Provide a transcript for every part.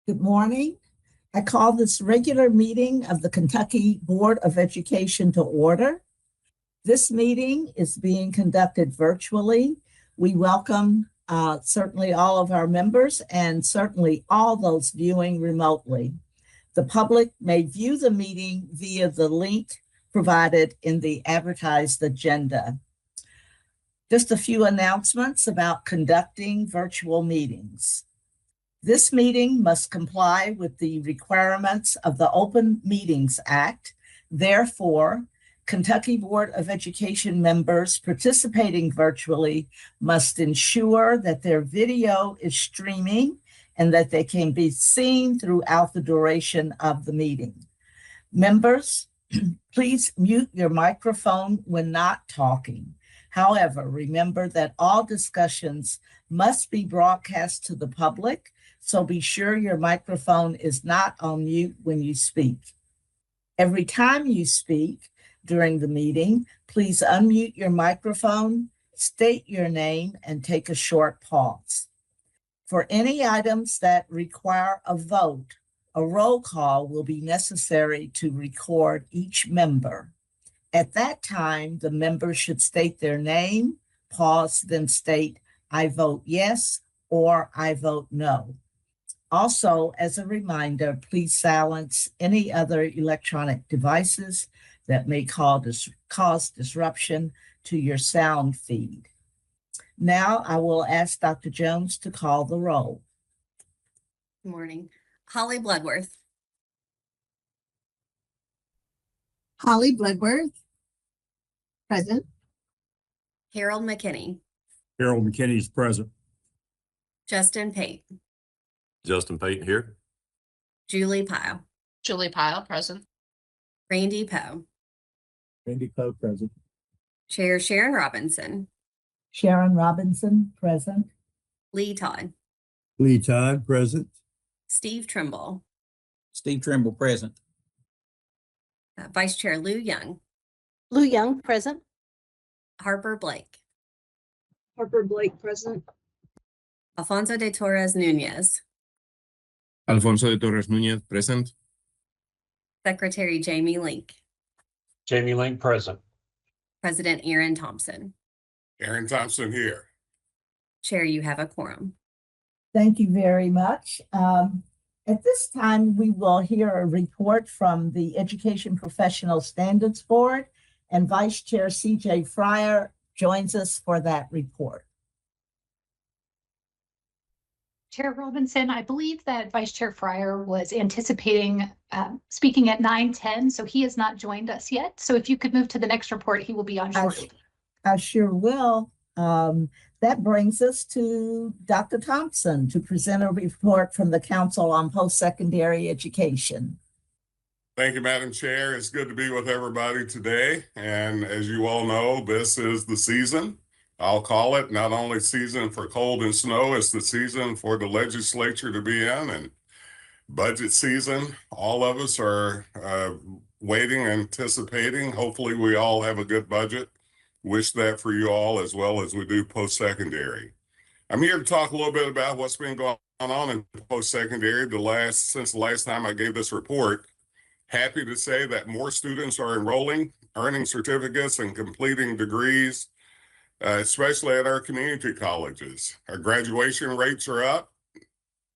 Good morning. I call this regular meeting of the Kentucky Board of Education to order. This meeting is being conducted virtually. We welcome certainly all of our members and certainly all those viewing remotely. The public may view the meeting via the link provided in the advertised agenda. Just a few announcements about conducting virtual meetings. This meeting must comply with the requirements of the Open Meetings Act. Therefore, Kentucky Board of Education members participating virtually must ensure that their video is streaming and that they can be seen throughout the duration of the meeting. Members, please mute your microphone when not talking. However, remember that all discussions must be broadcast to the public, so be sure your microphone is not on mute when you speak. Every time you speak during the meeting, please unmute your microphone, state your name, and take a short pause. For any items that require a vote, a roll call will be necessary to record each member. At that time, the member should state their name, pause, then state, "I vote yes" or "I vote no." Also, as a reminder, please silence any other electronic devices that may cause disruption to your sound feed. Now I will ask Dr. Jones to call the roll. Good morning. Holly Bloodworth. Holly Bloodworth, present. Harold McKinney. Harold McKinney is present. Justin Pate. Justin Payton here. Julie Pyle. Julie Pyle, present. Randy Poe. Randy Poe, present. Chair Sharon Robinson. Sharon Robinson, present. Lee Todd. Lee Todd, present. Steve Trimble. Steve Trimble, present. Vice Chair Lou Young. Lou Young, present. Harper Blake. Harper Blake, present. Alfonso de Torres Nunez. Alfonso de Torres Núñez, present. Secretary Jamie Link. Jamie Link, present. President Aaron Thompson. Aaron Thompson here. Chair, you have a quorum. Thank you very much. At this time, we will hear a report from the Education Professional Standards Board, and Vice Chair C.J. Fryer joins us for that report. Chair Robinson, I believe that Vice Chair Fryer was anticipating speaking at 9:10, so he has not joined us yet. So if you could move to the next report, he will be on shortly. I sure will. That brings us to Dr. Thompson to present a report from the Council on Post-Secondary Education. Thank you, Madam Chair. It's good to be with everybody today. And as you all know, this is the season. I'll call it not only season for cold and snow, it's the season for the legislature to be in, and budget season. All of us are waiting, anticipating. Hopefully we all have a good budget. Wish that for you all as well as we do post-secondary. I'm here to talk a little bit about what's been going on in post-secondary since the last time I gave this report. Happy to say that more students are enrolling, earning certificates, and completing degrees, especially at our community colleges. Our graduation rates are up.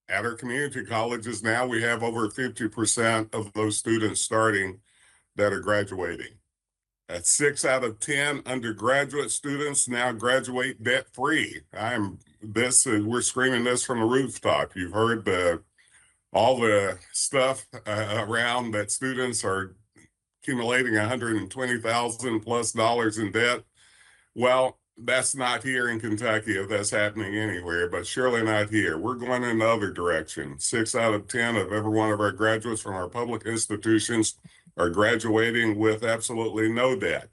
At our community colleges now, we have over 50% of those students starting that are graduating. 6 out of 10 undergraduate students now graduate debt-free. We're screaming this from the rooftop. You've heard all the stuff around that students are accumulating $120,000 plus in debt. Well, that's not here in Kentucky, if that's happening anywhere, but surely not here. We're going in the other direction. 6 out of 10 of every one of our graduates from our public institutions are graduating with absolutely no debt.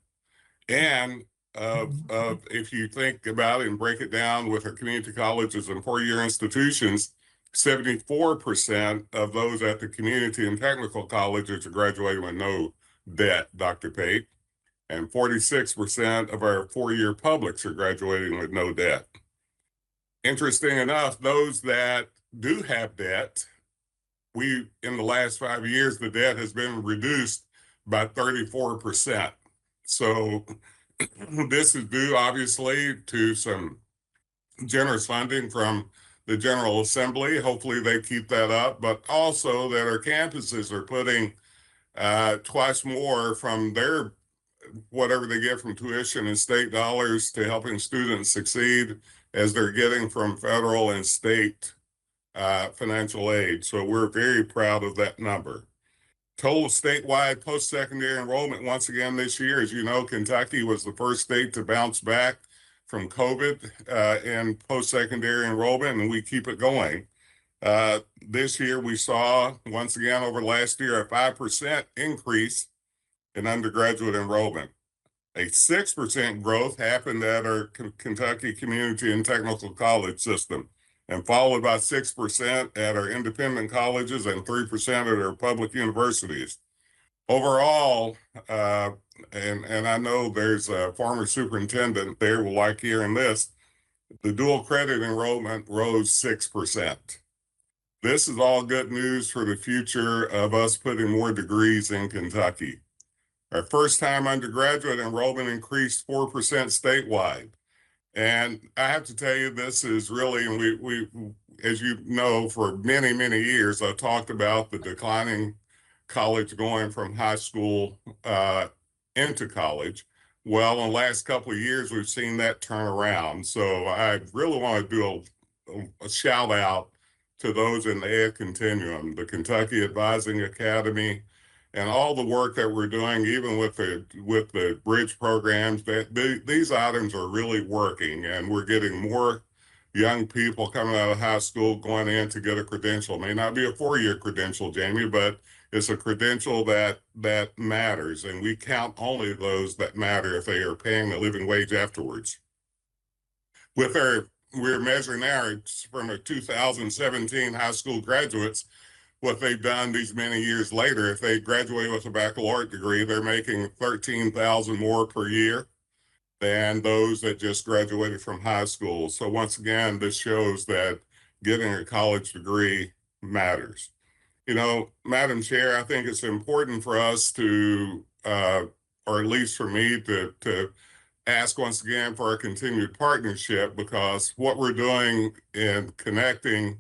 And if you think about it and break it down with our community colleges and four-year institutions, 74% of those at the community and technical colleges are graduating with no debt, Dr. Pate, and 46% of our four-year publics are graduating with no debt. Interesting enough, those that do have debt in the last 5 years, the debt has been reduced by 34%. So this is due obviously to some generous funding from the General Assembly. Hopefully they keep that up, but also that our campuses are putting twice more from their whatever they get from tuition and state dollars to helping students succeed as they're getting from federal and state financial aid. So we're very proud of that number. Total statewide post-secondary enrollment once again this year. As you know, Kentucky was the first state to bounce back from COVID in post-secondary enrollment, and we keep it going. This year we saw, once again over last year, a 5% increase in undergraduate enrollment. A 6% growth happened at our Kentucky Community and Technical College system, and followed by 6% at our independent colleges and 3% at our public universities. Overall, and I know there's a former superintendent there will like hearing this, the dual credit enrollment rose 6%. This is all good news for the future of us putting more degrees in Kentucky. Our first-time undergraduate enrollment increased 4% statewide. And I have to tell you, this is really, and we, as you know, for many, many years, I've talked about the declining college going from high school into college. Well, in the last couple of years, we've seen that turn around. So I really want to do a shout out to those in the ed continuum, the Kentucky Advising Academy, and all the work that we're doing, even with the bridge programs. That these items are really working, and we're getting more young people coming out of high school going in to get a credential. It may not be a 4-year credential, Jamie, but it's a credential that matters, and we count only those that matter if they are paying the living wage afterwards. We're measuring now from our 2017 high school graduates, what they've done these many years later. If they graduate with a baccalaureate degree, they're making $13,000 more per year than those that just graduated from high school. So once again, this shows that getting a college degree matters. You know, Madam Chair, I think it's important for us to, or at least for me, to ask once again for our continued partnership, because what we're doing in connecting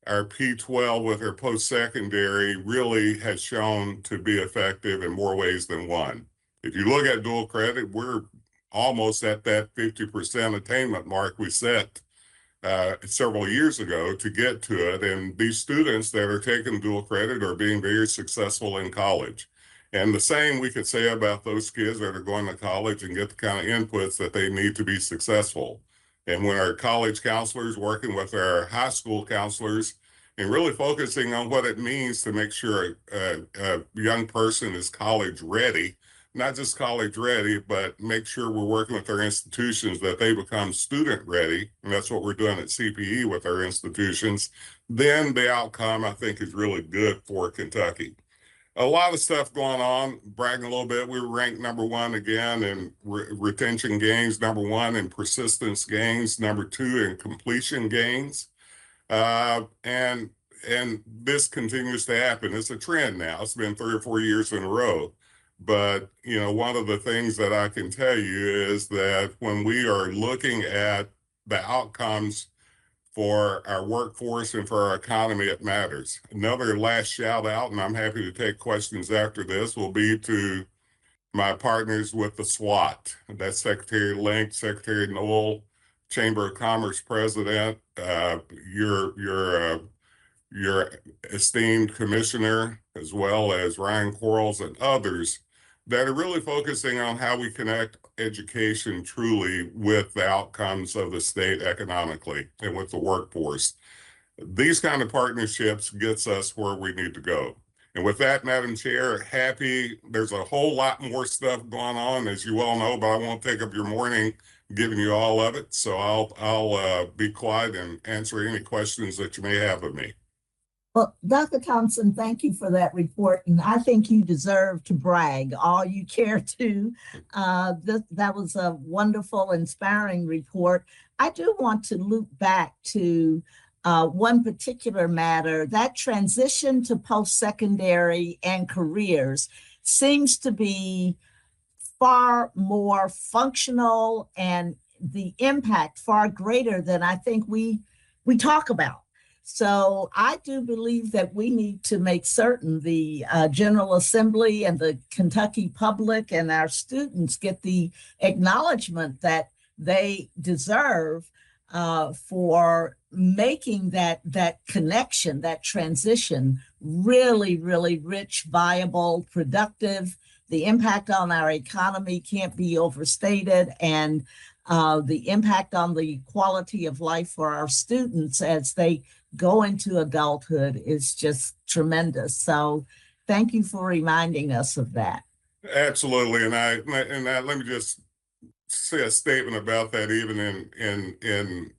our P12 with our post-secondary really has shown to be effective in more ways than one. If you look at dual credit, we're almost at that 50% attainment mark we set several years ago to get to it. And these students that are taking dual credit are being very successful in college. And the same we could say about those kids that are going to college and get the kind of inputs that they need to be successful. And when our college counselors working with our high school counselors and really focusing on what it means to make sure a young person is college ready, not just college ready, but make sure we're working with our institutions that they become student ready. And that's what we're doing at CPE with our institutions. Then the outcome, I think, is really good for Kentucky. A lot of stuff going on, bragging a little bit. We were ranked #1 again in retention gains, #1 in persistence gains, #2 in completion gains. And this continues to happen. It's a trend now. It's been 3 or 4 years in a row. But, you know, one of the things that I can tell you is that when we are looking at the outcomes for our workforce and for our economy, it matters. Another last shout out, and I'm happy to take questions after this, will be to my partners with the SWAT. That's Secretary Link, Secretary Noel, Chamber of Commerce President, your esteemed commissioner, as well as Ryan Quarles and others that are really focusing on how we connect education truly with the outcomes of the state economically and with the workforce. These kind of partnerships gets us where we need to go. And with that, Madam Chair, there's a whole lot more stuff going on, as you all know, but I won't take up your morning giving you all of it. So I'll be quiet and answer any questions that you may have of me. Well, Dr. Thompson, thank you for that report. And I think you deserve to brag all you care to. That was a wonderful, inspiring report. I do want to loop back to one particular matter, that transition to post-secondary and careers seems to be far more functional and the impact far greater than I think we talk about. So I do believe that we need to make certain the General Assembly and the Kentucky public and our students get the acknowledgement that they deserve for making that connection, that transition really, really rich, viable, productive. The impact on our economy can't be overstated, and the impact on the quality of life for our students as they go into adulthood is just tremendous. So thank you for reminding us of that. Absolutely. And let me just say a statement about that, even in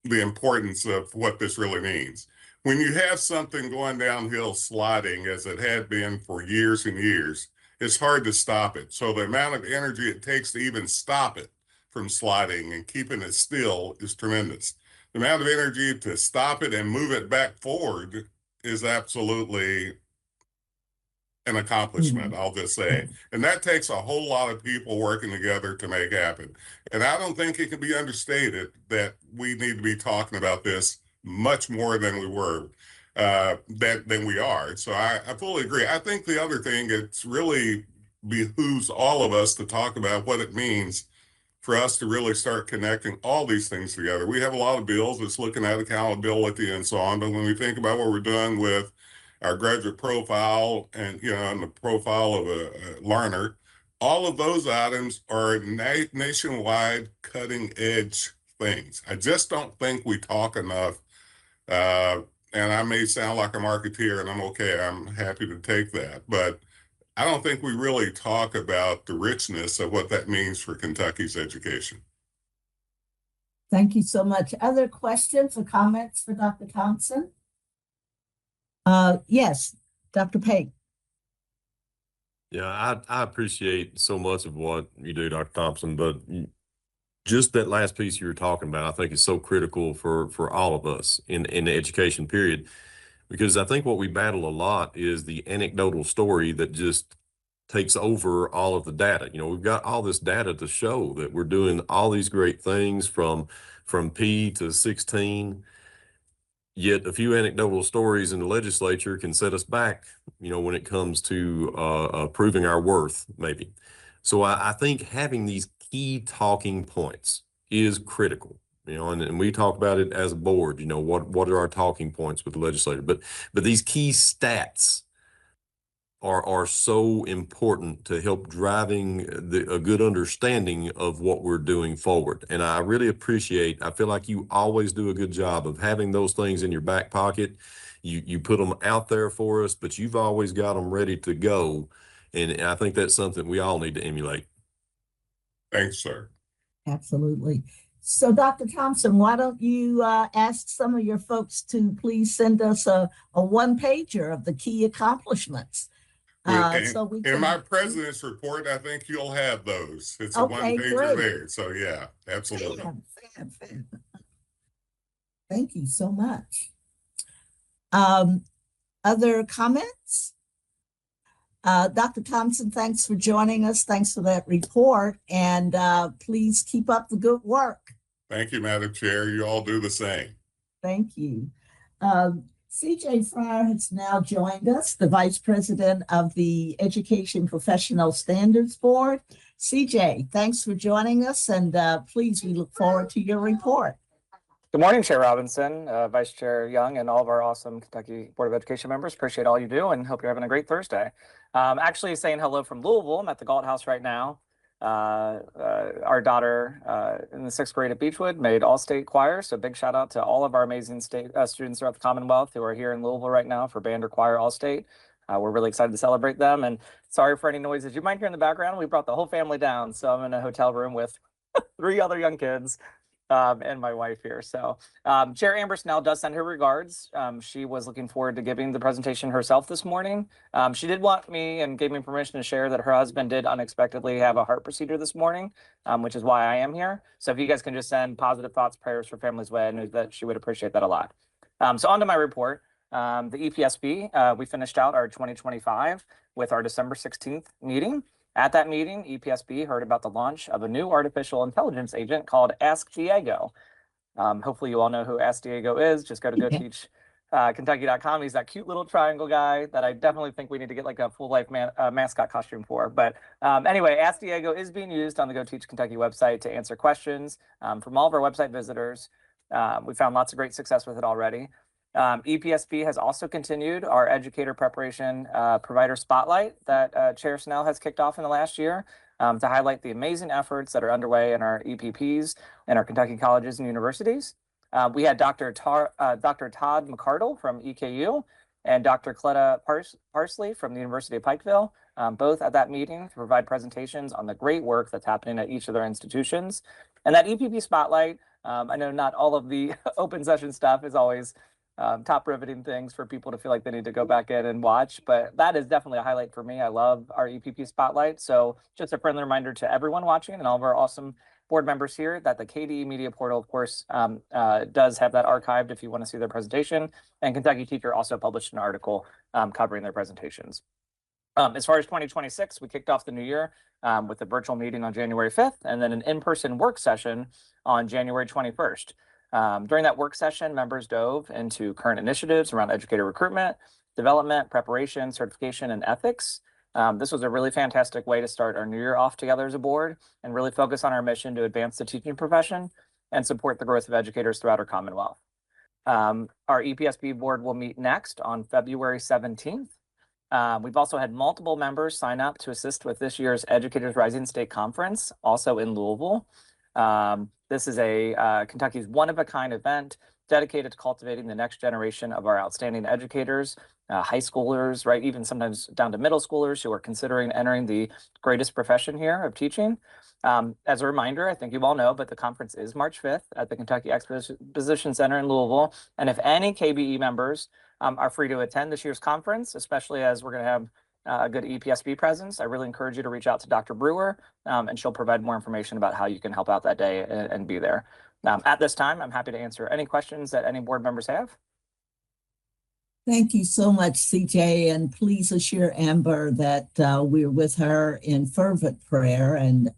the importance of what this really means. When you have something going downhill sliding, as it had been for years and years, it's hard to stop it. So the amount of energy it takes to even stop it from sliding and keeping it still is tremendous. The amount of energy to stop it and move it back forward is absolutely an accomplishment, I'll just say. And that takes a whole lot of people working together to make happen. And I don't think it can be understated that we need to be talking about this much more than we were, than we are. So I fully agree. I think the other thing, it's really behooves all of us to talk about what it means for us to really start connecting all these things together. We have a lot of bills that's looking at accountability and so on, but when we think about what we're doing with our graduate profile and, and the profile of a learner, all of those items are nationwide cutting edge things. I just don't think we talk enough. And I may sound like a marketeer, and I'm okay. I'm happy to take that. But I don't think we really talk about the richness of what that means for Kentucky's education. Thank you so much. Other questions or comments for Dr. Thompson? Yes, Dr. Pate. Yeah, I appreciate so much of what you do, Dr. Thompson, but just that last piece you were talking about, I think is so critical for all of us in the education period, because I think what we battle a lot is the anecdotal story that just takes over all of the data. We've got all this data to show that we're doing all these great things from P to 16. Yet a few anecdotal stories in the legislature can set us back, when it comes to proving our worth, maybe. So I think having these key talking points is critical, and we talk about it as a board, what are our talking points with the legislature, but these key stats are so important to help driving a good understanding of what we're doing forward. And I really I feel like you always do a good job of having those things in your back pocket. You put them out there for us, but you've always got them ready to go. And I think that's something we all need to emulate. Thanks, sir. Absolutely. So Dr. Thompson, why don't you ask some of your folks to please send us a one-pager of the key accomplishments. In my president's report, I think you'll have those. It's a one-pager there. So yeah, absolutely. Fab. Thank you so much. Other comments? Dr. Thompson, thanks for joining us. Thanks for that report. And please keep up the good work. Thank you, Madam Chair. You all do the same. Thank you. CJ Fryer has now joined us, the Vice President of the Education Professional Standards Board. CJ, thanks for joining us, and please, we look forward to your report. Good morning, Chair Robinson, Vice Chair Young, and all of our awesome Kentucky Board of Education members. Appreciate all you do and hope you're having a great Thursday. Actually saying hello from Louisville. I'm at the Galt House right now. Our daughter in the 6th grade at Beechwood made all-state choir, so big shout out to all of our amazing students throughout the Commonwealth who are here in Louisville right now for band or choir all-state. We're really excited to celebrate them, and sorry for any noises you might hear in the background. We brought the whole family down, so I'm in a hotel room with 3 other young kids. and my wife here. So Chair Amber Snell does send her regards. She was looking forward to giving the presentation herself this morning. She did want me and gave me permission to share that her husband did unexpectedly have a heart procedure this morning, which is why I am here. So if you guys can just send positive thoughts, prayers for Family's Way, I know that she would appreciate that a lot. So on to my report. The EPSB, we finished out our 2025 with our December 16th meeting. At that meeting, EPSB heard about the launch of a new artificial intelligence agent called Ask Diego. Hopefully you all know who Ask Diego is. Just go to GoTeachKentucky.com. He's that cute little triangle guy that I definitely think we need to get like a full life mascot costume for. But anyway, Ask Diego is being used on the Go Teach Kentucky website to answer questions from all of our website visitors. We found lots of great success with it already. EPSB has also continued our educator preparation provider spotlight that Chair Snell has kicked off in the last year to highlight the amazing efforts that are underway in our EPPs and our Kentucky colleges and universities. We had Dr. Todd McCardle from EKU and Dr. Cleta Parsley from the University of Pikeville, both at that meeting to provide presentations on the great work that's happening at each of their institutions. And that EPP spotlight, I know not all of the open session stuff is always top riveting things for people to feel like they need to go back in and watch, but that is definitely a highlight for me. I love our EPP spotlight. So just a friendly reminder to everyone watching and all of our awesome board members here that the KBE Media portal, of course, does have that archived if you want to see their presentation. And Kentucky Teacher also published an article covering their presentations. As far as 2026, we kicked off the new year with a virtual meeting on January 5th and then an in-person work session on January 21st. During that work session, members dove into current initiatives around educator recruitment, development, preparation, certification, and ethics. This was a really fantastic way to start our new year off together as a board and really focus on our mission to advance the teaching profession and support the growth of educators throughout our Commonwealth. Our EPSB board will meet next on February 17th. We've also had multiple members sign up to assist with this year's Educators Rising State Conference, also in Louisville. This is a Kentucky's one-of-a-kind event dedicated to cultivating the next generation of our outstanding educators, high schoolers, right, even sometimes down to middle schoolers who are considering entering the greatest profession here of teaching. As a reminder, I think you all know, but the conference is March 5th at the Kentucky Exposition Center in Louisville. And if any KBE members are free to attend this year's conference, especially as we're going to have a good EPSB presence, I really encourage you to reach out to Dr. Brewer, and she'll provide more information about how you can help out that day and be there. At this time, I'm happy to answer any questions that any board members have. Thank you so much, CJ, and please assure Amber that we're with her in fervent prayer and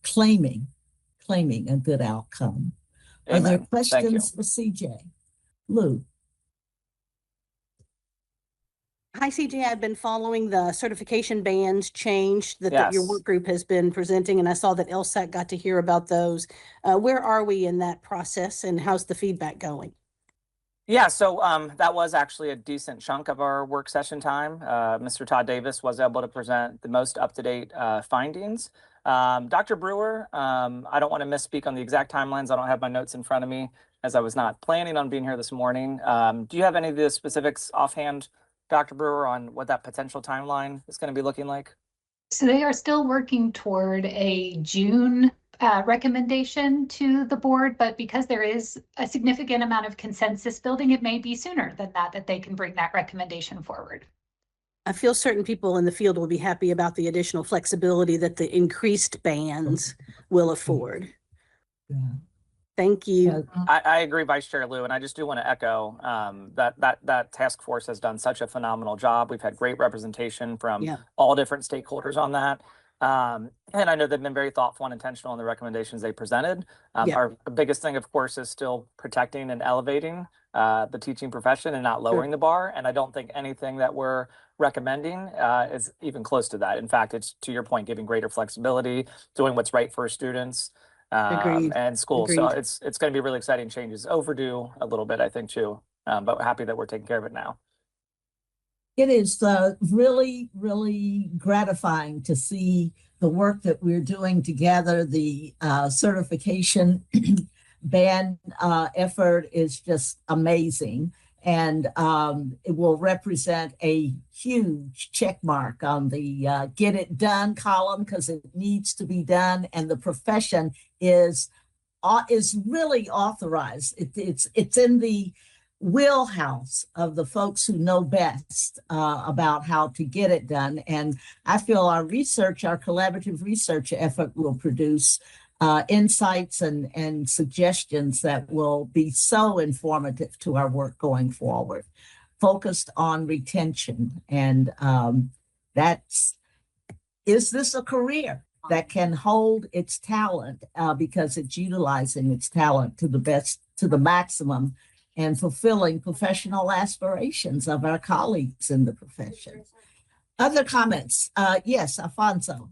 claiming a good outcome. Amen. Are there questions for CJ? Lou? Hi, CJ. I've been following the certification bands change that your work group has been presenting, and I saw that LSAC got to hear about those. Where are we in that process, and how's the feedback going? Yeah, so that was actually a decent chunk of our work session time. Mr. Todd Davis was able to present the most up-to-date findings. Dr. Brewer, I don't want to misspeak on the exact timelines. I don't have my notes in front of me as I was not planning on being here this morning. Do you have any of the specifics offhand, Dr. Brewer, on what that potential timeline is going to be looking like? So they are still working toward a June recommendation to the board, but because there is a significant amount of consensus building, it may be sooner than that they can bring that recommendation forward. I feel certain people in the field will be happy about the additional flexibility that the increased bands will afford. Yeah. Thank you. I agree, Vice Chair Lou, and I just do want to echo that task force has done such a phenomenal job. We've had great representation from all different stakeholders on that. And I know they've been very thoughtful and intentional in the recommendations they presented. Our biggest thing, of course, is still protecting and elevating the teaching profession and not lowering the bar. And I don't think anything that we're recommending is even close to that. In fact, it's, to your point, giving greater flexibility, doing what's right for students and schools. So it's going to be really exciting changes. Overdue a little bit, I think, too, but we're happy that we're taking care of it now. It is really, really gratifying to see the work that we're doing together. The certification band effort is just amazing. And it will represent a huge check mark on the get it done column because it needs to be done. And the profession is is really authorized. It's in the wheelhouse of the folks who know best about how to get it done. And I feel our collaborative research effort will produce insights and suggestions that will be so informative to our work going forward, focused on retention. And is this a career that can hold its talent because it's utilizing its talent to the maximum and fulfilling professional aspirations of our colleagues in the profession? Other comments? Yes, Alfonso.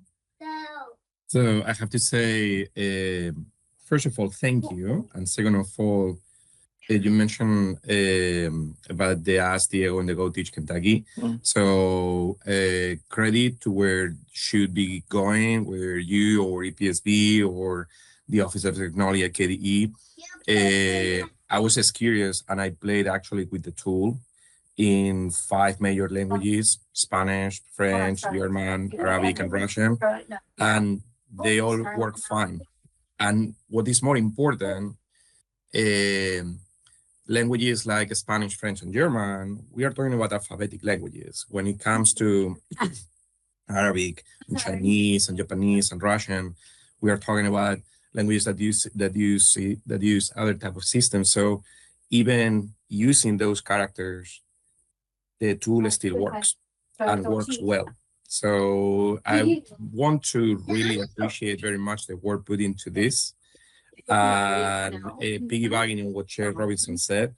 So I have to say, first of all, thank you. And second of all, you mentioned about the Ask Diego and the Go Teach Kentucky. So credit to where should be going, where you or EPSB or the Office of Technology at KBE. I was just curious, and I played actually with the tool in 5 major languages: Spanish, French, German, Arabic, and Russian. And they all work fine. And what is more important, languages like Spanish, French, and German, we are talking about alphabetic languages. When it comes to Arabic, and Chinese, and Japanese, and Russian, we are talking about languages that use other type of systems. So even using those characters, the tool still works and works well. So I want to really appreciate very much the work put into this. And piggybacking on what Chair Robinson said,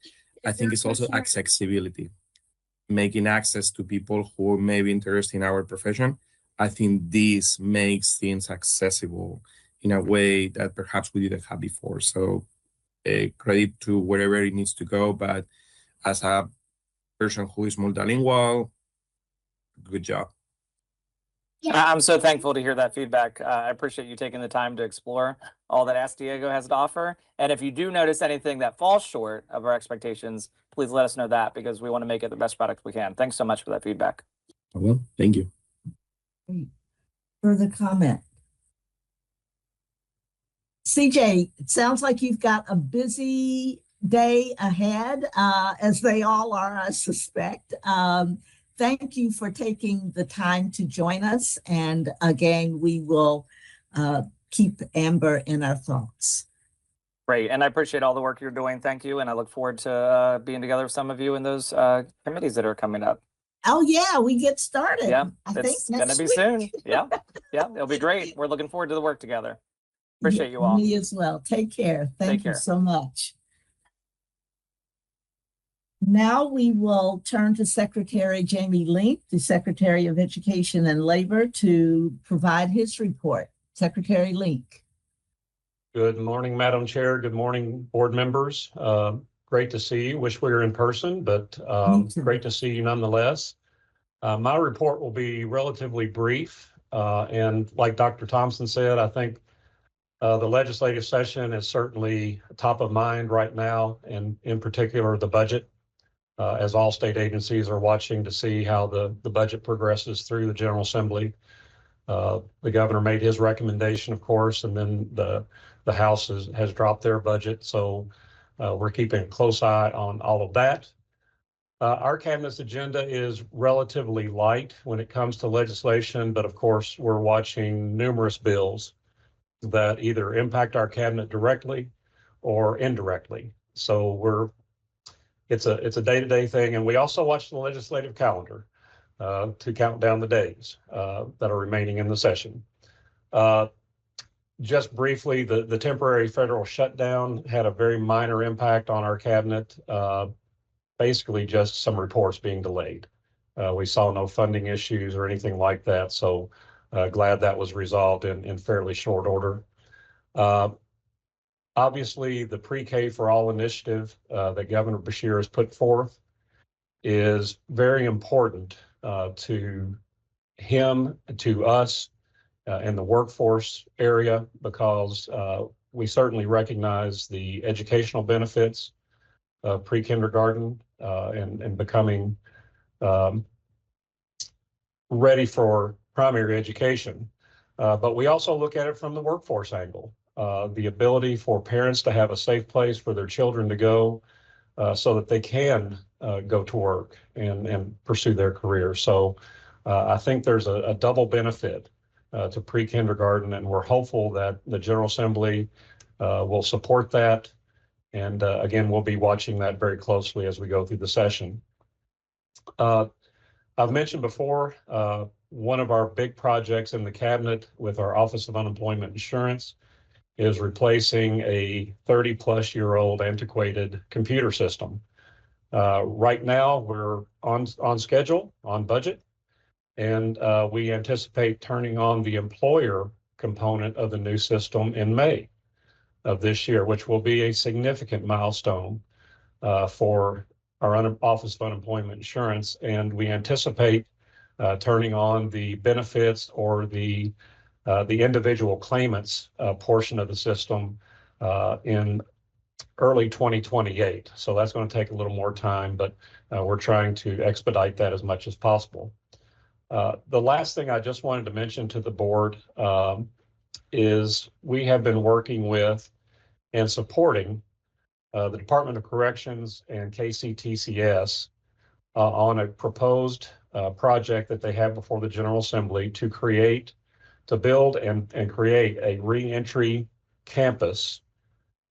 I think it's also accessibility, making access to people who may be interested in our profession. I think this makes things accessible in a way that perhaps we didn't have before. So credit to wherever it needs to go, but as a person who is multilingual, good job. I'm so thankful to hear that feedback. I appreciate you taking the time to explore all that Ask Diego has to offer. And if you do notice anything that falls short of our expectations, please let us know that, because we want to make it the best product we can. Thanks so much for that feedback. Well, thank you. Further comment? CJ, it sounds like you've got a busy day ahead, as they all are, I suspect. Thank you for taking the time to join us. And again, we will keep Amber in our thoughts. Great. And I appreciate all the work you're doing. Thank you. And I look forward to being together with some of you in those committees that are coming up. Oh, yeah, we get started. Yeah, I think it's going to be week. soon. Yeah, it'll be great. We're looking forward to the work together. Appreciate you all. Me as well. Take care. Thank you so much. Now we will turn to Secretary Jamie Link, the Secretary of Education and Labor, to provide his report. Secretary Link. Good morning, Madam Chair. Good morning, board members. Great to see you. Wish we were in person, but great to see you nonetheless. My report will be relatively brief. And like Dr. Thompson said, I think the legislative session is certainly top of mind right now, and in particular, the budget. As all state agencies are watching to see how the budget progresses through the General Assembly. The governor made his recommendation, of course, and then the House has dropped their budget. So we're keeping a close eye on all of that. Our cabinet's agenda is relatively light when it comes to legislation, but of course, we're watching numerous bills that either impact our cabinet directly or indirectly. So it's a day-to-day thing. And we also watch the legislative calendar to count down the days that are remaining in the session. Just briefly, the temporary federal shutdown had a very minor impact on our cabinet, basically just some reports being delayed. We saw no funding issues or anything like that. So glad that was resolved in fairly short order. Obviously, the Pre-K for All initiative that Governor Beshear has put forth is very important to him, to us, in the workforce area, because we certainly recognize the educational benefits of pre-kindergarten and becoming ready for primary education. But we also look at it from the workforce angle. the ability for parents to have a safe place for their children to go so that they can go to work and pursue their career. So I think there's a double benefit to pre-kindergarten, and we're hopeful that the General Assembly will support that. And again, we'll be watching that very closely as we go through the session. I've mentioned before, one of our big projects in the cabinet with our Office of Unemployment Insurance is replacing a 30-plus-year-old antiquated computer system. Right now, we're on schedule, on budget, and we anticipate turning on the employer component of the new system in May of this year, which will be a significant milestone for our Office of Unemployment Insurance. And we anticipate turning on the benefits or the individual claimants portion of the system in early 2028. So that's going to take a little more time, but we're trying to expedite that as much as possible. The last thing I just wanted to mention to the board is we have been working with and supporting the Department of Corrections and KCTCS on a proposed project that they have before the General Assembly to build and create a reentry campus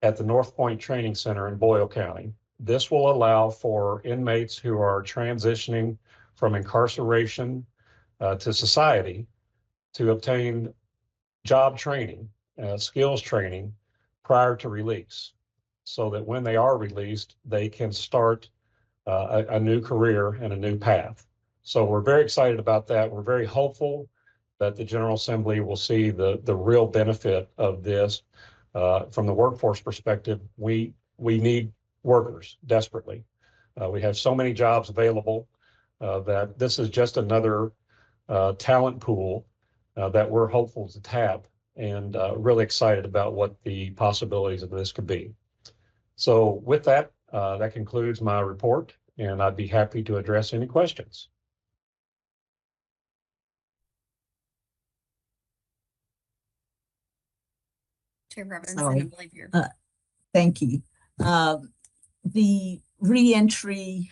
at the North Point Training Center in Boyle County. This will allow for inmates who are transitioning from incarceration to society to obtain job training, skills training prior to release, so that when they are released, they can start a new career and a new path. So we're very excited about that. We're very hopeful that the General Assembly will see the real benefit of this. From the workforce perspective, we need workers desperately. We have so many jobs available that this is just another talent pool that we're hopeful to tap, and really excited about what the possibilities of this could be. So with that, that concludes my report, and I'd be happy to address any questions. Chair Robinson, Sorry. I believe you're. Thank you. The reentry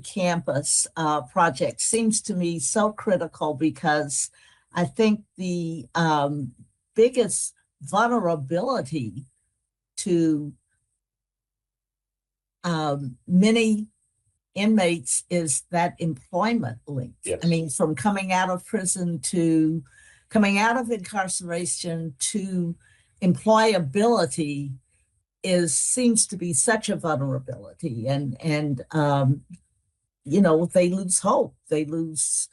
campus project seems to me so critical, because I think the biggest vulnerability to many inmates is that employment link. Yes. I mean, from coming out of prison to coming out of incarceration to employability seems to be such a vulnerability, and they lose hope, they lose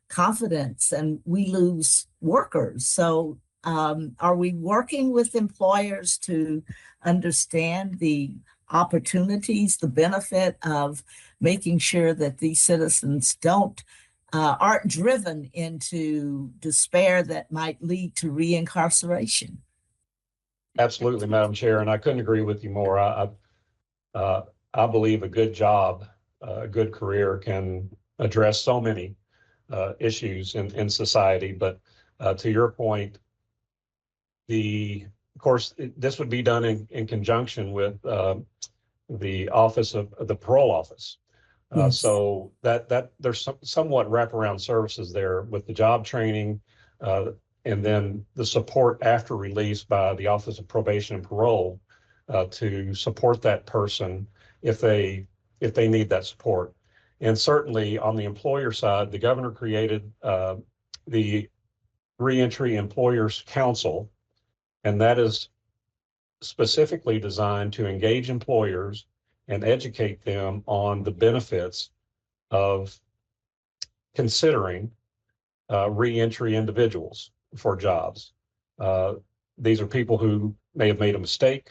confidence, and we lose workers. So are we working with employers to understand the opportunities, the benefit of making sure that these citizens aren't driven into despair that might lead to reincarceration? Absolutely, Madam Chair, and I couldn't agree with you more. I believe a good job, a good career can address so many issues in society. But to your point, of course, this would be done in conjunction with the Office of the Parole Office. Yes. So that there's somewhat wraparound services there with the job training, and then the support after release by the Office of Probation and Parole to support that person if they need that support. And certainly on the employer side, the governor created the Reentry Employers Council, and that is specifically designed to engage employers and educate them on the benefits of considering reentry individuals for jobs. These are people who may have made a mistake,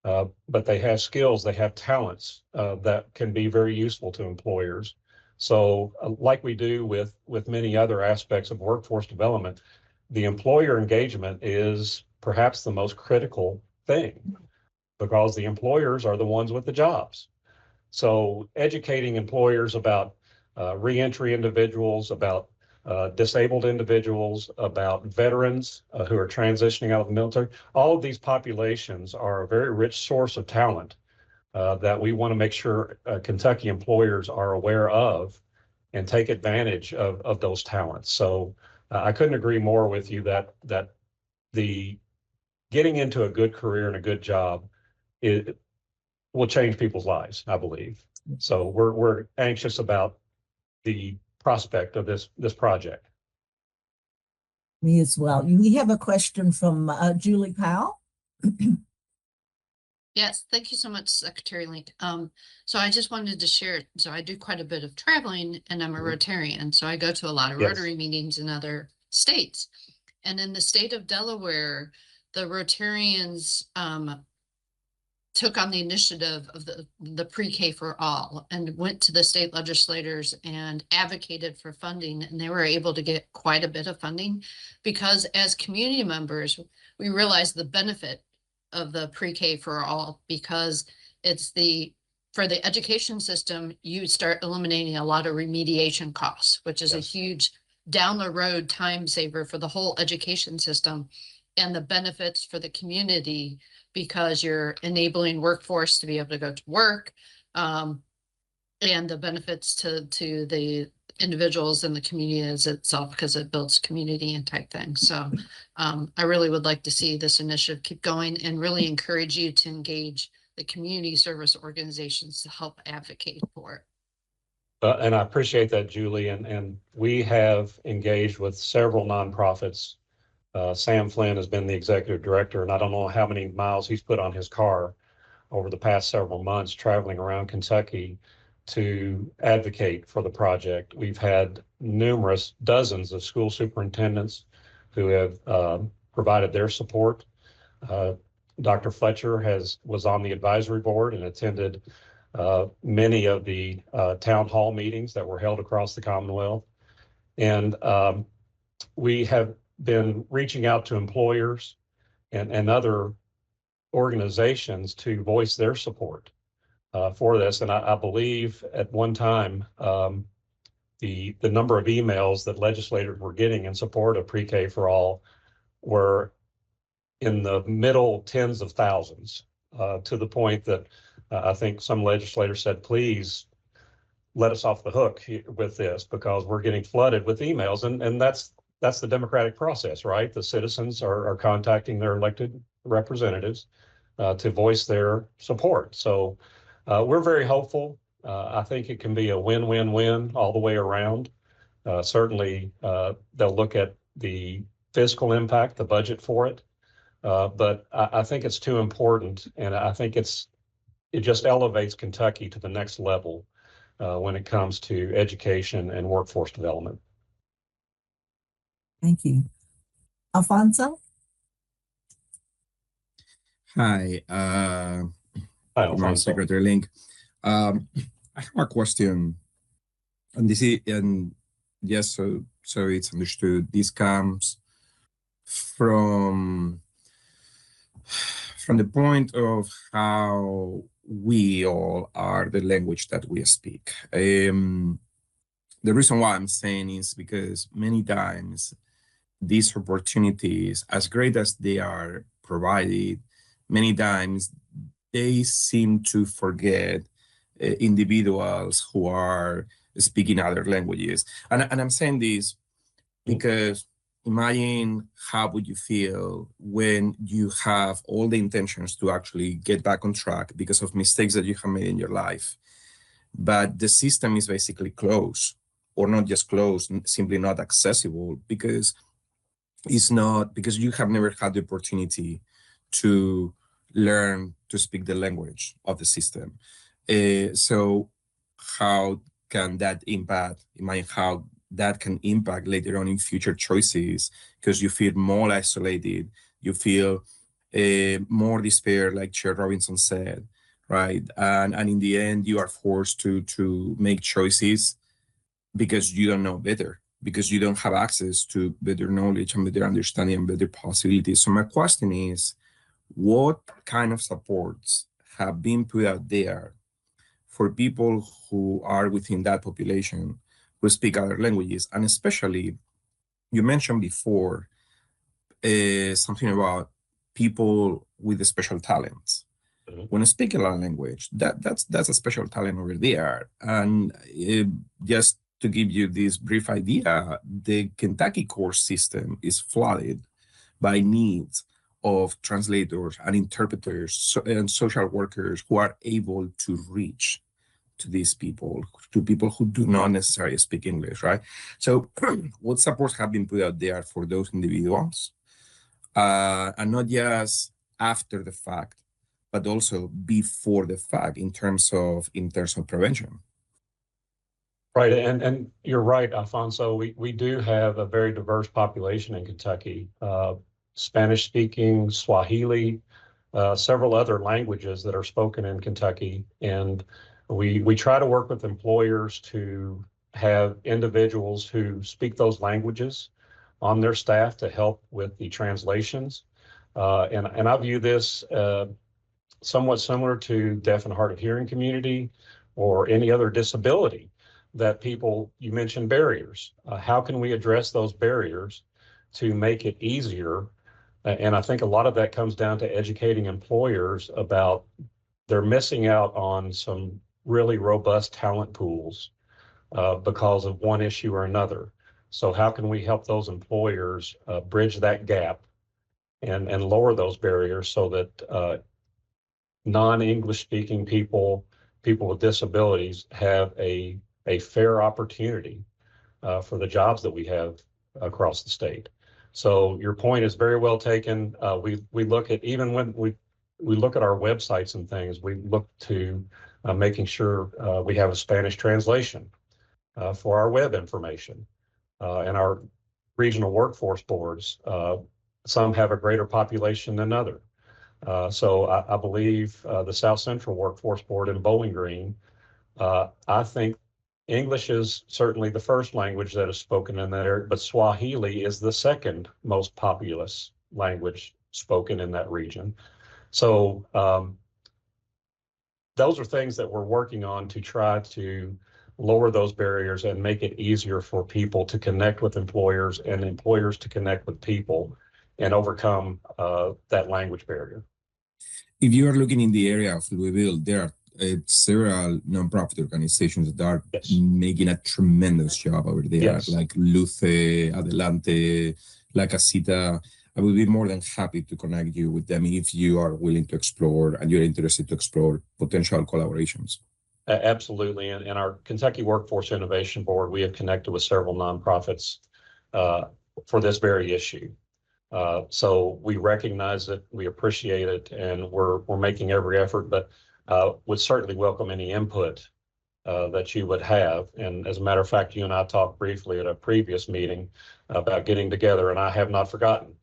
but they have skills, they have talents that can be very useful to employers. So like we do with many other aspects of workforce development, the employer engagement is perhaps the most critical thing, because the employers are the ones with the jobs. So educating employers about reentry individuals, about disabled individuals, about veterans who are transitioning out of the military. All of these populations are a very rich source of talent that we want to make sure Kentucky employers are aware of and take advantage of those talents. So I couldn't agree more with you that the getting into a good career and a good job, it will change people's lives, I believe. So we're anxious about the prospect of this project. Me as well. We have a question from Julie Powell. Yes, thank you so much, Secretary Link. So I just wanted to share, so I do quite a bit of traveling and I'm a Rotarian. So I go to a lot of Rotary meetings in other states. And in the state of Delaware, the Rotarians took on the initiative of the pre-K for all and went to the state legislators and advocated for funding. And they were able to get quite a bit of funding because as community members, we realized the benefit of the pre-K for all because it's for the education system, you start eliminating a lot of remediation costs, which is a huge down the road time saver for the whole education system, and the benefits for the community because you're enabling workforce to be able to go to work, and the benefits to the individuals and the community as itself because it builds community and type things. So I really would like to see this initiative keep going and really encourage you to engage the community service organizations to help advocate for it. And I appreciate that, Julie. And we have engaged with several nonprofits. Sam Flynn has been the executive director, and I don't know how many miles he's put on his car over the past several months traveling around Kentucky to advocate for the project. We've had dozens of school superintendents who have provided their support. Dr. Fletcher was on the advisory board and attended many of the town hall meetings that were held across the Commonwealth. And we have been reaching out to employers and other organizations to voice their support for this. And I believe at one time, the number of emails that legislators were getting in support of pre-K for all were in the middle tens of thousands, to the point that I think some legislators said, please let us off the hook with this because we're getting flooded with emails. And that's the democratic process, right? The citizens are contacting their elected representatives to voice their support. So we're very hopeful. I think it can be a win-win-win all the way around. Certainly, they'll look at the fiscal impact, the budget for it. But I think it's too important, and I think it just elevates Kentucky to the next level when it comes to education and workforce development. Thank you. Alfonso? Hi, Hi, Alfonso. Secretary Link. I have a question, and yes, so it's understood. This comes from the point of how we all are the language that we speak. The reason why I'm saying is because many times these opportunities, as great as they are provided, many times they seem to forget individuals who are speaking other languages. And I'm saying this because imagine how would you feel when you have all the intentions to actually get back on track because of mistakes that you have made in your life, but the system is basically closed, or not just closed, simply not accessible because you have never had the opportunity to learn to speak the language of the system. So how can that impact, imagine how that can impact later on in future choices, because you feel more isolated, you feel more despair, like Chair Robinson said, right? And in the end, you are forced to make choices because you don't know better, because you don't have access to better knowledge and better understanding and better possibilities. So my question is, what kind of supports have been put out there for people who are within that population, who speak other languages. And especially, you mentioned before something about people with special talents. When I speak a language, that's a special talent over there. And just to give you this brief idea, the Kentucky court system is flooded by needs of translators and interpreters and social workers who are able to reach to these people, to people who do not necessarily speak English, right? So what supports have been put out there for those individuals, and not just after the fact, but also before the fact in terms of prevention. Right, and you're right, Alfonso. We do have a very diverse population in Kentucky. Spanish speaking, Swahili, several other languages that are spoken in Kentucky. And we try to work with employers to have individuals who speak those languages on their staff to help with the translations. And I view this somewhat similar to deaf and hard of hearing community or any other disability that people, you mentioned barriers. How can we address those barriers to make it easier? And I think a lot of that comes down to educating employers about they're missing out on some really robust talent pools because of one issue or another. So how can we help those employers bridge that gap and lower those barriers so that non-English speaking people with disabilities have a fair opportunity for the jobs that we have across the state. So your point is very well taken. We look at, even when we look at our websites and things, we look to making sure we have a Spanish translation for our web information and our regional workforce boards. Some have a greater population than others. So I believe the South Central Workforce Board in Bowling Green, I think English is certainly the first language that is spoken in that area, but Swahili is the second most populous language spoken in that region. So those are things that we're working on to try to lower those barriers and make it easier for people to connect with employers and employers to connect with people and overcome that language barrier. If you are looking in the area of Louisville, there are several nonprofit organizations that are making a tremendous job over there, like Luce, Adelante, La Casita. I would be more than happy to connect you with them if you are willing to explore and you're interested to explore potential collaborations. Absolutely. And our Kentucky Workforce Innovation Board, we have connected with several nonprofits for this very issue. So we recognize it, we appreciate it, and we're making every effort, but would certainly welcome any input that you would have. And as a matter of fact, you and I talked briefly at a previous meeting about getting together, and I have not forgotten.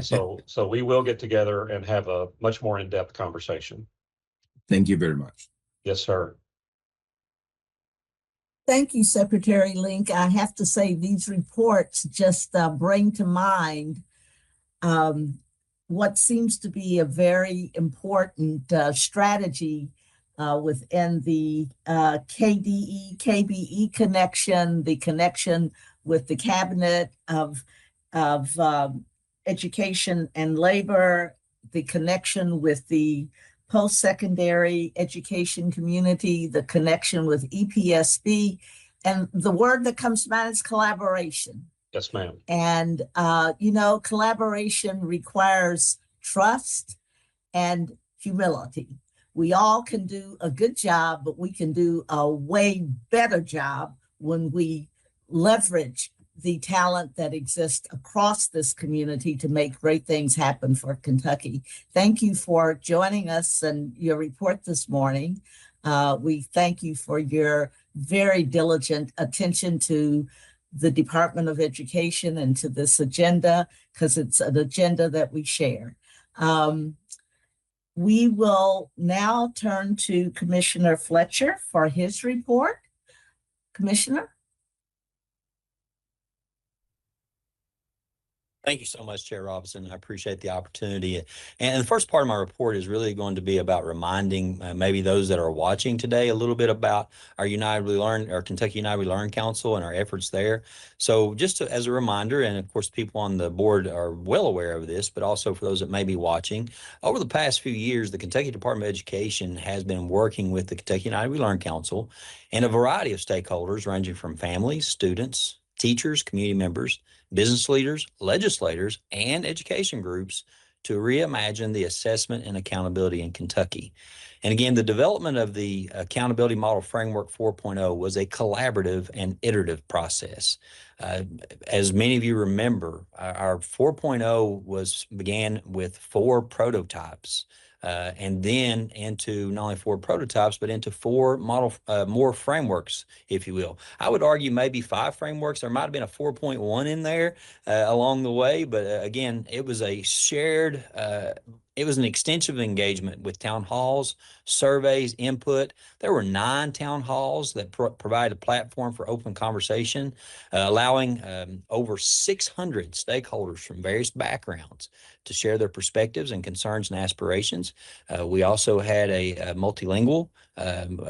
So we will get together and have a much more in-depth conversation. Thank you very much. Yes, sir. Thank you, Secretary Link. I have to say these reports just bring to mind what seems to be a very important strategy within the KBE connection, the connection with the Cabinet of Education and Labor, the connection with the post-secondary education community, the connection with EPSB, and the word that comes to mind is collaboration. Yes, ma'am. And, collaboration requires trust and humility. We all can do a good job, but we can do a way better job when we leverage the talent that exists across this community to make great things happen for Kentucky. Thank you for joining us and your report this morning. We thank you for your very diligent attention to the Department of Education and to this agenda, because it's an agenda that we share. We will now turn to Commissioner Fletcher for his report. Commissioner? Thank you so much, Chair Robinson. I appreciate the opportunity. And the first part of my report is really going to be about reminding maybe those that are watching today a little bit about our Kentucky United We Learn Council and our efforts there. So just as a reminder, and of course, people on the board are well aware of this, but also for those that may be watching, over the past few years, the Kentucky Department of Education has been working with the Kentucky United We Learn Council and a variety of stakeholders ranging from families, students, teachers, community members, business leaders, legislators, and education groups to reimagine the assessment and accountability in Kentucky. And again, the development of the Accountability Model Framework 4.0 was a collaborative and iterative process. As many of you remember, our 4.0 began with 4 prototypes. And then into not only 4 prototypes, but into 4 more frameworks, if you will. I would argue maybe 5 frameworks. There might have been a 4.1 in there along the way, but again, it was a shared, it was an extensive engagement with town halls, surveys, input. There were 9 town halls that provide a platform for open conversation, allowing over 600 stakeholders from various backgrounds to share their perspectives and concerns and aspirations. We also had a multilingual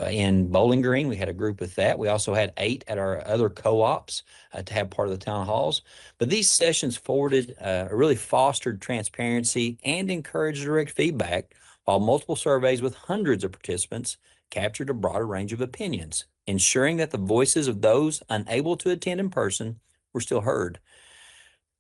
in Bowling Green. We had a group with that. We also had 8 at our other co-ops to have part of the town halls. But these sessions really fostered transparency and encouraged direct feedback, while multiple surveys with hundreds of participants captured a broader range of opinions, ensuring that the voices of those unable to attend in person were still heard.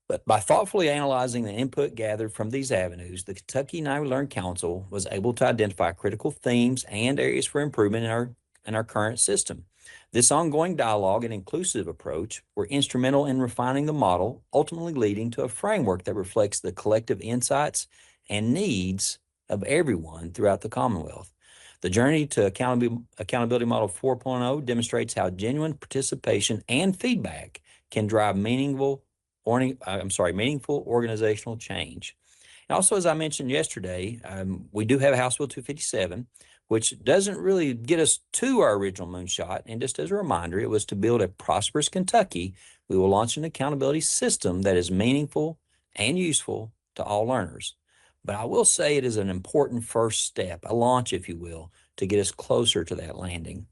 But by thoughtfully analyzing the input gathered from these avenues, the Kentucky United We Learn Council was able to identify critical themes and areas for improvement in our current system. This ongoing dialogue and inclusive approach were instrumental in refining the model, ultimately leading to a framework that reflects the collective insights and needs of everyone throughout the Commonwealth. The journey to Accountability Model 4.0 demonstrates how genuine participation and feedback can drive meaningful organizational change. And also, as I mentioned yesterday, we do have House Bill 257, which doesn't really get us to our original moonshot. And just as a reminder, it was to build a prosperous Kentucky. We will launch an accountability system that is meaningful and useful to all learners. But I will say it is an important first step, a launch, if you will, to get us closer to that landing.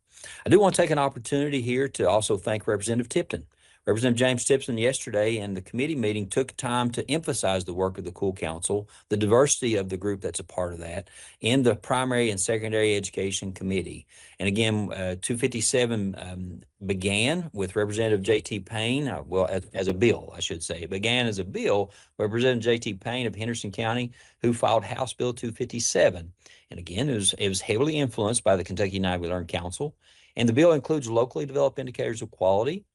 I do want to take an opportunity here to also thank Representative Tipton. Representative James Tipton yesterday in the committee meeting took time to emphasize the work of the Cool Council, the diversity of the group that's a part of that, in the primary and secondary education committee. And again, 257 began with Representative J.T. Payne, as a bill, I should say. It began as a bill, Representative J.T. Payne of Henderson County, who filed House Bill 257. And again, it was heavily influenced by the Kentucky United We Learn Council. And the bill includes locally developed indicators of quality,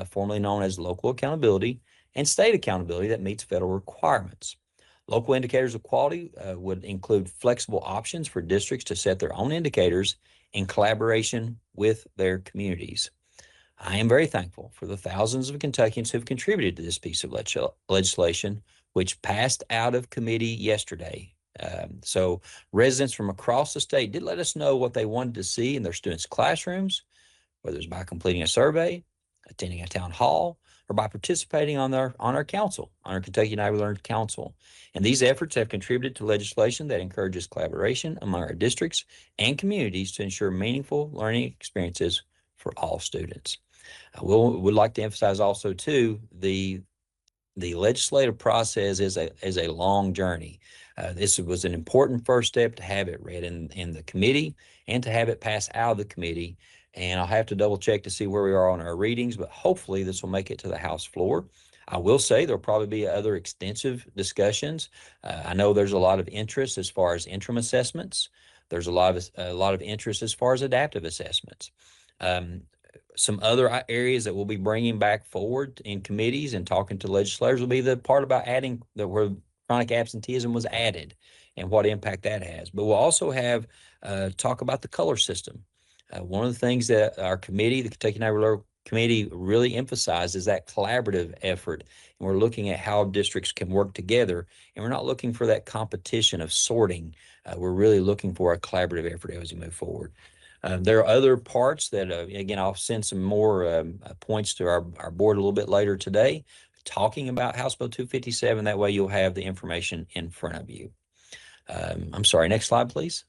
formerly known as local accountability, and state accountability that meets federal requirements. Local indicators of quality would include flexible options for districts to set their own indicators in collaboration with their communities. I am very thankful for the thousands of Kentuckians who've contributed to this piece of legislation, which passed out of committee yesterday. So residents from across the state did let us know what they wanted to see in their students' classrooms, whether it's by completing a survey, attending a town hall, or by participating on our council, on our Kentucky United We Learn Council. And these efforts have contributed to legislation that encourages collaboration among our districts and communities to ensure meaningful learning experiences for all students. I would like to emphasize also too, the legislative process is a long journey. This was an important first step to have it read in the committee and to have it pass out of the committee. And I'll have to double check to see where we are on our readings, but hopefully this will make it to the House floor. I will say there'll probably be other extensive discussions. I know there's a lot of interest as far as interim assessments. There's a lot of interest as far as adaptive assessments. Some other areas that we'll be bringing back forward in committees and talking to legislators will be the part about adding where chronic absenteeism was added and what impact that has. But we'll also have talk about the color system. One of the things that our committee, the Kentucky United We Learn Committee, really emphasizes that collaborative effort. And we're looking at how districts can work together. And we're not looking for that competition of sorting. We're really looking for a collaborative effort as we move forward. There are other parts that, again, I'll send some more points to our board a little bit later today talking about House Bill 257. That way you'll have the information in front of you. I'm sorry, next slide, please.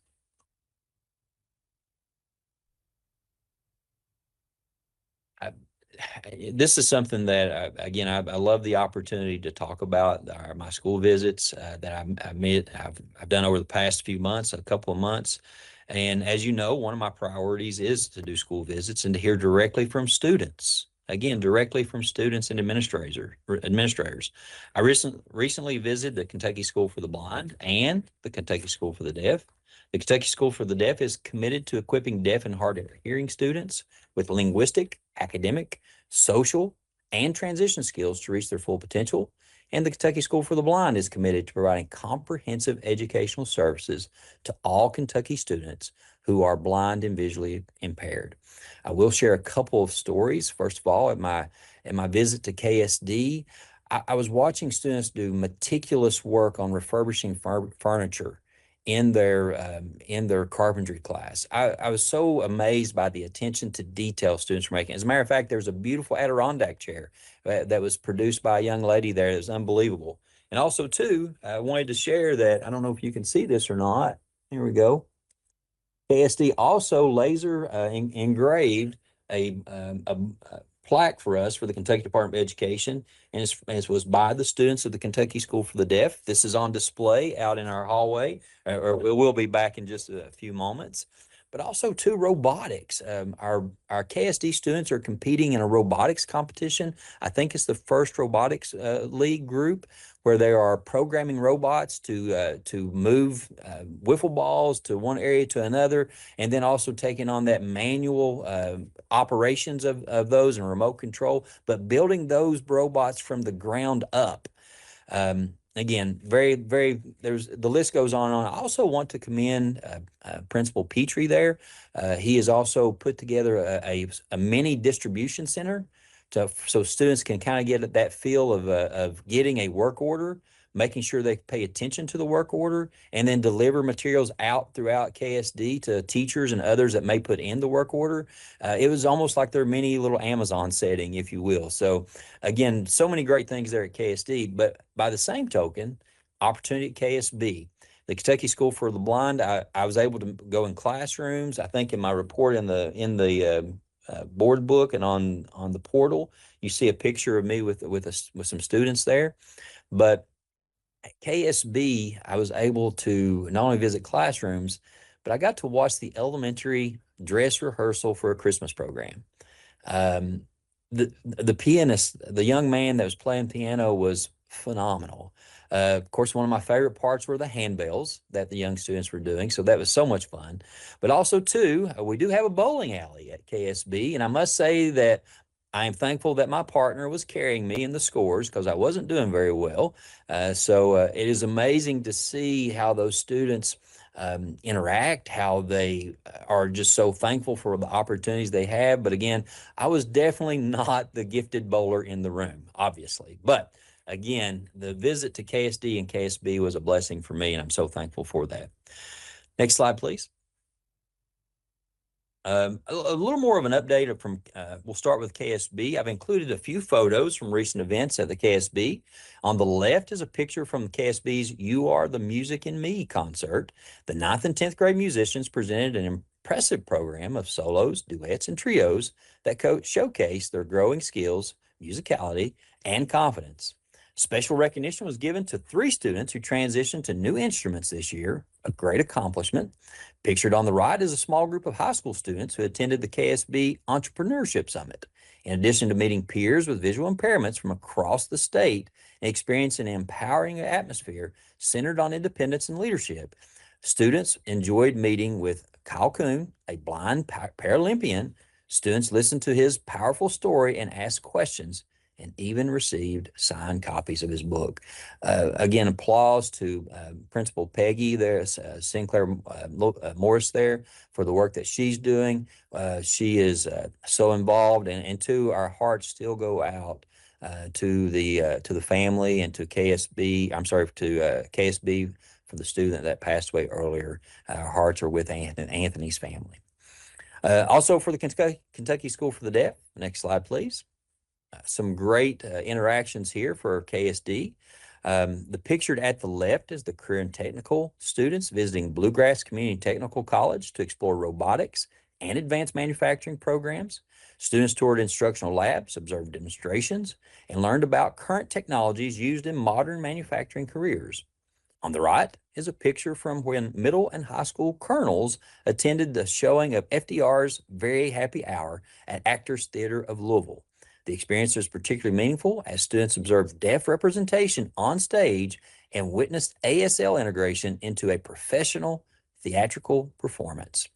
This is something that, again, I love the opportunity to talk about my school visits that I've done over the past few months, a couple of months. And as you know, one of my priorities is to do school visits and to hear directly from students. Again, directly from students and administrators. I recently visited the Kentucky School for the Blind and the Kentucky School for the Deaf. The Kentucky School for the Deaf is committed to equipping deaf and hard of hearing students with linguistic, academic, social, and transition skills to reach their full potential. And the Kentucky School for the Blind is committed to providing comprehensive educational services to all Kentucky students who are blind and visually impaired. I will share a couple of stories. First of all, at my visit to KSD, I was watching students do meticulous work on refurbishing furniture in their carpentry class. I was so amazed by the attention to detail students were making. As a matter of fact, there's a beautiful Adirondack chair that was produced by a young lady there. It was unbelievable. And also, too, I wanted to share that, I don't know if you can see this or not. Here we go. KSD also laser engraved a plaque for us for the Kentucky Department of Education, and it was by the students of the Kentucky School for the Deaf. This is on display out in our hallway, or it will be back in just a few moments. But also, too, robotics. Our KSD students are competing in a robotics competition. I think it's the first robotics league group where they are programming robots to move wiffle balls to one area to another, and then also taking on that manual operations of those and remote control, but building those robots from the ground up. Again, the list goes on and on. I also want to commend Principal Petrie there. He has also put together a mini distribution center so students can kind of get that feel of getting a work order, making sure they pay attention to the work order, and then deliver materials out throughout KSD to teachers and others that may put in the work order. It was almost like their mini little Amazon setting, if you will. So again, so many great things there at KSD, but by the same token, opportunity at KSB. The Kentucky School for the Blind, I was able to go in classrooms. I think in my report in the board book and on the portal, you see a picture of me with some students there. But at KSB, I was able to not only visit classrooms, but I got to watch the elementary dress rehearsal for a Christmas program. The pianist, the young man that was playing piano, was phenomenal. Of course, one of my favorite parts were the handbells that the young students were doing. So that was so much fun. But also, too, we do have a bowling alley at KSB. And I must say that I am thankful that my partner was carrying me in the scores because I wasn't doing very well. So it is amazing to see how those students interact, how they are just so thankful for the opportunities they have. But again, I was definitely not the gifted bowler in the room, obviously. But again, the visit to KSD and KSB was a blessing for me, and I'm so thankful for that. Next slide, please. A little more of an update from, we'll start with KSB. I've included a few photos from recent events at the KSB. On the left is a picture from KSB's You Are the Music in Me concert. The 9th and 10th grade musicians presented an impressive program of solos, duets, and trios that showcase their growing skills, musicality, and confidence. Special recognition was given to 3 students who transitioned to new instruments this year, a great accomplishment. Pictured on the right is a small group of high school students who attended the KSB Entrepreneurship Summit. In addition to meeting peers with visual impairments from across the state and experiencing an empowering atmosphere centered on independence and leadership, students enjoyed meeting with Kyle Kuhn, a blind Paralympian. Students listened to his powerful story and asked questions, and even received signed copies of his book. Again, applause to Principal Peggy there, Sinclair Morris there, for the work that she's doing. She is so involved, and to our hearts still go out to the family and to KSB. I'm sorry, to KSB for the student that passed away earlier. Our hearts are with Anthony's family. Also for the Kentucky School for the Deaf. Next slide, please. Some great interactions here for KSD. The pictured at the left is the career and technical students visiting Bluegrass Community Technical College to explore robotics and advanced manufacturing programs. Students toured instructional labs, observed demonstrations, and learned about current technologies used in modern manufacturing careers. On the right is a picture from when middle and high school colonels attended the showing of FDR's Very Happy Hour at Actors Theater of Louisville. The experience was particularly meaningful as students observed deaf representation on stage and witnessed ASL integration into a professional theatrical performance.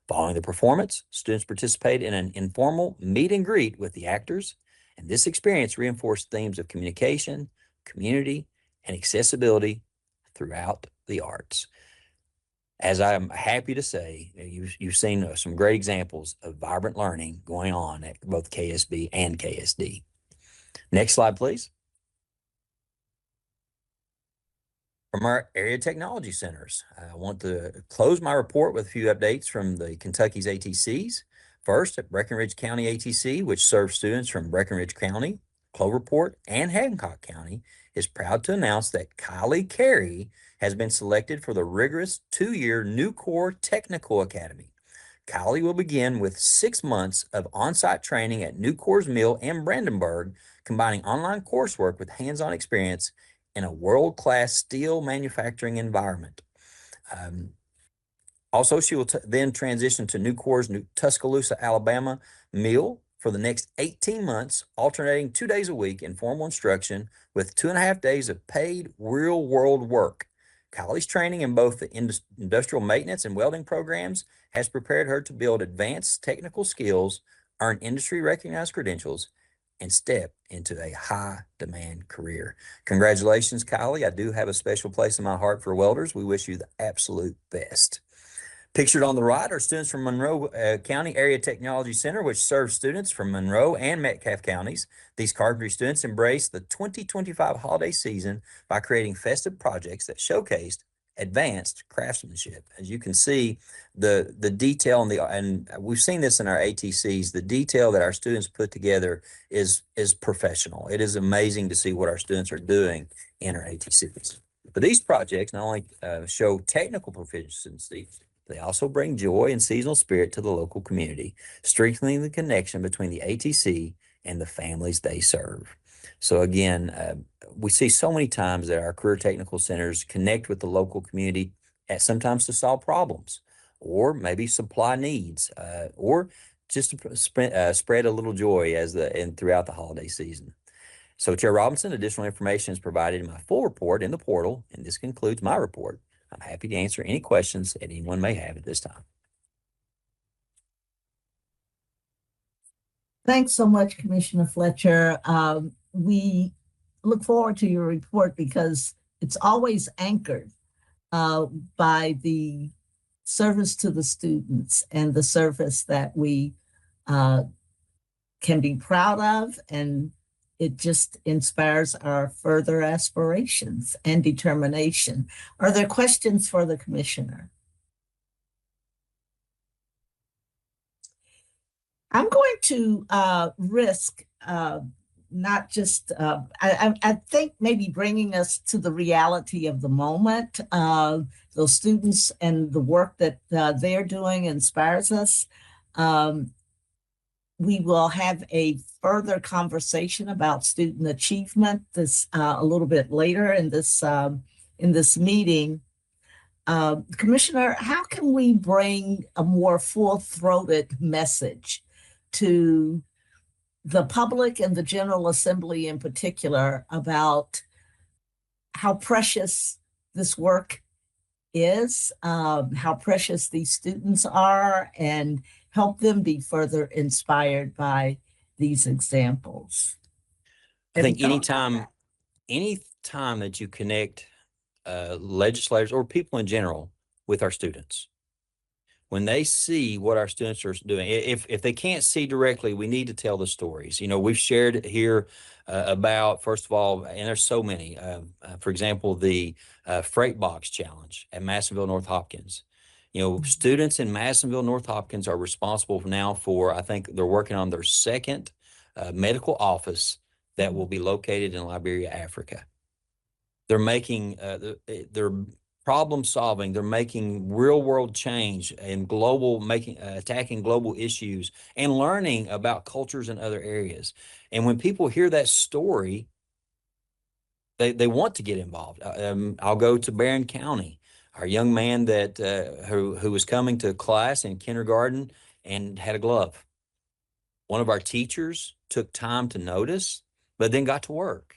Following the performance, students participated in an informal meet and greet with the actors, and this experience reinforced themes of communication, community, and accessibility throughout the arts. As I'm happy to say, you've seen some great examples of vibrant learning going on at both KSB and KSD. Next slide, please. From our area technology centers, I want to close my report with a few updates from the Kentucky's ATCs. First, at Breckinridge County ATC, which serves students from Breckinridge County, Cloverport, and Hancock County, is proud to announce that Kylie Carey has been selected for the rigorous 2-year Nucor Technical Academy. Kylie will begin with 6 months of on-site training at Nucor's mill in Brandenburg, combining online coursework with hands-on experience in a world-class steel manufacturing environment. Also, she will then transition to Nucor's Tuscaloosa, Alabama mill for the next 18 months, alternating 2 days a week in formal instruction with 2.5 days of paid real-world work. Kylie's training in both the industrial maintenance and welding programs has prepared her to build advanced technical skills, earn industry-recognized credentials, and step into a high-demand career. Congratulations, Kylie. I do have a special place in my heart for welders. We wish you the absolute best. Pictured on the right are students from Monroe County Area Technology Center, which serves students from Monroe and Metcalfe counties. These carpentry students embraced the 2025 holiday season by creating festive projects that showcased advanced craftsmanship. As you can see, the detail and we've seen this in our ATCs, the detail that our students put together is professional. It is amazing to see what our students are doing in our ATCs. But these projects not only show technical proficiency, they also bring joy and seasonal spirit to the local community, strengthening the connection between the ATC and the families they serve. So again, we see so many times that our career technical centers connect with the local community sometimes to solve problems or maybe supply needs or just to spread a little joy throughout the holiday season. So Chair Robinson, additional information is provided in my full report in the portal, and this concludes my report. I'm happy to answer any questions that anyone may have at this time. Thanks so much, Commissioner Fletcher. We look forward to your report because it's always anchored by the service to the students and the service that we can be proud of, and it just inspires our further aspirations and determination. Are there questions for the commissioner? I'm going to risk not just, I think maybe bringing us to the reality of the moment. Those students and the work that they're doing inspires us. We will have a further conversation about student achievement a little bit later in this meeting. Commissioner, how can we bring a more full-throated message to the public and the General Assembly in particular about how precious this work is, how precious these students are, and help them be further inspired by these examples? I think anytime that you connect legislators or people in general with our students, when they see what our students are doing, if they can't see directly, we need to tell the stories. You know, we've shared here about, first of all, and there's so many, for example, the Freight Box Challenge at Madisonville North Hopkins. You know, students in Madisonville North Hopkins are responsible now for, I think they're working on their second medical office that will be located in Liberia, Africa. They're making, they're problem solving. They're making real world change and attacking global issues and learning about cultures in other areas. And when people hear that story, they want to get involved. I'll go to Barron County. Our young man that who was coming to class in kindergarten and had a glove. One of our teachers took time to notice, but then got to work.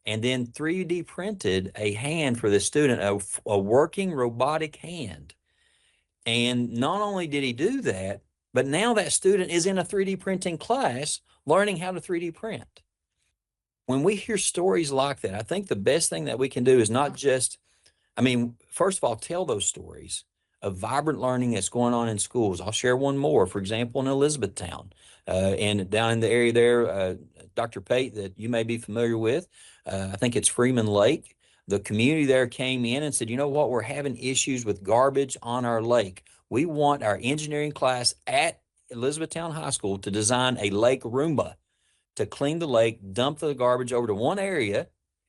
And then 3D printed a hand for the student, a working robotic hand. And not only did he do that, but now that student is in a 3D printing class learning how to 3D print. When we hear stories like that, I think the best thing that we can do is not just, first of all, tell those stories of vibrant learning that's going on in schools. I'll share one more. For example, in Elizabethtown, and down in the area there, Dr. Pate, that you may be familiar with, I think it's Freeman Lake. The community there came in and said, you know what, we're having issues with garbage on our lake. We want our engineering class at Elizabethtown High School to design a lake Roomba to clean the lake, dump the garbage over to one area,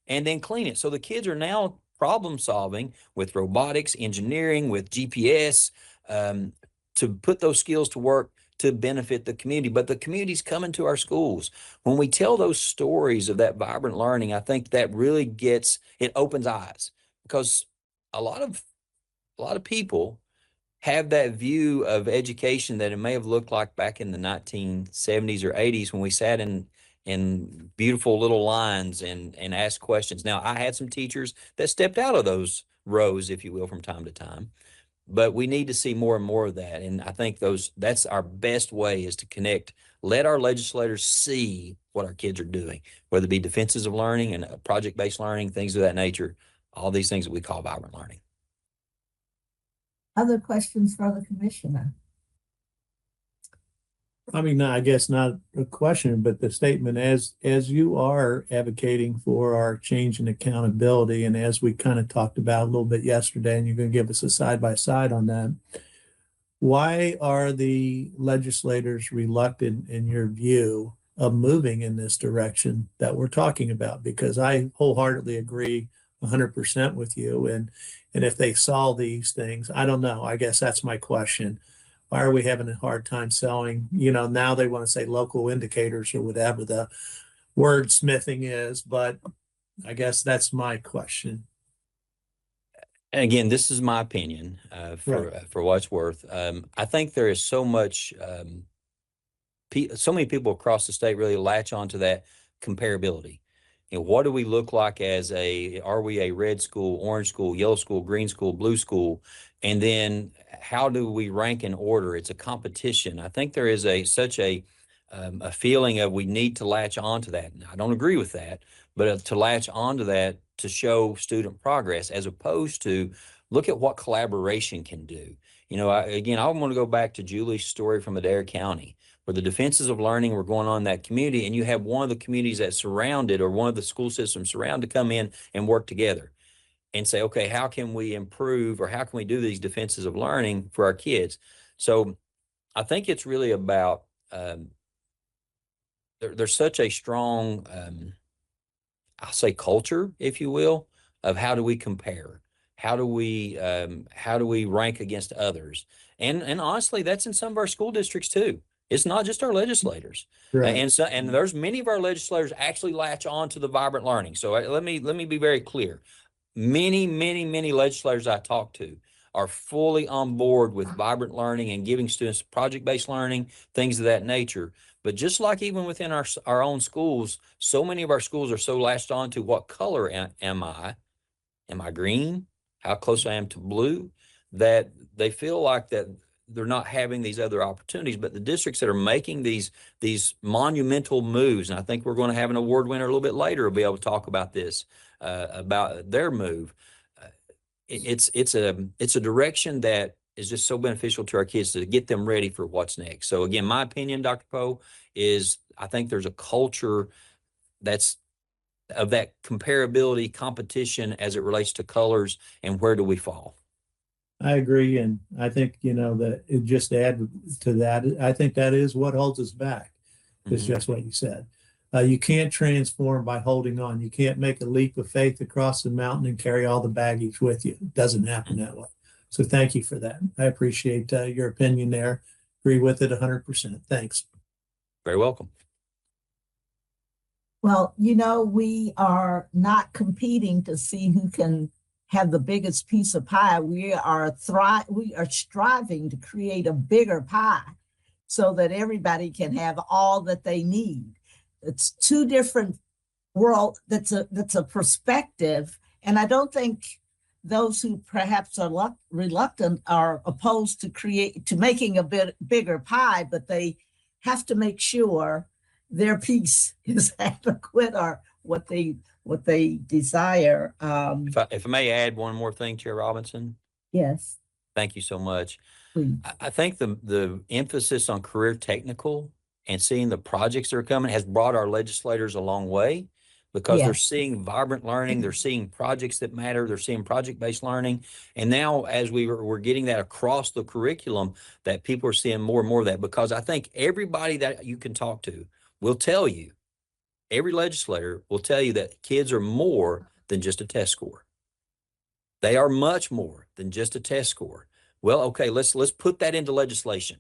and then clean it. So the kids are now problem solving with robotics, engineering, with GPS, to put those skills to work to benefit the community. But the community's coming to our schools. When we tell those stories of that vibrant learning, I think that really it opens eyes, because a lot of people have that view of education that it may have looked like back in the 1970s or 80s when we sat in beautiful little lines and asked questions. Now, I had some teachers that stepped out of those rows, if you will, from time to time, but we need to see more and more of that. And I think that's our best way, is to connect, let our legislators see what our kids are doing, whether it be defenses of learning and project-based learning, things of that nature, all these things that we call vibrant learning. Other questions for the commissioner? I guess not a question, but the statement, as you are advocating for our change in accountability, and as we kind of talked about a little bit yesterday, and you're going to give us a side-by-side on that, why are the legislators reluctant, in your view, of moving in this direction that we're talking about? Because I wholeheartedly agree 100% with you. And if they saw these things, I don't know. I guess that's my question. Why are we having a hard time selling? Now they want to say local indicators or whatever the wordsmithing is, but I guess that's my question. And again, this is my opinion, for what it's worth. I think there is so many people across the state really latch onto that comparability. What do we look like are we a red school, orange school, yellow school, green school, blue school? And then how do we rank in order? It's a competition. I think there is such a feeling of we need to latch onto that. And I don't agree with that, but to latch onto that to show student progress, as opposed to look at what collaboration can do. I want to go back to Julie's story from Adair County, where the defenses of learning were going on in that community, and you have one of the communities that surrounded, or one of the school systems surrounded, to come in and work together and say, okay, how can we improve, or how can we do these defenses of learning for our kids? So I think it's really about, there's such a strong, I'll say, culture, if you will, of how do we compare? How do we rank against others? And honestly, that's in some of our school districts too. It's not just our legislators. Right. And there's many of our legislators actually latch on to the vibrant learning. So let me be very clear. Many legislators I talk to are fully on board with vibrant learning and giving students project-based learning, things of that nature. But just like even within our own schools, so many of our schools are so latched on to what color am I? Am I green? How close I am to blue? That they feel like that they're not having these other opportunities. But the districts that are making these monumental moves, and I think we're going to have an award winner a little bit later will be able to talk about this, about their move. It's a direction that is just so beneficial to our kids to get them ready for what's next. So again, my opinion, Dr. Poe, is I think there's a culture of that comparability, competition as it relates to colors and where do we fall. I agree. And I think, that just to add to that, I think that is what holds us back. is just what you said. You can't transform by holding on. You can't make a leap of faith across the mountain and carry all the baggage with you. It doesn't happen that way. So thank you for that. I appreciate your opinion there. Agree with it 100%. Thanks. Very welcome. Well, you know, we are not competing to see who can have the biggest piece of pie. We are striving to create a bigger pie so that everybody can have all that they need. It's two different worlds. That's a perspective. And I don't think those who perhaps are reluctant are opposed to making a bit bigger pie, but they have to make sure their piece is adequate or what they desire. If I may add one more thing, Chair Robinson. Yes. Thank you so much. Please. I think the emphasis on career technical and seeing the projects that are coming has brought our legislators a long way, because they're seeing vibrant learning, they're seeing projects that matter, they're seeing project-based learning. And now as we're getting that across the curriculum, that people are seeing more and more of that, because I think everybody that you can talk to will tell you, every legislator will tell you that kids are more than just a test score. They are much more than just a test score. Well, okay, let's put that into legislation.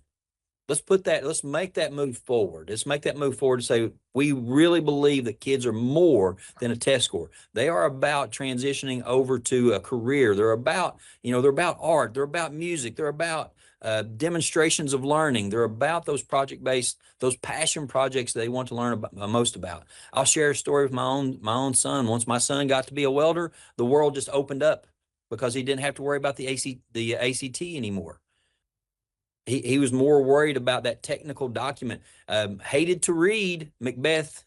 Let's make that move forward. Let's make that move forward to say, we really believe that kids are more than a test score. They are about transitioning over to a career. They're about, they're about art. They're about music. They're about demonstrations of learning. They're about those project-based, those passion projects they want to learn most about. I'll share a story with my own son. Once my son got to be a welder, the world just opened up because he didn't have to worry about the ACT anymore. He was more worried about that technical document. Hated to read Macbeth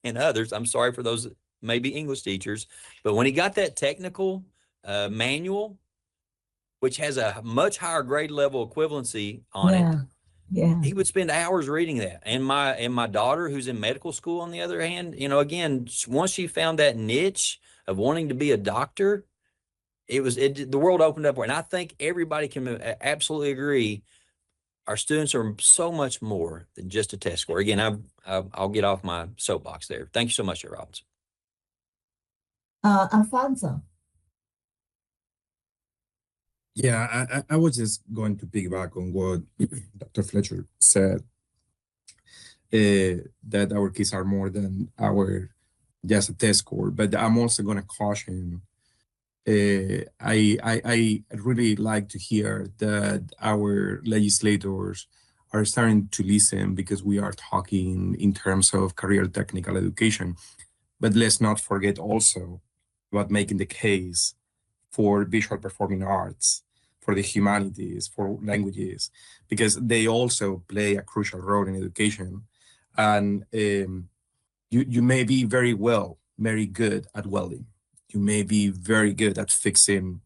and others. I'm sorry for those maybe English teachers, but when he got that technical manual, which has a much higher grade level equivalency on it, he would spend hours reading that. And my daughter, who's in medical school, on the other hand, again, once she found that niche of wanting to be a doctor, the world opened up. And I think everybody can absolutely agree. Our students are so much more than just a test score. Again, I'll get off my soapbox there. Thank you so much, Chair Robinson. Alfonso. Yeah, I was just going to piggyback on what Dr. Fletcher said, that our kids are more than just a test score. But I'm also going to caution. I really like to hear that our legislators are starting to listen, because we are talking in terms of career technical education. But let's not forget also about making the case for visual performing arts, for the humanities, for languages, because they also play a crucial role in education. And you may be very good at welding. You may be very good at fixing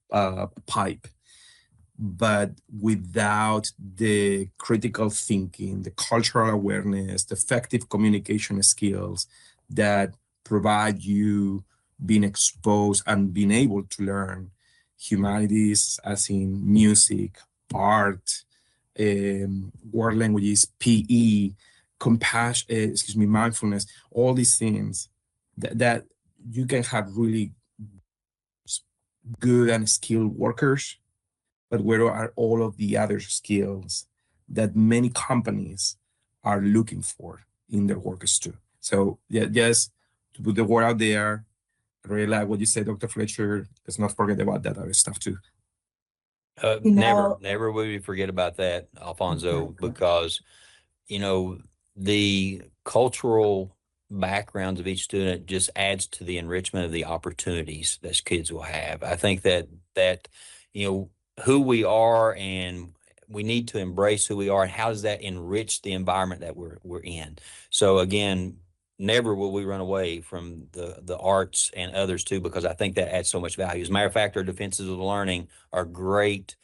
a pipe, but without the critical thinking, the cultural awareness, the effective communication skills that provide you being exposed and being able to learn humanities, as in music, art, world languages, PE, mindfulness, all these things that you can have really good and skilled workers, but where are all of the other skills that many companies are looking for in their workers too? So yeah, just to put the word out there, I really like what you said, Dr. Fletcher. Let's not forget about that other stuff too. Never will we forget about that, Alfonso, because, the cultural backgrounds of each student just adds to the enrichment of the opportunities that kids will have. I think that who we are, and we need to embrace who we are, and how does that enrich the environment that we're in. So again, never will we run away from the arts and others too, because I think that adds so much value. As a matter of fact, our defenses of learning are great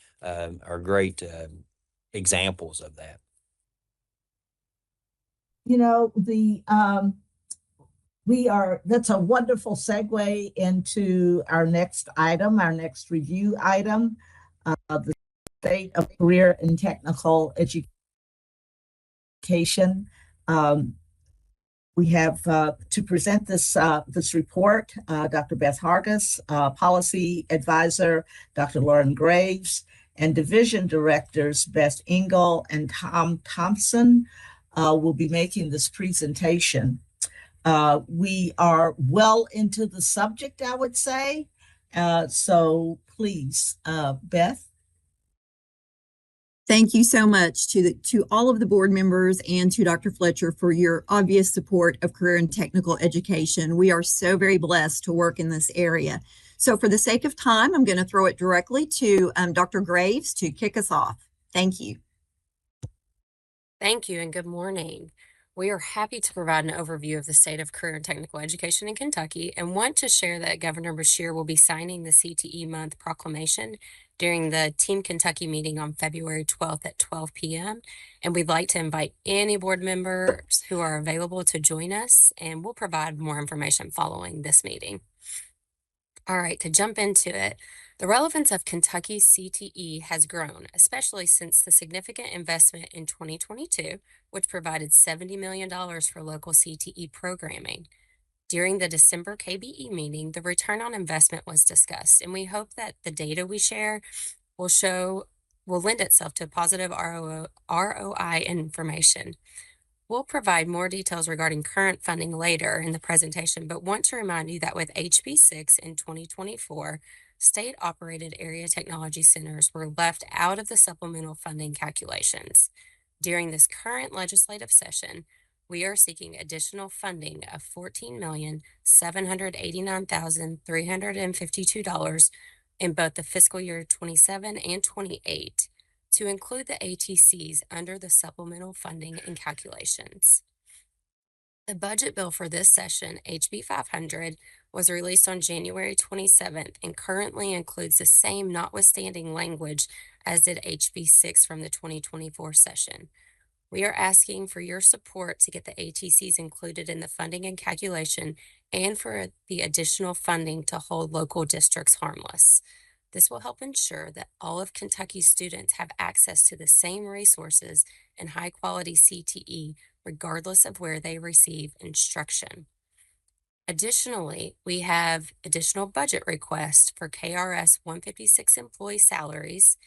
examples of that. That's a wonderful segue into our next review item, the state of career and technical education. We have to present this report, Dr. Beth Hargis, Policy Advisor, Dr. Lauren Graves, and Division Directors Beth Engel and Tom Thompson will be making this presentation. We are well into the subject, I would say. So please, Beth. Thank you so much to all of the board members and to Dr. Fletcher for your obvious support of career and technical education. We are so very blessed to work in this area. So for the sake of time, I'm going to throw it directly to Dr. Graves to kick us off. Thank you. Thank you and good morning. We are happy to provide an overview of the state of career and technical education in Kentucky and want to share that Governor Beshear will be signing the CTE Month proclamation during the Team Kentucky meeting on February 12th at 12 p.m. And we'd like to invite any board members who are available to join us, and we'll provide more information following this meeting. All right, to jump into it, the relevance of Kentucky's CTE has grown, especially since the significant investment in 2022, which provided $70 million for local CTE programming. During the December KBE meeting, the return on investment was discussed, and we hope that the data we share will lend itself to positive ROI information. We'll provide more details regarding current funding later in the presentation, but want to remind you that with HB 6 in 2024, state-operated area technology centers were left out of the supplemental funding calculations. During this current legislative session, we are seeking additional funding of $14,789,352 in both the fiscal year 27 and 28 to include the ATCs under the supplemental funding and calculations. The budget bill for this session, HB 500, was released on January 27th and currently includes the same notwithstanding language as did HB 6 from the 2024 session. We are asking for your support to get the ATCs included in the funding and calculation and for the additional funding to hold local districts harmless. This will help ensure that all of Kentucky's students have access to the same resources and high-quality CTE, regardless of where they receive instruction. Additionally, we have additional budget requests for KRS 156 employee salaries,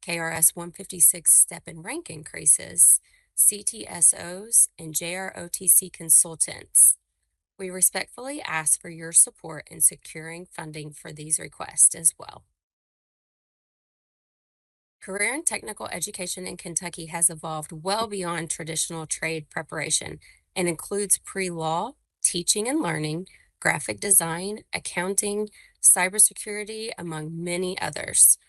KRS 156 step and rank increases, CTSOs, and JROTC consultants. We respectfully ask for your support in securing funding for these requests as well. Career and technical education in Kentucky has evolved well beyond traditional trade preparation and includes pre-law, teaching and learning, graphic design, accounting, cybersecurity, among many others.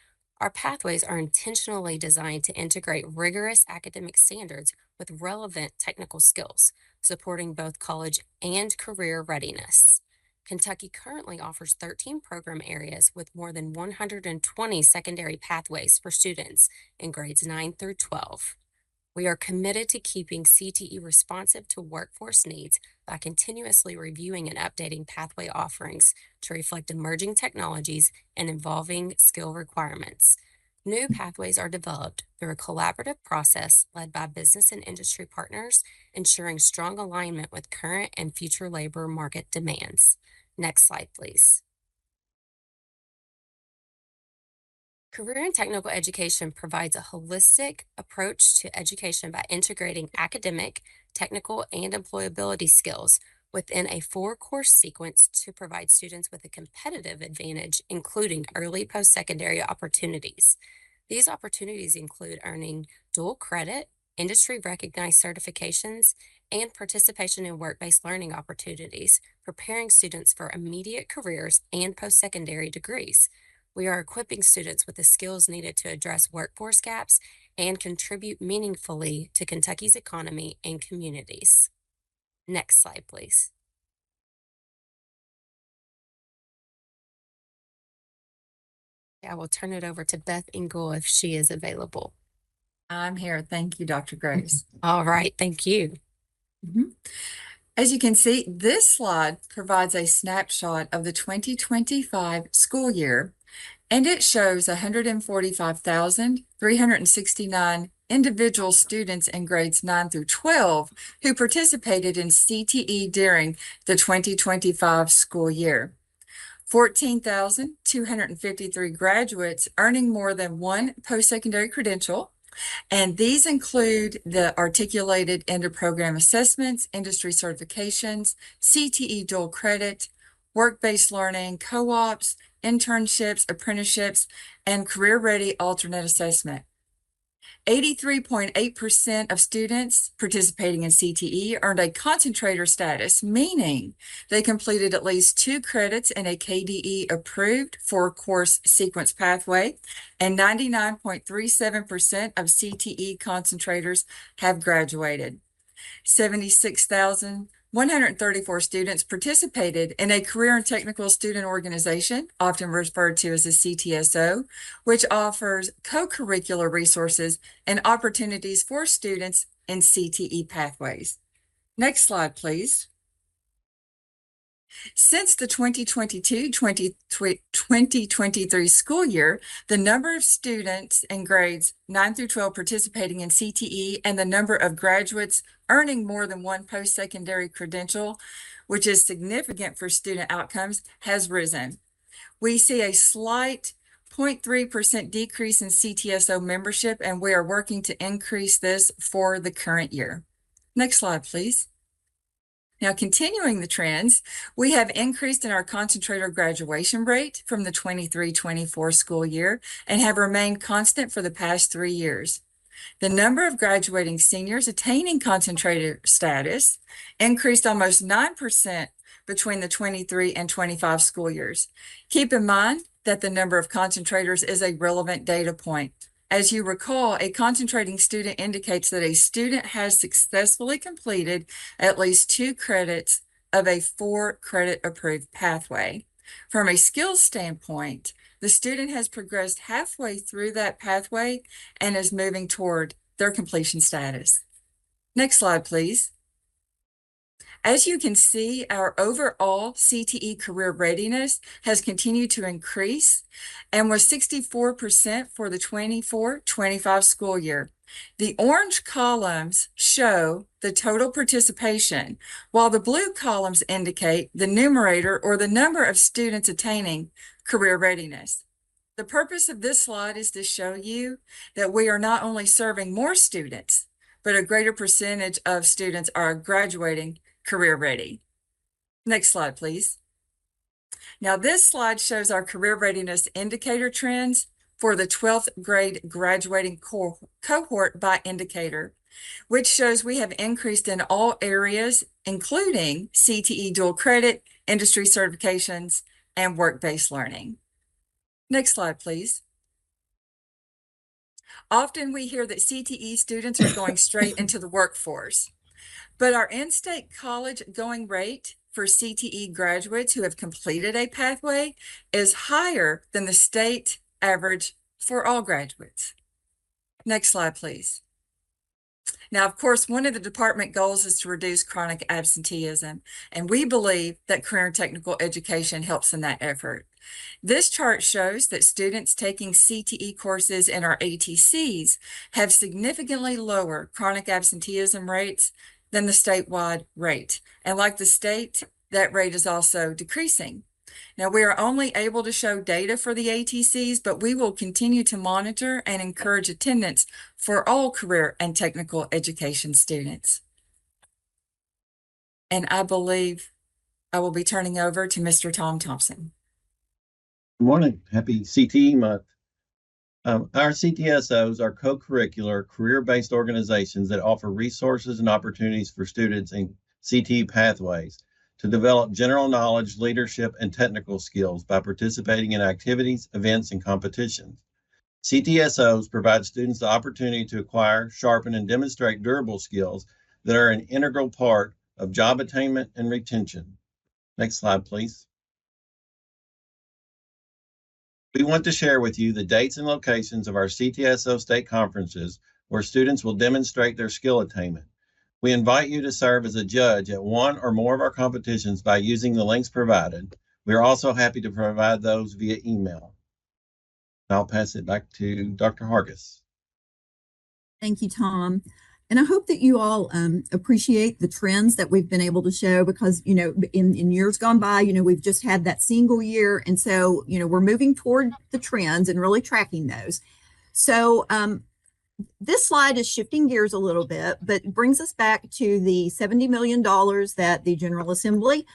Our pathways are intentionally designed to integrate rigorous academic standards with relevant technical skills, supporting both college and career readiness. Kentucky currently offers 13 program areas with more than 120 secondary pathways for students in grades 9 through 12. We are committed to keeping CTE responsive to workforce needs by continuously reviewing and updating pathway offerings to reflect emerging technologies and evolving skill requirements. New pathways are developed through a collaborative process led by business and industry partners, ensuring strong alignment with current and future labor market demands. Next slide, please. Career and technical education provides a holistic approach to education by integrating academic, technical, and employability skills within a 4-course sequence to provide students with a competitive advantage, including early post-secondary opportunities. These opportunities include earning dual credit, industry-recognized certifications, and participation in work-based learning opportunities, preparing students for immediate careers and post-secondary degrees. We are equipping students with the skills needed to address workforce gaps and contribute meaningfully to Kentucky's economy and communities. Next slide, please. I will turn it over to Beth Engel if she is available. I'm here. Thank you, Dr. Graves. All right, thank you. As you can see, this slide provides a snapshot of the 2025 school year, and it shows 145,369 individual students in grades 9 through 12 who participated in CTE during the 2025 school year. 14,253 graduates earning more than one post-secondary credential, and these include the articulated end-of-program assessments, industry certifications, CTE dual credit, work-based learning, co-ops, internships, apprenticeships, and career-ready alternate assessment. 83.8% of students participating in CTE earned a concentrator status, meaning they completed at least 2 credits in a KBE approved 4-course sequence pathway, and 99.37% of CTE concentrators have graduated. 76,134 students participated in a career and technical student organization, often referred to as a CTSO, which offers co-curricular resources and opportunities for students in CTE pathways. Next slide, please. Since the 2022-2023 school year, the number of students in grades 9 through 12 participating in CTE and the number of graduates earning more than one post-secondary credential, which is significant for student outcomes, has risen. We see a slight 0.3% decrease in CTSO membership, and we are working to increase this for the current year. Next slide, please. Now, continuing the trends, we have increased in our concentrator graduation rate from the 23-24 school year and have remained constant for the past 3 years. The number of graduating seniors attaining concentrator status increased almost 9% between the 23 and 25 school years. Keep in mind that the number of concentrators is a relevant data point. As you recall, a concentrating student indicates that a student has successfully completed at least 2 credits of a 4-credit approved pathway. From a skills standpoint, the student has progressed halfway through that pathway and is moving toward their completion status. Next slide, please. As you can see, our overall CTE career readiness has continued to increase and was 64% for the 24-25 school year. The orange columns show the total participation, while the blue columns indicate the numerator or the number of students attaining career readiness. The purpose of this slide is to show you that we are not only serving more students, but a greater percentage of students are graduating career ready. Next slide, please. Now, this slide shows our career readiness indicator trends for the 12th grade graduating cohort by indicator, which shows we have increased in all areas, including CTE dual credit, industry certifications, and work-based learning. Next slide, please. Often we hear that CTE students are going straight into the workforce, but our in-state college going rate for CTE graduates who have completed a pathway is higher than the state average for all graduates. Next slide, please. Now, of course, one of the department goals is to reduce chronic absenteeism, and we believe that career and technical education helps in that effort. This chart shows that students taking CTE courses in our ATCs have significantly lower chronic absenteeism rates than the statewide rate. And like the state, that rate is also decreasing. Now, we are only able to show data for the ATCs, but we will continue to monitor and encourage attendance for all career and technical education students. And I believe I will be turning over to Mr. Tom Thompson. Good morning. Happy CTE month. Our CTSOs are co-curricular, career-based organizations that offer resources and opportunities for students in CTE pathways to develop general knowledge, leadership, and technical skills by participating in activities, events, and competitions. CTSOs provide students the opportunity to acquire, sharpen, and demonstrate durable skills that are an integral part of job attainment and retention. Next slide, please. We want to share with you the dates and locations of our CTSO state conferences where students will demonstrate their skill attainment. We invite you to serve as a judge at one or more of our competitions by using the links provided. We are also happy to provide those via email. I'll pass it back to Dr. Hargis. Thank you, Tom. And I hope that you all appreciate the trends that we've been able to show because, in years gone by, we've just had that single year. And so, we're moving toward the trends and really tracking those. So this slide is shifting gears a little bit, but brings us back to the $70 million that the General Assembly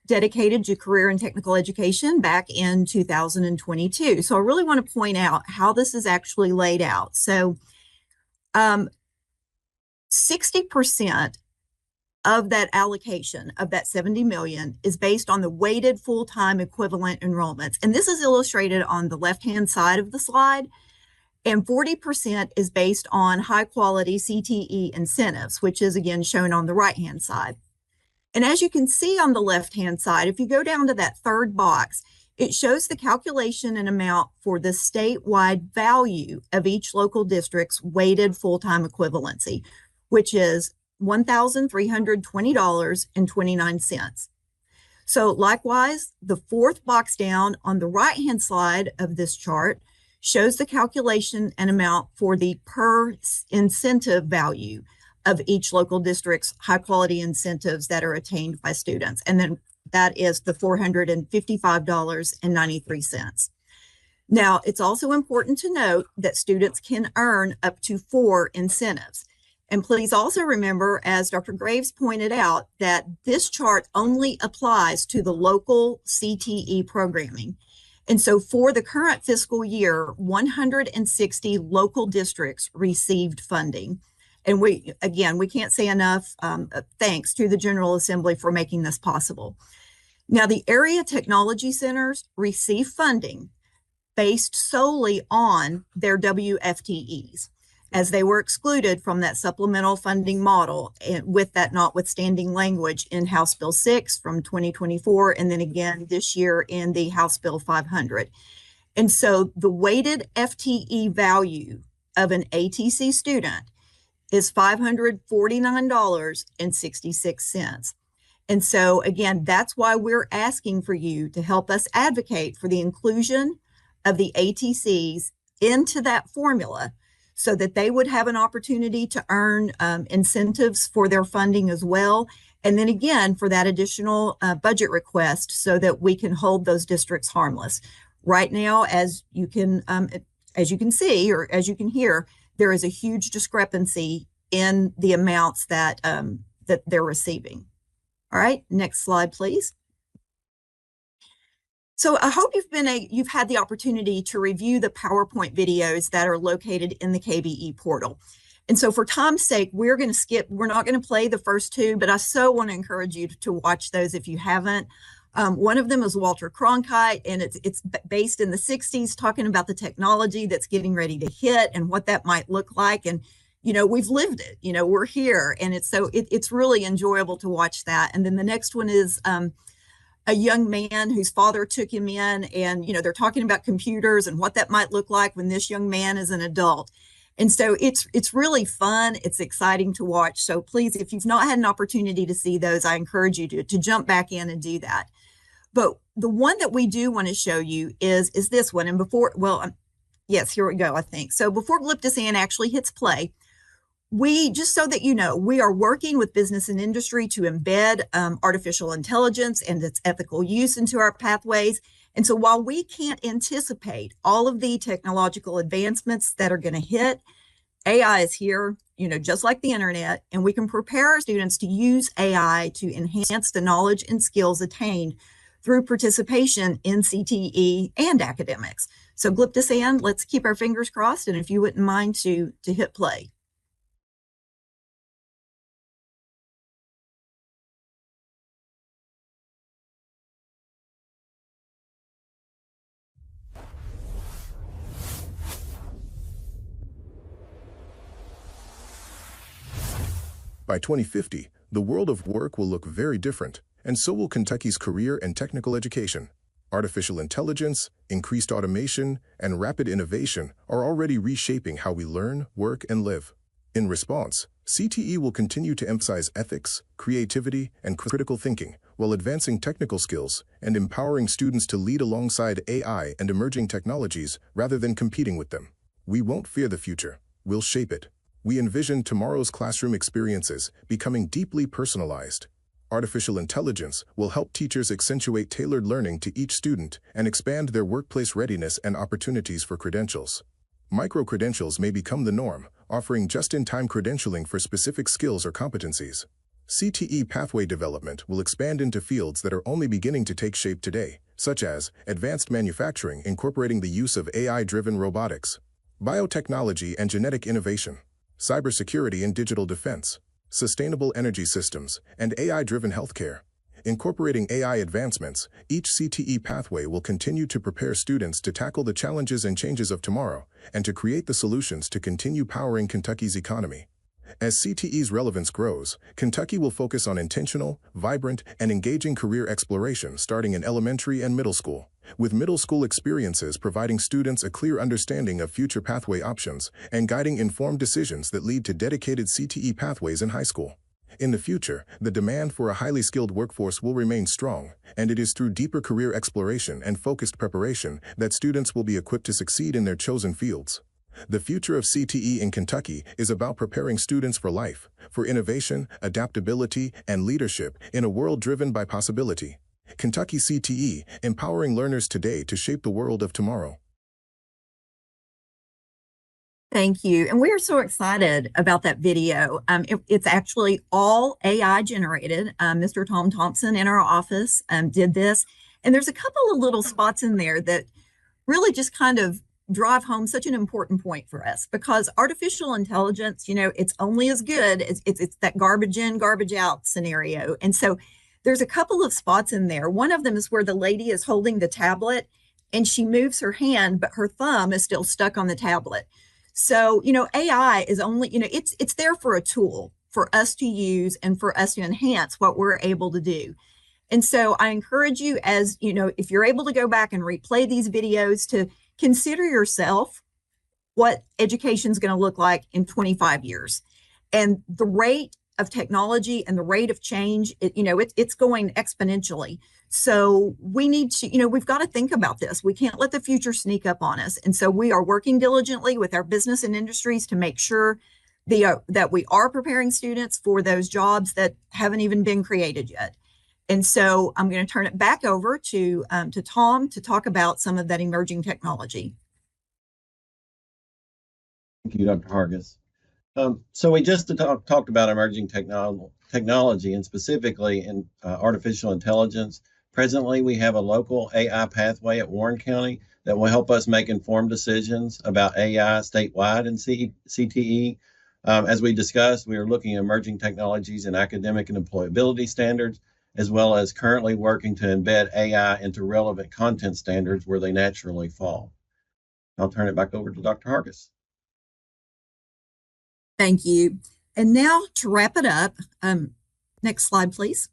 dedicated to career and technical education back in 2022. So I really want to point out how this is actually laid out. So 60% of that allocation of that 70 million is based on the weighted full-time equivalent enrollments. And this is illustrated on the left-hand side of the slide. And 40% is based on high-quality CTE incentives, which is again shown on the right-hand side. And as you can see on the left-hand side, if you go down to that third box, it shows the calculation and amount for the statewide value of each local district's weighted full-time equivalency, which is $1,320.29. So likewise, the fourth box down on the right-hand side of this chart shows the calculation and amount for the per incentive value of each local district's high quality incentives that are attained by students. And then that is the $455.93. Now, it's also important to note that students can earn up to 4 incentives. And please also remember, as Dr. Graves pointed out, that this chart only applies to the local CTE programming. And so for the current fiscal year, 160 local districts received funding. And we can't say enough thanks to the General Assembly for making this possible. Now, the area technology centers receive funding based solely on their WFTEs, as they were excluded from that supplemental funding model, and with that notwithstanding language in House Bill 6 from 2024, and then again this year in the House Bill 500. And so the weighted FTE value of an ATC student is $549.66. And so again, that's why we're asking for you to help us advocate for the inclusion of the ATCs into that formula so that they would have an opportunity to earn incentives for their funding as well. And then again, for that additional budget request so that we can hold those districts harmless. Right now, as you can see, or as you can hear, there is a huge discrepancy in the amounts that that they're receiving. All right, next slide, please. So I hope you've had the opportunity to review the PowerPoint videos that are located in the KBE portal. And so for time's sake, we're not going to play the first two, but I so want to encourage you to watch those if you haven't. One of them is Walter Cronkite, and it's based in the 60s, talking about the technology that's getting ready to hit and what that might look like. And, we've lived it, we're here. And it's really enjoyable to watch that. And then the next one is a young man whose father took him in, and they're talking about computers and what that might look like when this young man is an adult. And so it's really fun. It's exciting to watch. So please, if you've not had an opportunity to see those, I encourage you to jump back in and do that. But the one that we do want to show you is this one. And yes, here we go, I think. So before Glyptosan actually hits play, just so that we are working with business and industry to embed artificial intelligence and its ethical use into our pathways. And so while we can't anticipate all of the technological advancements that are going to hit, AI is here, just like the internet, and we can prepare our students to use AI to enhance the knowledge and skills attained through participation in CTE and academics. So Glyptosan, let's keep our fingers crossed, and if you wouldn't mind to hit play. By 2050, the world of work will look very different, and so will Kentucky's career and technical education. Artificial intelligence, increased automation, and rapid innovation are already reshaping how we learn, work, and live. In response, CTE will continue to emphasize ethics, creativity, and critical thinking, while advancing technical skills and empowering students to lead alongside AI and emerging technologies rather than competing with them. We won't fear the future, we'll shape it. We envision tomorrow's classroom experiences becoming deeply personalized. Artificial intelligence will help teachers accentuate tailored learning to each student and expand their workplace readiness and opportunities for credentials. Micro-credentials may become the norm, offering just-in-time credentialing for specific skills or competencies. CTE pathway development will expand into fields that are only beginning to take shape today, such as advanced manufacturing incorporating the use of AI-driven robotics, biotechnology and genetic innovation, cybersecurity and digital defense, sustainable energy systems, and AI-driven healthcare. Incorporating AI advancements, each CTE pathway will continue to prepare students to tackle the challenges and changes of tomorrow and to create the solutions to continue powering Kentucky's economy. As CTE's relevance grows, Kentucky will focus on intentional, vibrant, and engaging career exploration starting in elementary and middle school, with middle school experiences providing students a clear understanding of future pathway options and guiding informed decisions that lead to dedicated CTE pathways in high school. In the future, the demand for a highly skilled workforce will remain strong, and it is through deeper career exploration and focused preparation that students will be equipped to succeed in their chosen fields. The future of CTE in Kentucky is about preparing students for life, for innovation, adaptability, and leadership in a world driven by possibility. Kentucky CTE, empowering learners today to shape the world of tomorrow. Thank you. And we are so excited about that video. It's actually all AI generated. Mr. Tom Thompson in our office did this. And there's a couple of little spots in there that really just kind of drive home such an important point for us, because artificial intelligence, it's only as good as it's that garbage in, garbage out scenario. And so there's a couple of spots in there. One of them is where the lady is holding the tablet and she moves her hand, but her thumb is still stuck on the tablet. So, AI is only, it's there for a tool for us to use and for us to enhance what we're able to do. And so I encourage you, as if you're able to go back and replay these videos, to consider yourself what education is going to look like in 25 years. And the rate of technology and the rate of change, it's going exponentially. So we need to, we've got to think about this. We can't let the future sneak up on us. And so we are working diligently with our business and industries to make sure that we are preparing students for those jobs that haven't even been created yet. And so I'm going to turn it back over to Tom to talk about some of that emerging technology. Thank you, Dr. Hargis. So we just talked about emerging technology and specifically in artificial intelligence. Presently, we have a local AI pathway at Warren County that will help us make informed decisions about AI statewide in CTE. As we discussed, we are looking at emerging technologies in academic and employability standards, as well as currently working to embed AI into relevant content standards where they naturally fall. I'll turn it back over to Dr. Hargis. Thank you. And now to wrap it up, next slide, please.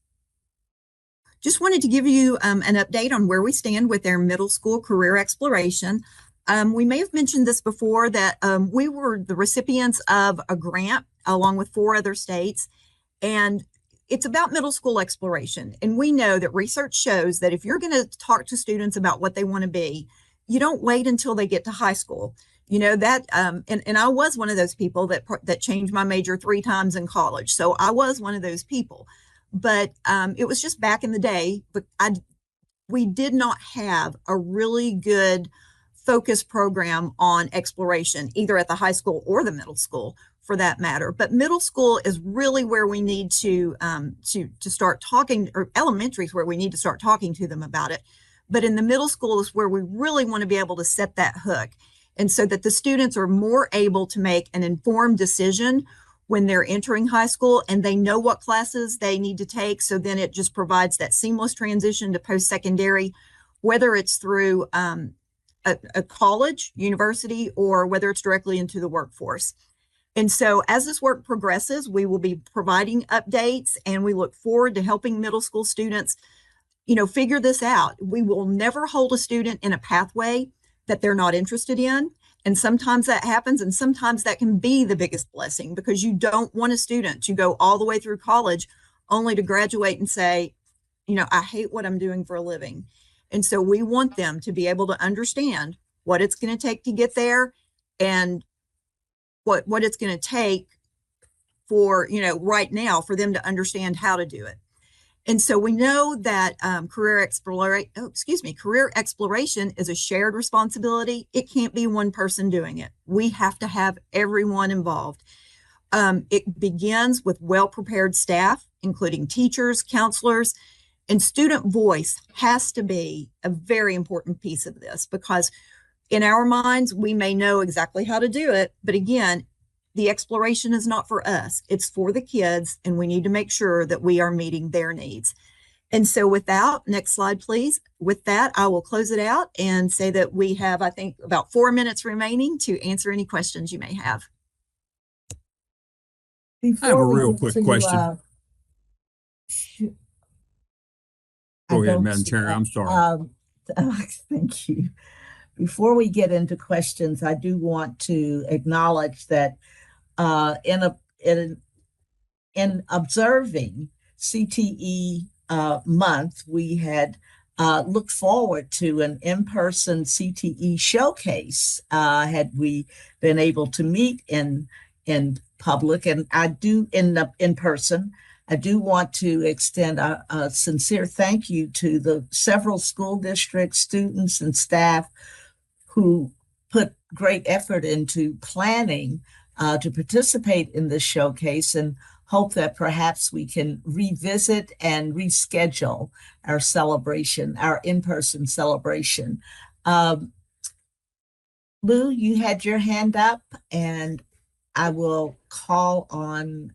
Just wanted to give you an update on where we stand with our middle school career exploration. We may have mentioned this before, that we were the recipients of a grant along with 4 other states, and it's about middle school exploration. And we know that research shows that if you're going to talk to students about what they want to be, you don't wait until they get to high school. That, and I was one of those people that changed my major 3 times in college. So I was one of those people, but it was just back in the day, but we did not have a really good focused program on exploration, either at the high school or the middle school for that matter. But middle school is really where we need to start talking, or elementary is where we need to start talking to them about it. But in the middle school is where we really want to be able to set that hook. And so that the students are more able to make an informed decision when they're entering high school and they know what classes they need to take. So then it just provides that seamless transition to post-secondary, whether it's through a college, university, or whether it's directly into the workforce. And so as this work progresses, we will be providing updates, and we look forward to helping middle school students, figure this out. We will never hold a student in a pathway that they're not interested in. And sometimes that happens, and sometimes that can be the biggest blessing, because you don't want a student to go all the way through college only to graduate and say, I hate what I'm doing for a living. And so we want them to be able to understand what it's going to take to get there, and what it's going to take for, right now for them to understand how to do it. And so we know that career exploration is a shared responsibility. It can't be one person doing it. We have to have everyone involved. It begins with well-prepared staff, including teachers, counselors, and student voice has to be a very important piece of this, because in our minds, we may know exactly how to do it. But again, the exploration is not for us, it's for the kids, and we need to make sure that we are meeting their needs. And so with that, next slide, please. With that, I will close it out and say that we have, I think, about 4 minutes remaining to answer any questions you may have. I have a real quick question. Go ahead, Madam Chair. I'm sorry. Thank you. Before we get into questions, I do want to acknowledge that in observing CTE month, we had looked forward to an in-person CTE showcase had we been able to meet in public, and I do in person. I do want to extend a sincere thank you to the several school districts, students, and staff who put great effort into planning to participate in this showcase, and hope that perhaps we can revisit and reschedule our celebration, our in-person celebration. Lou, you had your hand up, and I will call on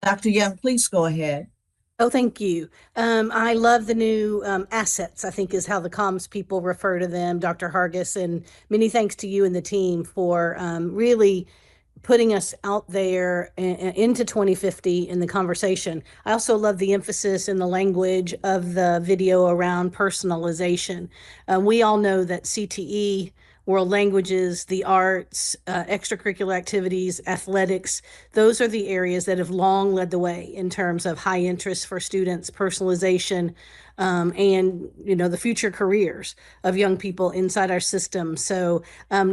Dr. Young. Please go ahead. Oh, thank you. I love the new assets, I think is how the comms people refer to them, Dr. Hargis, and many thanks to you and the team for really putting us out there into 2050 in the conversation. I also love the emphasis in the language of the video around personalization. We all know that CTE, world languages, the arts, extracurricular activities, athletics, those are the areas that have long led the way in terms of high interest for students, personalization, and the future careers of young people inside our system. So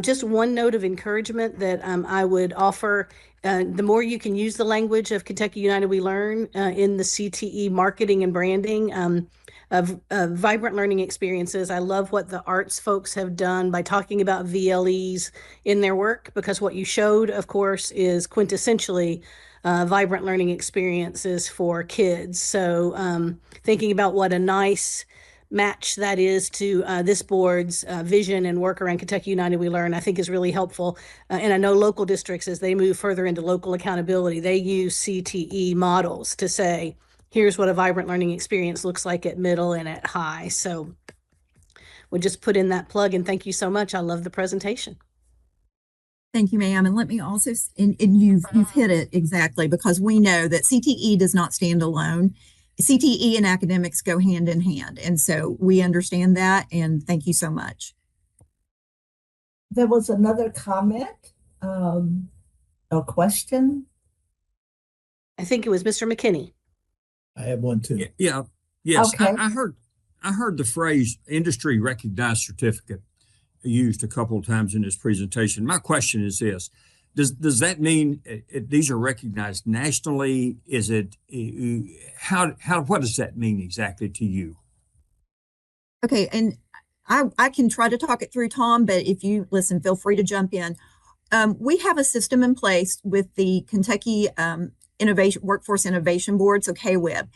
just one note of encouragement that I would offer: the more you can use the language of Kentucky United We Learn in the CTE marketing and branding of vibrant learning experiences. I love what the arts folks have done by talking about VLEs in their work, because what you showed, of course, is quintessentially vibrant learning experiences for kids. So thinking about what a nice match that is to this board's vision and work around Kentucky United We Learn, I think is really helpful. And I know local districts, as they move further into local accountability, they use CTE models to say, here's what a vibrant learning experience looks like at middle and at high. So we'll just put in that plug, and thank you so much. I love the presentation. Thank you, ma'am. And let me also, and you've hit it exactly, because we know that CTE does not stand alone. CTE and academics go hand in hand. And so we understand that, and thank you so much. There was another comment, a question. I think it was Mr. McKinney. I have one too. Yeah. Yes. Okay. I heard the phrase industry recognized certificate used a couple of times in this presentation. My question is this: Does that mean these are recognized nationally? Is it what does that mean exactly to you? Okay, and I can try to talk it through, Tom, but if you listen, feel free to jump in. We have a system in place with the Kentucky Workforce Innovation Board, so KWIB.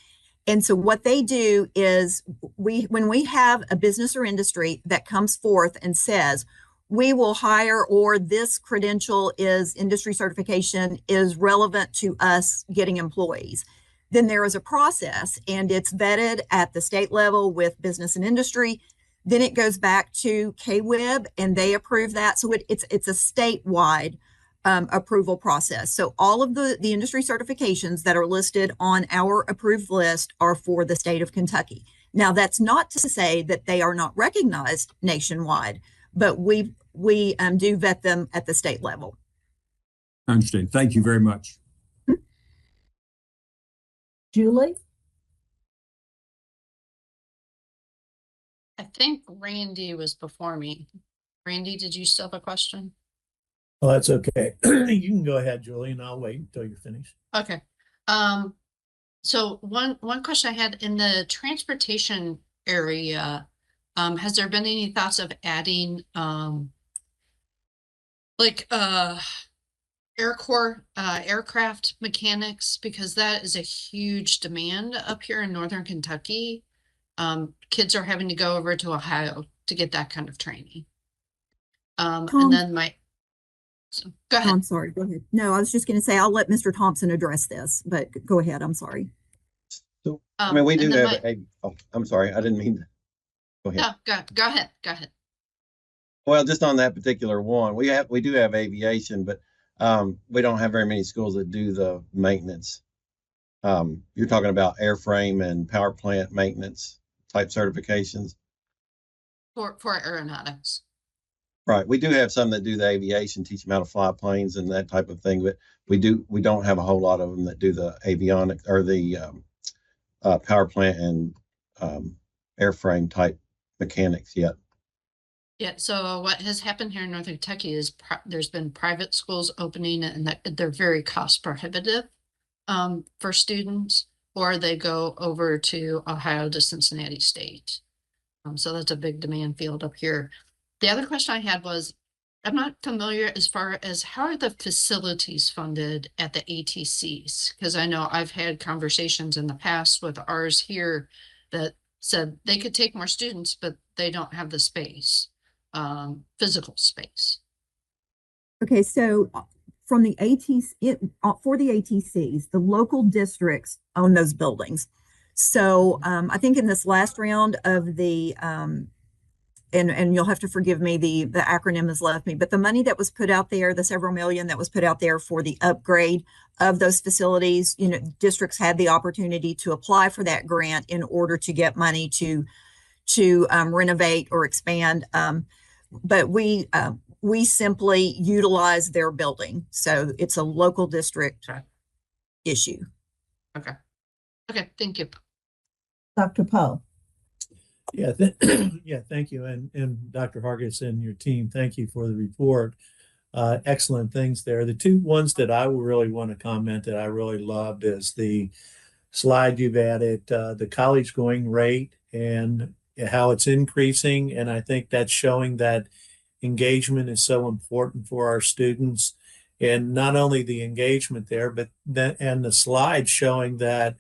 And so what they do is when we have a business or industry that comes forth and says, we will hire, or this credential is industry certification is relevant to us getting employees, then there is a process, and it's vetted at the state level with business and industry. Then it goes back to KWIB and they approve that. So it's a statewide approval process. So all of the industry certifications that are listed on our approved list are for the state of Kentucky. Now, that's not to say that they are not recognized nationwide, but we do vet them at the state level. I understand. Thank you very much. Julie? I think Randy was before me. Randy, did you still have a question? Oh, that's okay. You can go ahead, Julie, and I'll wait until you're finished. Okay. So one question I had in the transportation area, has there been any thoughts of adding like Air Corps aircraft mechanics, because that is a huge demand up here in northern Kentucky. Kids are having to go over to Ohio to get that kind of training. Tom, And then go ahead. I'm sorry, go ahead. No, I was just going to say I'll let Mr. Thompson address this, but go ahead. I'm sorry. So, I mean, we do have oh, I'm sorry, I didn't mean to. Go ahead. No, go ahead. Go ahead. Well, just on that particular one, we do have aviation, but we don't have very many schools that do the maintenance. You're talking about airframe and power plant maintenance type certifications. For aeronautics. Right. We do have some that do the aviation, teach them how to fly planes and that type of thing, but we don't have a whole lot of them that do the avionics or the power plant and airframe type mechanics yet. Yeah, so what has happened here in Northern Kentucky is there's been private schools opening and they're very cost prohibitive for students, or they go over to Ohio to Cincinnati State. So that's a big demand field up here. The other question I had was, I'm not familiar as far as how are the facilities funded at the ATCs? Because I know I've had conversations in the past with ours here that said they could take more students, but they don't have the space. Physical space. Okay, so from the for the ATCs, the local districts own those buildings. So I think in this last round of the and you'll have to forgive me, the acronym has left me, but the money that was put out there, the several million that was put out there for the upgrade of those facilities, districts had the opportunity to apply for that grant in order to get money to renovate or expand. But we simply utilize their building. So it's a local district issue. Okay. Okay, thank you. Dr. Poe. Yeah, yeah, thank you. And Dr. Hargis and your team, thank you for the report. Excellent things there. The two ones that I really want to comment that I really loved is the slide you've added, the college going rate and how it's increasing. And I think that's showing that engagement is so important for our students. And not only the engagement there, but and the slide showing that,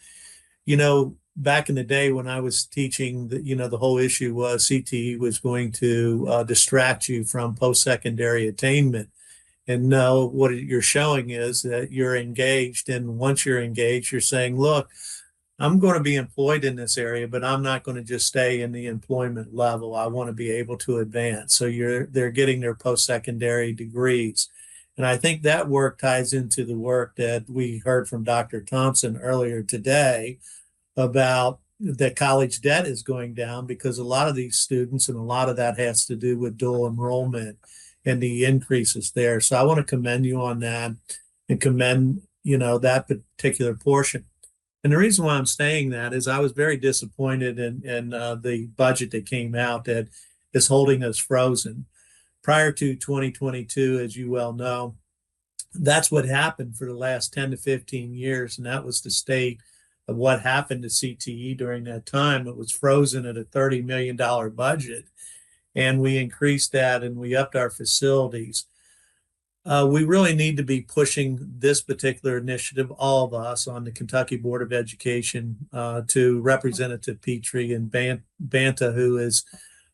back in the day when I was teaching, the whole issue was CTE was going to distract you from post-secondary attainment. And no, what you're showing is that you're engaged. And once you're engaged, you're saying, look, I'm going to be employed in this area, but I'm not going to just stay in the employment level. I want to be able to advance. So they're getting their post-secondary degrees. And I think that work ties into the work that we heard from Dr. Thompson earlier today about that college debt is going down because a lot of these students, and a lot of that has to do with dual enrollment and the increases there. So I want to commend you on that and commend, that particular portion. And the reason why I'm saying that is I was very disappointed in the budget that came out that is holding us frozen. Prior to 2022, as you well know, that's what happened for the last 10 to 15 years. And that was the state of what happened to CTE during that time. It was frozen at a $30 million budget. And we increased that and we upped our facilities. We really need to be pushing this particular initiative, all of us on the Kentucky Board of Education, to Representative Petrie and Banta, who is,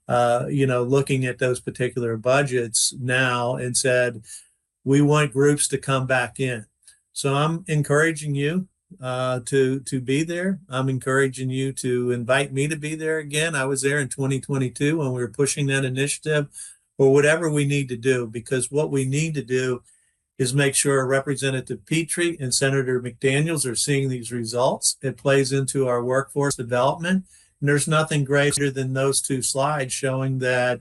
looking at those particular budgets now and said, we want groups to come back in. So I'm encouraging you to be there. I'm encouraging you to invite me to be there again. I was there in 2022 when we were pushing that initiative, or whatever we need to do, because what we need to do is make sure Representative Petrie and Senator McDaniels are seeing these results. It plays into our workforce development. And there's nothing greater than those two slides showing that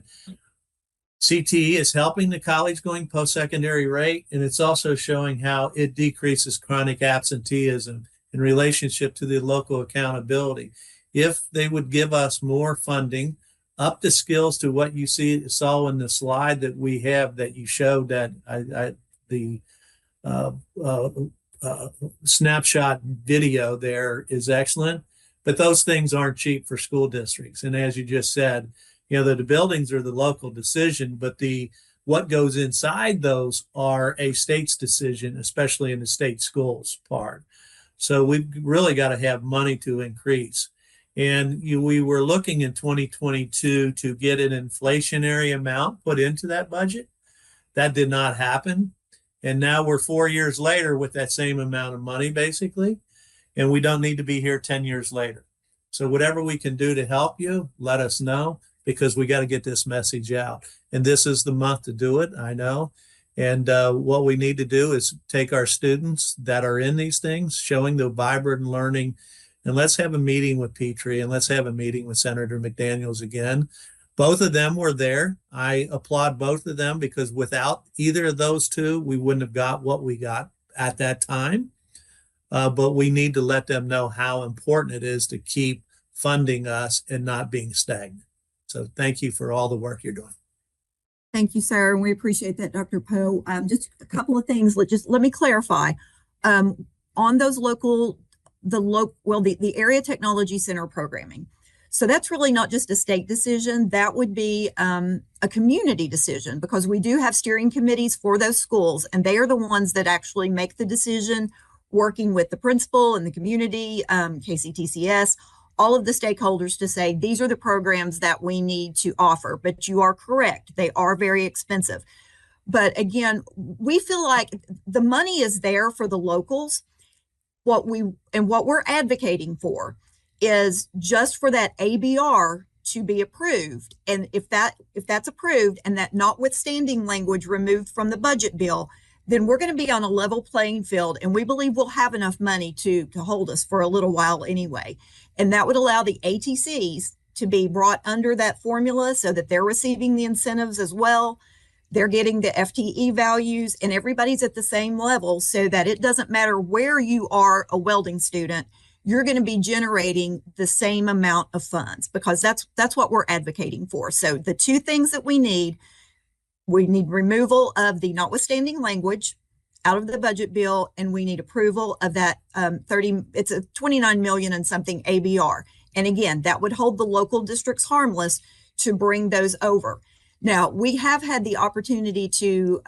CTE is helping the college going post-secondary rate, and it's also showing how it decreases chronic absenteeism in relationship to the local accountability. If they would give us more funding up the skills to what you saw in the slide that we have that you showed that the snapshot video there is excellent, but those things aren't cheap for school districts. And as you just said, the buildings are the local decision, but what goes inside those are a state's decision, especially in the state schools part. So we've really got to have money to increase. And we were looking in 2022 to get an inflationary amount put into that budget. That did not happen. And now we're 4 years later with that same amount of money, basically. And we don't need to be here 10 years later. So whatever we can do to help you, let us know, because we got to get this message out. And this is the month to do it, I know. And what we need to do is take our students that are in these things, showing the vibrant learning, and let's have a meeting with Petrie, and let's have a meeting with Senator McDaniels again. Both of them were there. I applaud both of them, because without either of those two, we wouldn't have got what we got at that time. But we need to let them know how important it is to keep funding us and not being stagnant. So thank you for all the work you're doing. Thank you, Sarah, and we appreciate that, Dr. Poe. Just a couple of things. Let me clarify. On those the Area Technology Center programming. So that's really not just a state decision. That would be a community decision, because we do have steering committees for those schools, and they are the ones that actually make the decision, working with the principal and the community, KCTCS, all of the stakeholders, to say, these are the programs that we need to offer. But you are correct, they are very expensive. But again, we feel like the money is there for the locals. What we're advocating for is just for that ABR to be approved. And if that's approved, and that notwithstanding language removed from the budget bill, then we're going to be on a level playing field, and we believe we'll have enough money to hold us for a little while anyway. And that would allow the ATCs to be brought under that formula, so that they're receiving the incentives as well. They're getting the FTE values, and everybody's at the same level, so that it doesn't matter where you are a welding student, you're going to be generating the same amount of funds, because that's what we're advocating for. So the two things that we need removal of the notwithstanding language out of the budget bill, and we need approval of that it's a 29 million and something ABR. And again, that would hold the local districts harmless to bring those over. Now, we have had the opportunity to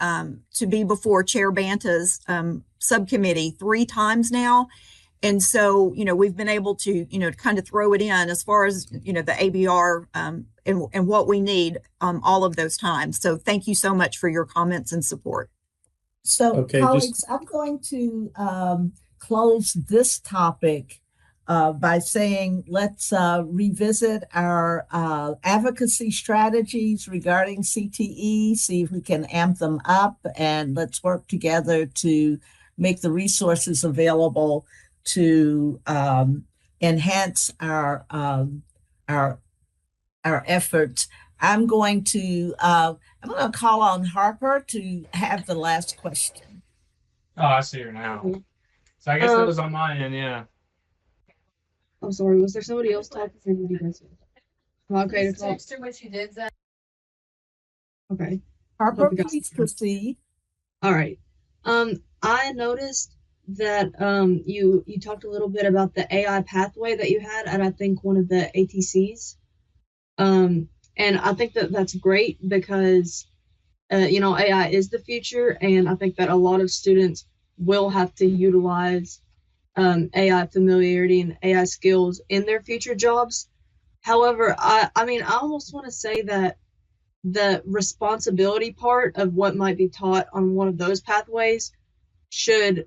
be before Chair Banta's subcommittee 3 times now. And so, we've been able to, kind of throw it in as far as, the ABR and what we need all of those times. So thank you so much for your comments and support. So colleagues, I'm going to close this topic by saying, let's revisit our advocacy strategies regarding CTE, see if we can amp them up, and let's work together to make the resources available to enhance our efforts. I'm going to call on Harper to have the last question. Oh, I see her now. So I guess that was on my end, yeah. I'm sorry, was there somebody else talking? Okay, text her what you did, Zach. Okay. Harper, please proceed. All right. I noticed that you talked a little bit about the AI pathway that you had at, I think, one of the ATCs. And I think that that's great, because AI is the future, and I think that a lot of students will have to utilize AI familiarity and AI skills in their future jobs. However, I almost want to say that the responsibility part of what might be taught on one of those pathways should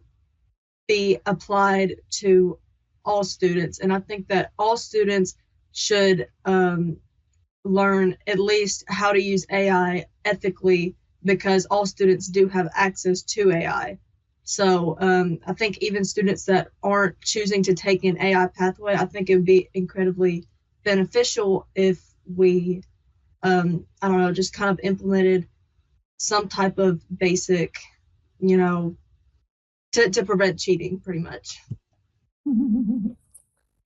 be applied to all students. And I think that all students should learn at least how to use AI ethically, because all students do have access to AI. So I think even students that aren't choosing to take an AI pathway, I think it would be incredibly beneficial if we, just kind of implemented some type of basic, to prevent cheating, pretty much.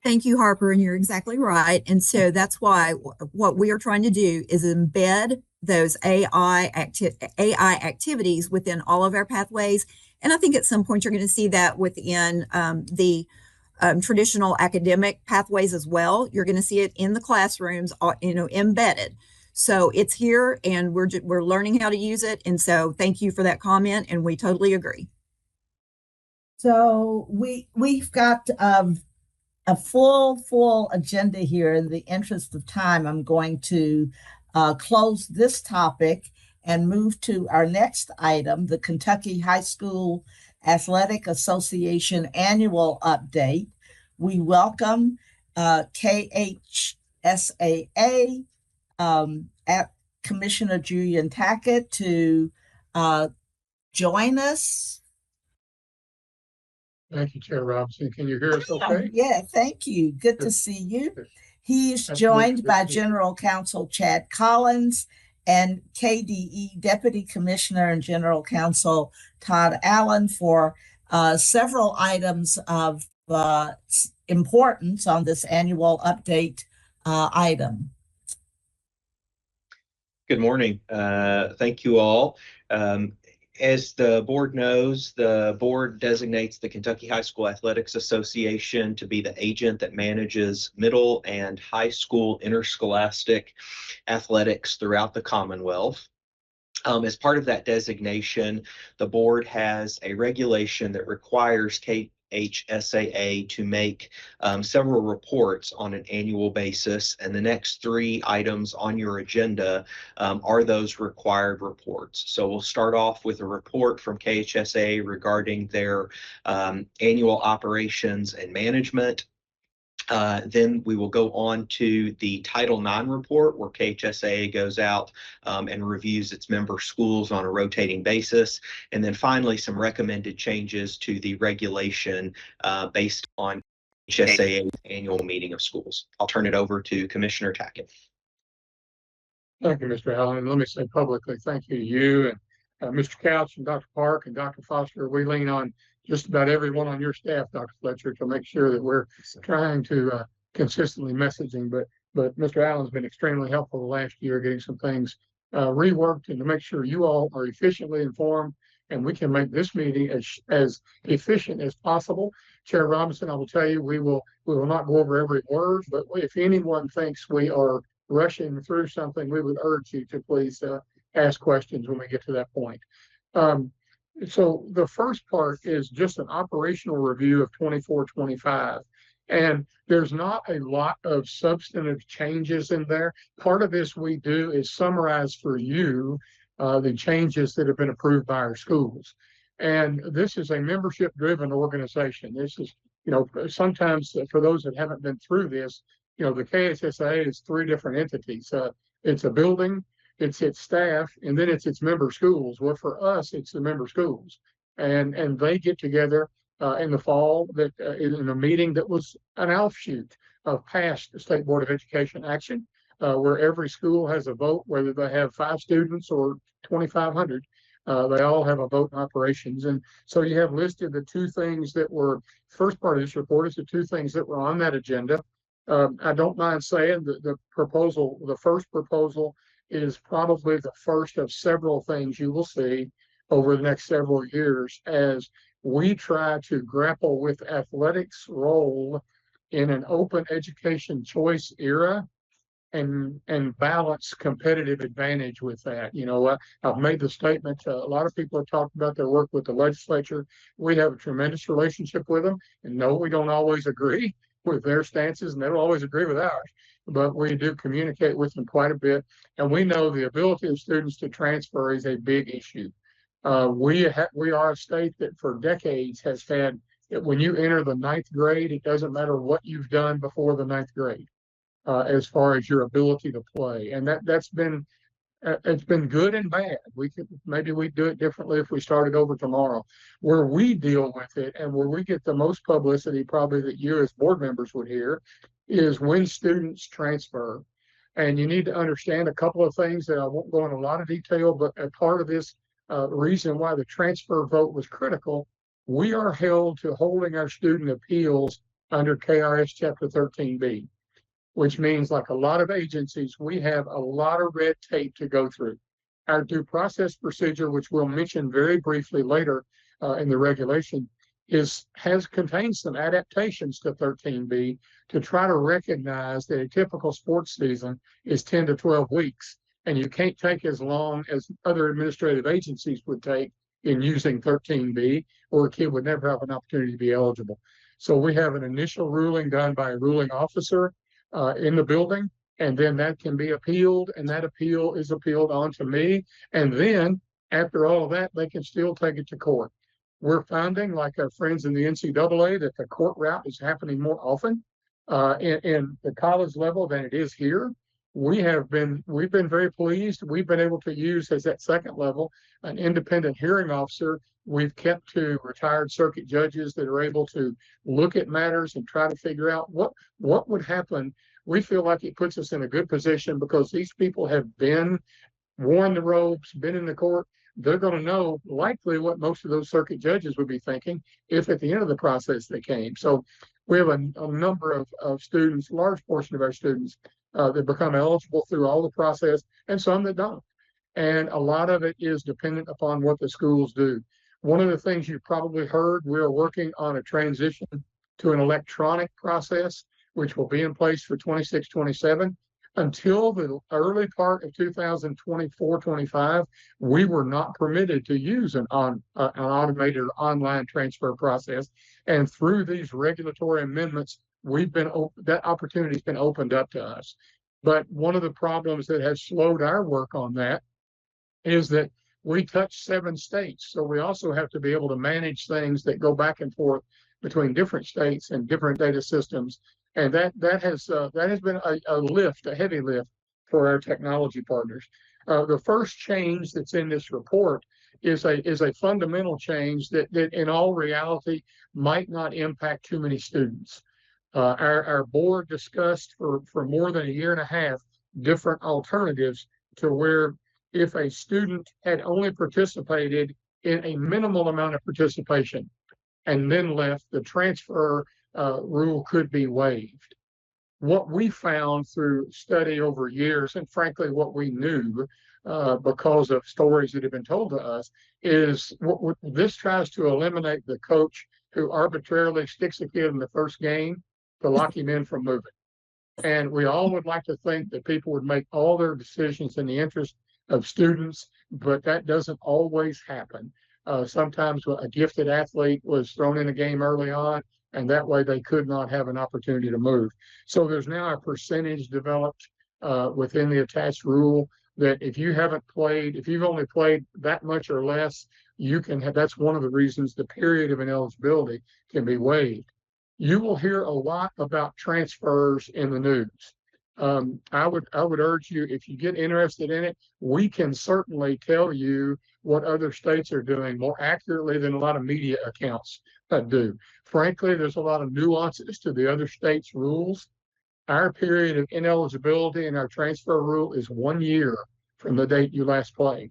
Thank you, Harper, and you're exactly right. And so that's why what we are trying to do is embed those AI activities within all of our pathways. And I think at some point you're going to see that within the traditional academic pathways as well. You're going to see it in the classrooms, embedded. So it's here, and we're learning how to use it. And so thank you for that comment, and we totally agree. So we've got a full agenda here. In the interest of time, I'm going to close this topic and move to our next item, the Kentucky High School Athletic Association annual update. We welcome KHSAA at Commissioner Julian Tackett to join us. Thank you, Chair Robinson. Can you hear us okay? Yeah, thank you. Good to see you. He's joined by General Counsel Chad Collins and KDE Deputy Commissioner and General Counsel Todd Allen for several items of importance on this annual update item. Good morning. Thank you all. As the board knows, the board designates the Kentucky High School Athletics Association to be the agent that manages middle and high school interscholastic athletics throughout the Commonwealth. As part of that designation, the board has a regulation that requires KHSAA to make several reports on an annual basis, and the next 3 items on your agenda are those required reports. So we'll start off with a report from KHSAA regarding their annual operations and management. Then we will go on to the Title IX report, where KHSAA goes out and reviews its member schools on a rotating basis. And then finally, some recommended changes to the regulation based on KHSAA's annual meeting of schools. I'll turn it over to Commissioner Tackett. Thank you, Mr. Allen. Let me say publicly thank you to you and Mr. Couch and Dr. Park and Dr. Foster. We lean on just about everyone on your staff, Dr. Fletcher, to make sure that we're trying to consistently messaging. But Mr. Allen's been extremely helpful the last year getting some things reworked and to make sure you all are efficiently informed and we can make this meeting as efficient as possible. Chair Robinson, I will tell you, we will not go over every word, but if anyone thinks we are rushing through something, we would urge you to please ask questions when we get to that point. So the first part is just an operational review of 24-25. And there's not a lot of substantive changes in there. Part of this we do is summarize for you the changes that have been approved by our schools. And this is a membership-driven organization. This is, sometimes for those that haven't been through this, the KHSAA is 3 different entities. It's a building, it's its staff, and then it's its member schools. Well, for us, it's the member schools. And they get together in the fall in a meeting that was an offshoot of past State Board of Education action, where every school has a vote, whether they have 5 students or 2,500. They all have a vote in operations. And so you have listed the 2 things that were, first part of this report is the 2 things that were on that agenda. I don't mind saying that the first proposal is probably the first of several things you will see over the next several years as we try to grapple with athletics' role in an open education choice era and balance competitive advantage with that. I've made the statement, a lot of people have talked about their work with the legislature. We have a tremendous relationship with them, and no, we don't always agree with their stances, and they don't always agree with ours, but we do communicate with them quite a bit. And we know the ability of students to transfer is a big issue. We are a state that for decades has had that when you enter the 9th grade, it doesn't matter what you've done before the 9th grade, as far as your ability to play. And that's been it's been good and bad. Maybe we'd do it differently if we started over tomorrow. Where we deal with it and where we get the most publicity, probably that you as board members would hear, is when students transfer. And you need to understand a couple of things that I won't go in a lot of detail, but a part of this reason why the transfer vote was critical, we are held to holding our student appeals under KRS Chapter 13B, which means, like a lot of agencies, we have a lot of red tape to go through. Our due process procedure, which we'll mention very briefly later in the regulation, contains some adaptations to 13B to try to recognize that a typical sports season is 10 to 12 weeks, and you can't take as long as other administrative agencies would take in using 13B, or a kid would never have an opportunity to be eligible. So we have an initial ruling done by a ruling officer in the building, and then that can be appealed, and that appeal is appealed on to me. And then after all of that, they can still take it to court. We're finding, like our friends in the NCAA, that the court route is happening more often in the college level than it is here. We've been very pleased. We've been able to use, as that second level, an independent hearing officer. We've kept to retired circuit judges that are able to look at matters and try to figure out what would happen. We feel like it puts us in a good position because these people have worn the robes, been in the court. They're going to know likely what most of those circuit judges would be thinking if at the end of the process they came. So we have a number of students, large portion of our students that become eligible through all the process, and some that don't. And a lot of it is dependent upon what the schools do. One of the things you've probably heard, we're working on a transition to an electronic process, which will be in place for 26, 27. Until the early part of 2024-25, we were not permitted to use an automated or online transfer process. And through these regulatory amendments, that opportunity's been opened up to us. But one of the problems that has slowed our work on that is that we touch 7 states. So we also have to be able to manage things that go back and forth between different states and different data systems. And that has been a heavy lift for our technology partners. The first change that's in this report is a fundamental change that in all reality might not impact too many students. Our board discussed for more than a year and a half different alternatives to where if a student had only participated in a minimal amount of participation and then left, the transfer rule could be waived. What we found through study over years, and frankly what we knew because of stories that have been told to us, is this tries to eliminate the coach who arbitrarily sticks a kid in the first game to lock him in from moving. And we all would like to think that people would make all their decisions in the interest of students, but that doesn't always happen. Sometimes a gifted athlete was thrown in a game early on, and that way they could not have an opportunity to move. So there's now a percentage developed within the attached rule that if you've only played that much or less, that's one of the reasons the period of ineligibility can be waived. You will hear a lot about transfers in the news. I would urge you, if you get interested in it, we can certainly tell you what other states are doing more accurately than a lot of media accounts do. Frankly, there's a lot of nuances to the other states' rules. Our period of ineligibility in our transfer rule is 1 year from the date you last played.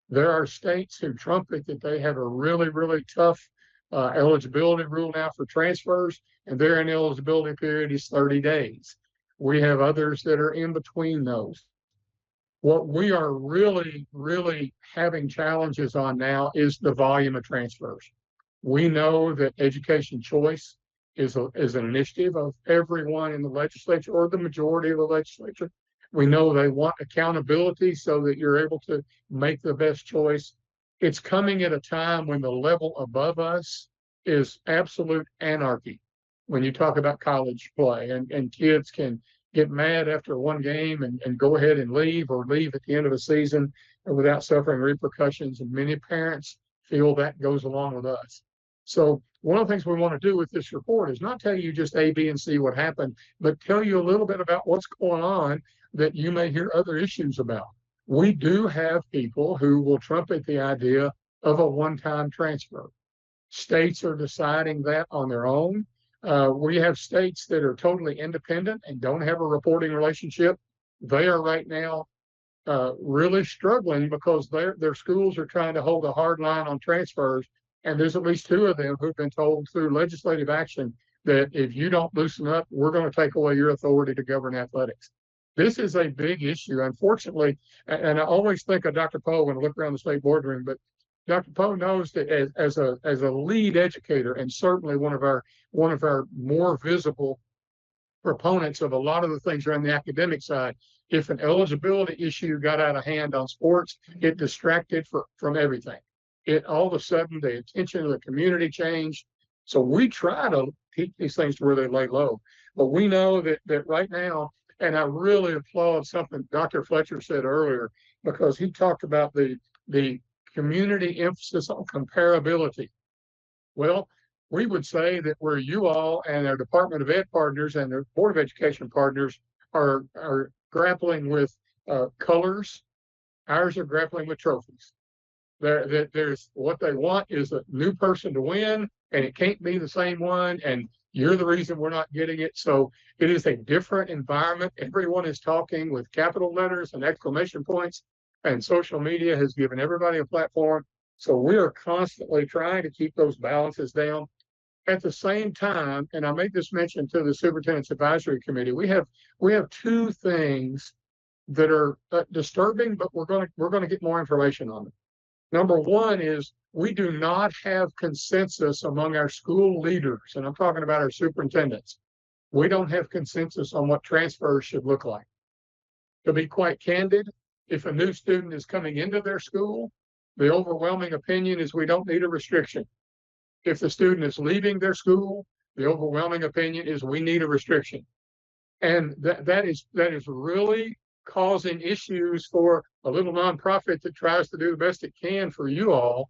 There are states who trumpet that they have a really, really tough eligibility rule now for transfers, and their ineligibility period is 30 days. We have others that are in between those. What we are really, really having challenges on now is the volume of transfers. We know that education choice is an initiative of everyone in the legislature, or the majority of the legislature. We know they want accountability so that you're able to make the best choice. It's coming at a time when the level above us is absolute anarchy. When you talk about college play, and kids can get mad after one game and go ahead and leave, or leave at the end of a season without suffering repercussions. And many parents feel that goes along with us. So one of the things we want to do with this report is not tell you just A, B, and C what happened, but tell you a little bit about what's going on that you may hear other issues about. We do have people who will trumpet the idea of a one-time transfer. States are deciding that on their own. We have states that are totally independent and don't have a reporting relationship. They are right now really struggling because their schools are trying to hold a hard line on transfers. And there's at least 2 of them who've been told through legislative action, that if you don't loosen up, we're going to take away your authority to govern athletics. This is a big issue. Unfortunately, and I always think of Dr. Poe when I look around the state boardroom, but Dr. Poe knows that as a lead educator, and certainly one of our more visible proponents of a lot of the things around the academic side, if an eligibility issue got out of hand on sports, it distracted from everything. It all of a sudden the attention of the community changed. So we try to keep these things to where they lay low. But we know that right now, and I really applaud something Dr. Fletcher said earlier, because he talked about the community emphasis on comparability. Well, we would say that where you all and our Department of Ed partners and their Board of Education partners are grappling with colors, ours are grappling with trophies. There's what they want is a new person to win, and it can't be the same one, and you're the reason we're not getting it. So it is a different environment. Everyone is talking with capital letters and exclamation points, and social media has given everybody a platform. So we are constantly trying to keep those balances down. At the same time, and I made this mention to the Superintendent's Advisory Committee, we have two things that are disturbing, but we're going to get more information on them. Number one is we do not have consensus among our school leaders, and I'm talking about our superintendents. We don't have consensus on what transfers should look like. To be quite candid, if a new student is coming into their school, the overwhelming opinion is we don't need a restriction. If the student is leaving their school, the overwhelming opinion is we need a restriction. And that is really causing issues for a little nonprofit that tries to do the best it can for you all.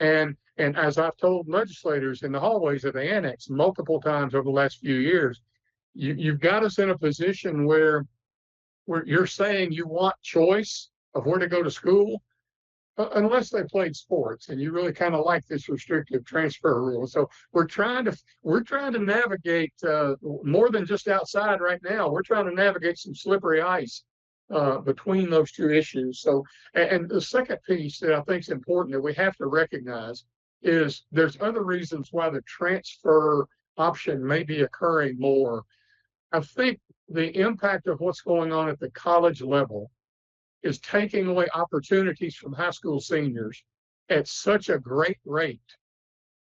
And as I've told legislators in the hallways of the annex multiple times over the last few years, you've got us in a position where you're saying you want choice of where to go to school, unless they played sports and you really kind of like this restrictive transfer rule. So we're trying to navigate more than just outside right now. We're trying to navigate some slippery ice between those two issues. So, and the second piece that I think is important that we have to recognize is there's other reasons why the transfer option may be occurring more. I think the impact of what's going on at the college level is taking away opportunities from high school seniors at such a great rate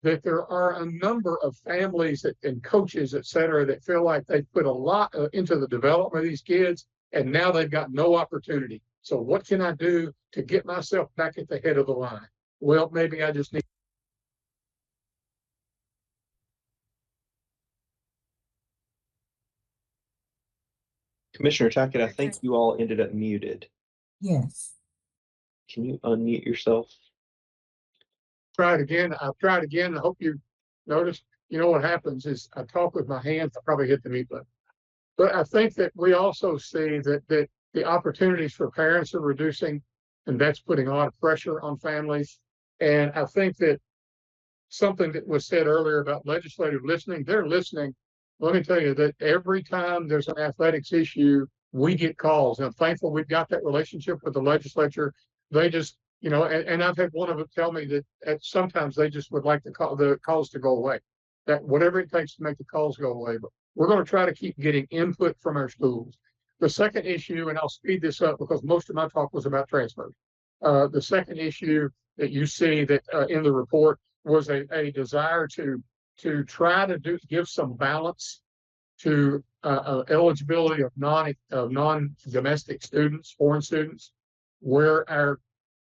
that there are a number of families and coaches, et cetera, that feel like they put a lot into the development of these kids, and now they've got no opportunity. So what can I do to get myself back at the head of the line? Well, maybe I just need. Commissioner Tackett, I think you all ended up muted. Yes. Can you unmute yourself? Try it again. I've tried again. I hope you noticed. You know what happens is I talk with my hands. I probably hit the mute button. But I think that we also see that the opportunities for parents are reducing, and that's putting a lot of pressure on families. And I think that something that was said earlier about legislative listening, they're listening. Let me tell you that every time there's an athletics issue, we get calls. And I'm thankful we've got that relationship with the legislature. They just, and I've had one of them tell me that sometimes they just would like the calls to go away. That whatever it takes to make the calls go away. But we're going to try to keep getting input from our schools. The second issue, and I'll speed this up because most of my talk was about transfers. The second issue that you see that in the report was a desire to try to give some balance to eligibility of non-domestic students, foreign students, where our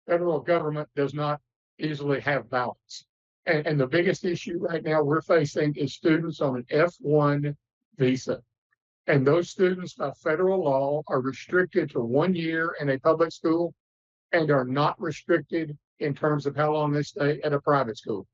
federal government does not easily have balance. And the biggest issue right now we're facing is students on an F1 visa. And those students by federal law are restricted to 1 year in a public school and are not restricted in terms of how long they stay at a private school.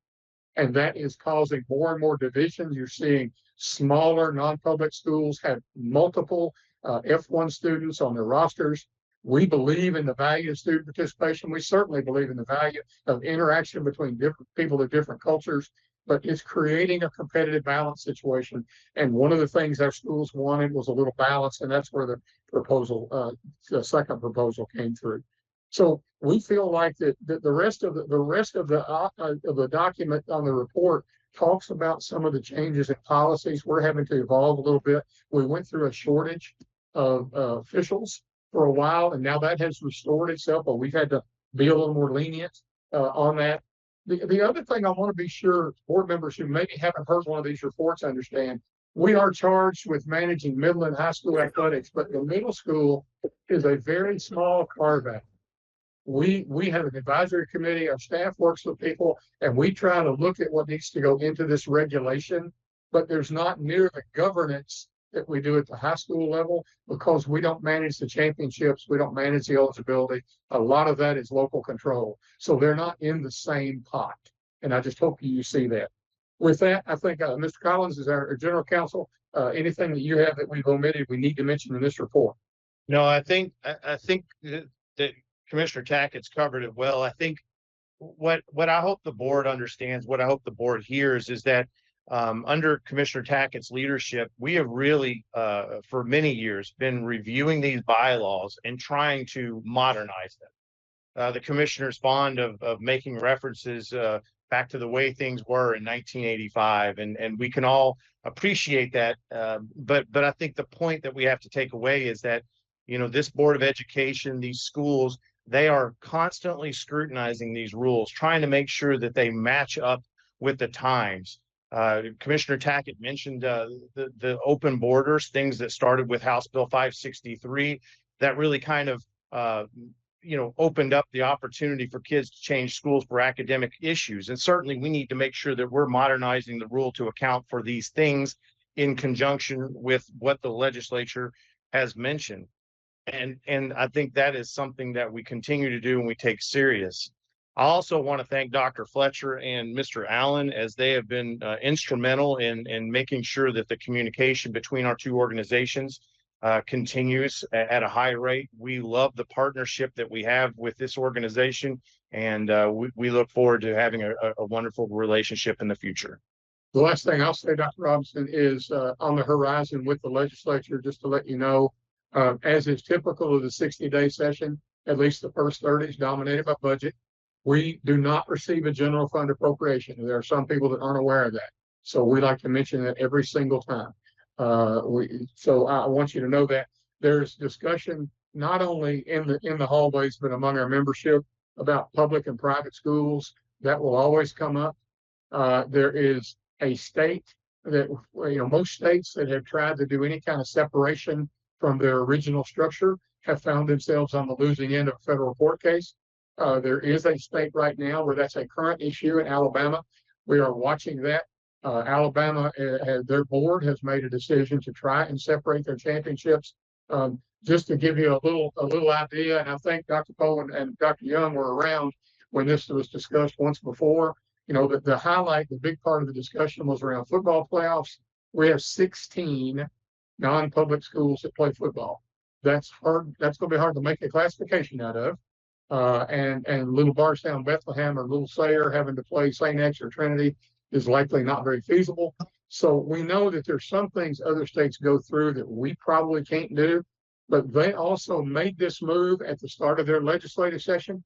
And that is causing more and more divisions. You're seeing smaller non-public schools have multiple F1 students on their rosters. We believe in the value of student participation. We certainly believe in the value of interaction between different people of different cultures, but it's creating a competitive balance situation. And one of the things our schools wanted was a little balance, and that's where the proposal, the second proposal came through. So we feel like that the rest of the document on the report talks about some of the changes in policies. We're having to evolve a little bit. We went through a shortage of officials for a while, and now that has restored itself, but we've had to be a little more lenient on that. The other thing I want to be sure board members who maybe haven't heard one of these reports understand, we are charged with managing middle and high school athletics, but the middle school is a very small carve-out. We have an advisory committee, our staff works with people, and we try to look at what needs to go into this regulation, but there's not near the governance that we do at the high school level because we don't manage the championships, we don't manage the eligibility. A lot of that is local control. So they're not in the same pot. And I just hope you see that. With that, I think Mr. Collins is our general counsel. Anything that you have that we've omitted, we need to mention in this report. No, I think that Commissioner Tackett's covered it well. I think what I hope the board understands, what I hope the board hears is that under Commissioner Tackett's leadership, we have really, for many years, been reviewing these bylaws and trying to modernize them. The commissioner's fond of making references back to the way things were in 1985, and we can all appreciate that. But I think the point that we have to take away is that, you know, this Board of Education, these schools, they are constantly scrutinizing these rules, trying to make sure that they match up with the times. Commissioner Tackett mentioned the open borders, things that started with House Bill 563 that really kind of opened up the opportunity for kids to change schools for academic issues. And certainly we need to make sure that we're modernizing the rule to account for these things in conjunction with what the legislature has mentioned. And I think that is something that we continue to do and we take serious. I also want to thank Dr. Fletcher and Mr. Allen, as they have been instrumental in making sure that the communication between our two organizations continues at a high rate. We love the partnership that we have with this organization, and we look forward to having a wonderful relationship in the future. The last thing I'll say, Dr. Robinson, is on the horizon with the legislature, just to let you know, as is typical of the 60-day session, at least the first 30 is dominated by budget. We do not receive a general fund appropriation. There are some people that aren't aware of that. So we like to mention that every single time. So I want you to know that there's discussion not only in the hallways, but among our membership about public and private schools. That will always come up. There is a state that, most states that have tried to do any kind of separation from their original structure have found themselves on the losing end of a federal court case. There is a state right now where that's a current issue in Alabama. We are watching that. Alabama, their board has made a decision to try and separate their championships. Just to give you a little idea, and I think Dr. Poe and Dr. Young were around when this was discussed once before. The highlight, the big part of the discussion was around football playoffs. We have 16 non-public schools that play football. That's hard. That's going to be hard to make a classification out of. And Little Bardstown, Bethlehem, or Little Sayre having to play St. X or Trinity is likely not very feasible. So we know that there's some things other states go through that we probably can't do, but they also made this move at the start of their legislative session.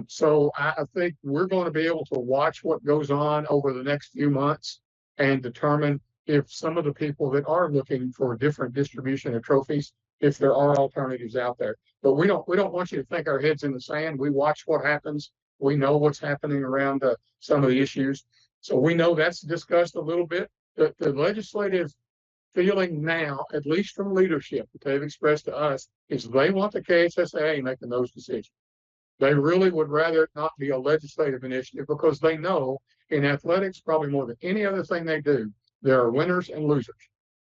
So I think we're going to be able to watch what goes on over the next few months and determine if some of the people that are looking for a different distribution of trophies, if there are alternatives out there. But we don't want you to think our heads in the sand. We watch what happens. We know what's happening around some of the issues. So we know that's discussed a little bit. The legislative feeling now, at least from leadership that they've expressed to us, is they want the KHSAA making those decisions. They really would rather it not be a legislative initiative because they know in athletics, probably more than any other thing they do, there are winners and losers.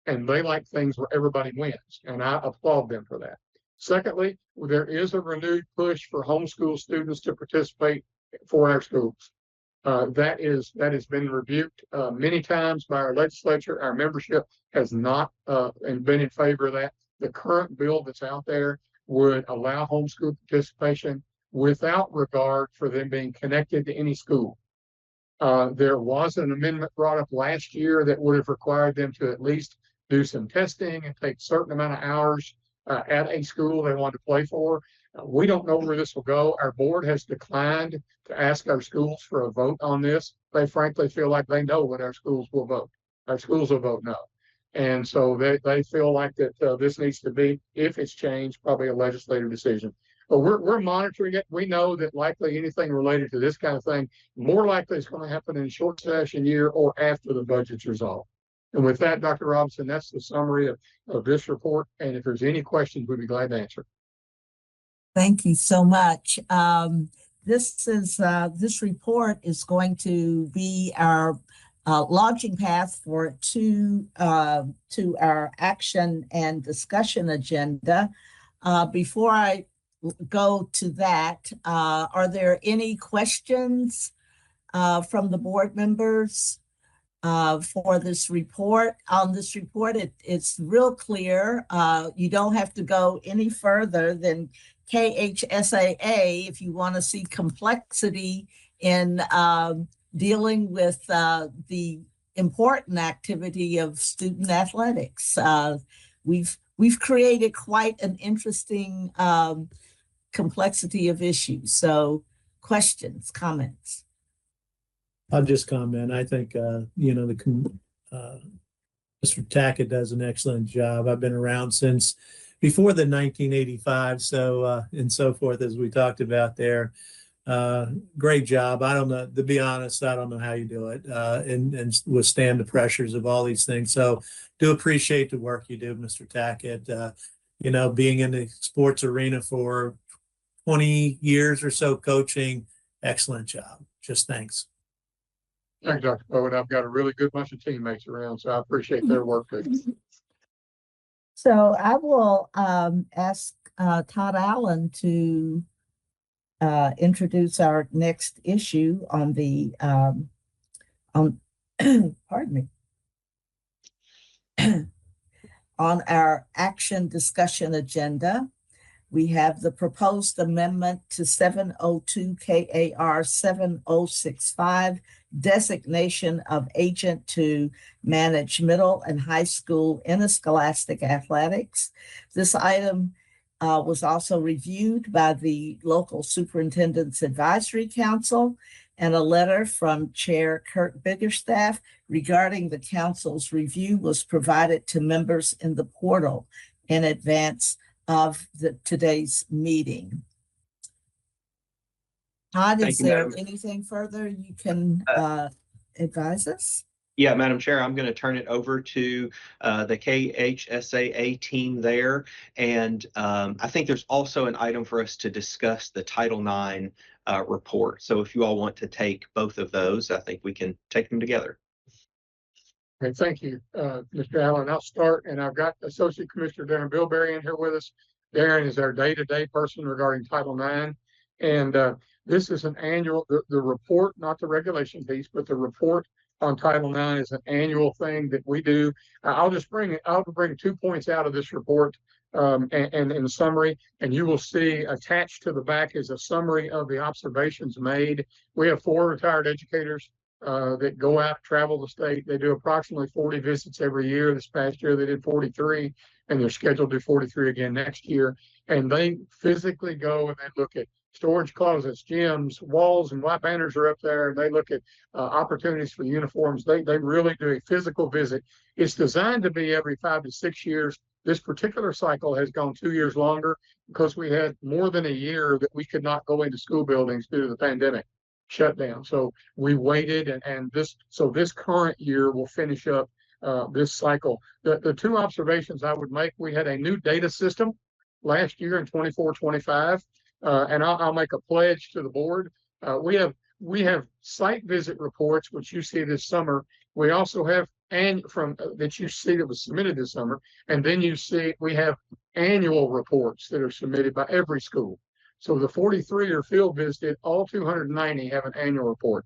And they like things where everybody wins. And I applaud them for that. Secondly, there is a renewed push for homeschool students to participate for our schools. That has been rebuked many times by our legislature. Our membership has not been in favor of that. The current bill that's out there would allow homeschool participation without regard for them being connected to any school. There was an amendment brought up last year that would have required them to at least do some testing and take a certain amount of hours at a school they wanted to play for. We don't know where this will go. Our board has declined to ask our schools for a vote on this. They frankly feel like they know what our schools will vote. Our schools will vote no. And so they feel like that this needs to be, if it's changed, probably a legislative decision. But we're monitoring it. We know that likely anything related to this kind of thing, more likely it's going to happen in a short session year or after the budget's resolved. And with that, Dr. Robinson, that's the summary of this report. And if there's any questions, we'd be glad to answer. Thank you so much. This report is going to be our launching path to our action and discussion agenda. Before I go to that, are there any questions from the board members for this report? On this report, it's real clear. You don't have to go any further than KHSAA if you want to see complexity in dealing with the important activity of student athletics. We've created quite an interesting complexity of issues. So questions, comments? I'll just comment. I think, Mr. Tackett does an excellent job. I've been around since before the 1985, and so forth, as we talked about there. Great job. I don't know, to be honest, I don't know how you do it and withstand the pressures of all these things. So do appreciate the work you do, Mr. Tackett. Being in the sports arena for 20 years or so coaching, excellent job. Just thanks. Thanks, Dr. Bowen. I've got a really good bunch of teammates around, so I appreciate their work too. So I will ask Todd Allen to introduce our next issue on the pardon me, on our action discussion agenda. We have the proposed amendment to 702 KAR 7065, designation of agent to manage middle and high school interscholastic athletics. This item was also reviewed by the local superintendent's advisory council, and a letter from Chair Kurt Biggerstaff regarding the council's review was provided to members in the portal in advance of today's meeting. Todd, is there anything further you can advise us? Yeah, Madam Chair, I'm going to turn it over to the KHSAA team there. And I think there's also an item for us to discuss the Title IX report. So if you all want to take both of those, I think we can take them together. Okay, thank you, Mr. Allen. I'll start, and I've got Associate Commissioner Darren Bilberry in here with us. Darren is our day-to-day person regarding Title IX. And this is an annual, the report, not the regulation piece, but the report on Title IX is an annual thing that we do. I'll bring 2 points out of this report and in summary, and you will see attached to the back is a summary of the observations made. We have 4 retired educators that go out, travel the state. They do approximately 40 visits every year. This past year, they did 43, and they're scheduled to do 43 again next year. And they physically go and they look at storage closets, gyms, walls, and white banners are up there. They look at opportunities for uniforms. They really do a physical visit. It's designed to be every 5 to 6 years. This particular cycle has gone 2 years longer because we had more than a year that we could not go into school buildings due to the pandemic shutdown. So we waited, and this current year will finish up this cycle. The 2 observations I would make: we had a new data system last year in 24-25. And I'll make a pledge to the board. We have site visit reports, which you see this summer. We also have that you see that was submitted this summer, and then you see we have annual reports that are submitted by every school. So the 43 are field visited. All 290 have an annual report.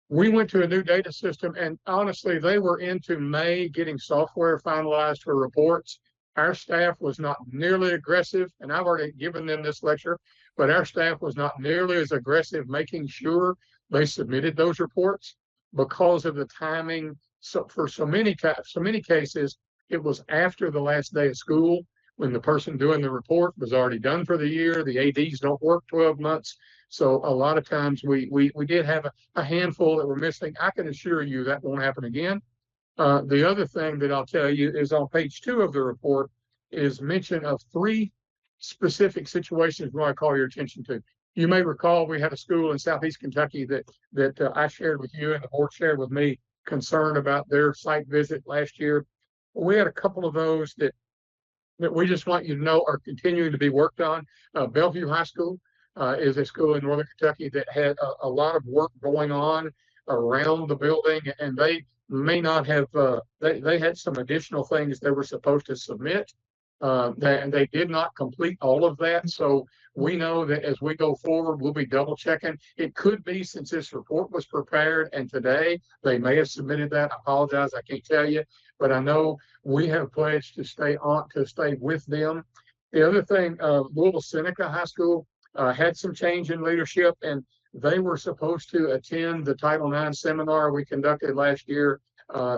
We went to a new data system, and honestly, they were into May getting software finalized for reports. Our staff was not nearly aggressive, and I've already given them this lecture, but our staff was not nearly as aggressive making sure they submitted those reports because of the timing. So for so many cases, it was after the last day of school. when the person doing the report was already done for the year. The ADs don't work 12 months. So a lot of times we did have a handful that were missing. I can assure you that won't happen again. The other thing that I'll tell you is on page 2 of the report is mention of 3 specific situations where I call your attention to. You may recall we had a school in Southeast Kentucky that I shared with you and the board shared with me concern about their site visit last year. We had a couple of those that we just want you to know are continuing to be worked on. Bellevue High School is a school in Northern Kentucky that had a lot of work going on around the building, and they may not have, they had some additional things they were supposed to submit. And they did not complete all of that. So we know that as we go forward, we'll be double checking. It could be since this report was prepared and today they may have submitted that. I apologize, I can't tell you, but I know we have pledged to stay with them. The other thing, Louisville Seneca High School had some change in leadership, and they were supposed to attend the Title IX seminar we conducted last year.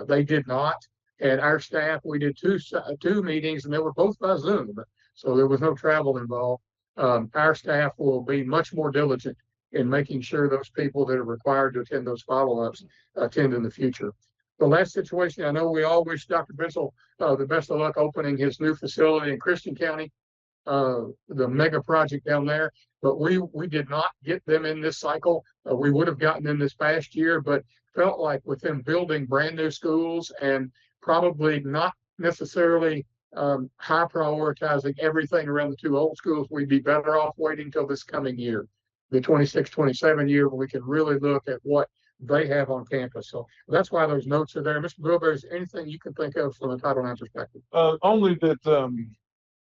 They did not. And our staff, we did two meetings, and they were both by Zoom, so there was no travel involved. Our staff will be much more diligent in making sure those people that are required to attend those follow-ups attend in the future. The last situation, I know we all wish Dr. Bissell the best of luck opening his new facility in Christian County, the mega project down there, but we did not get them in this cycle. We would have gotten them this past year, but felt like with them building brand new schools and probably not necessarily high prioritizing everything around the 2 old schools, we'd be better off waiting till this coming year, the 26-27 year, when we can really look at what they have on campus. So that's why those notes are there. Mr. Bilber, is there anything you can think of from a Title IX perspective? Only that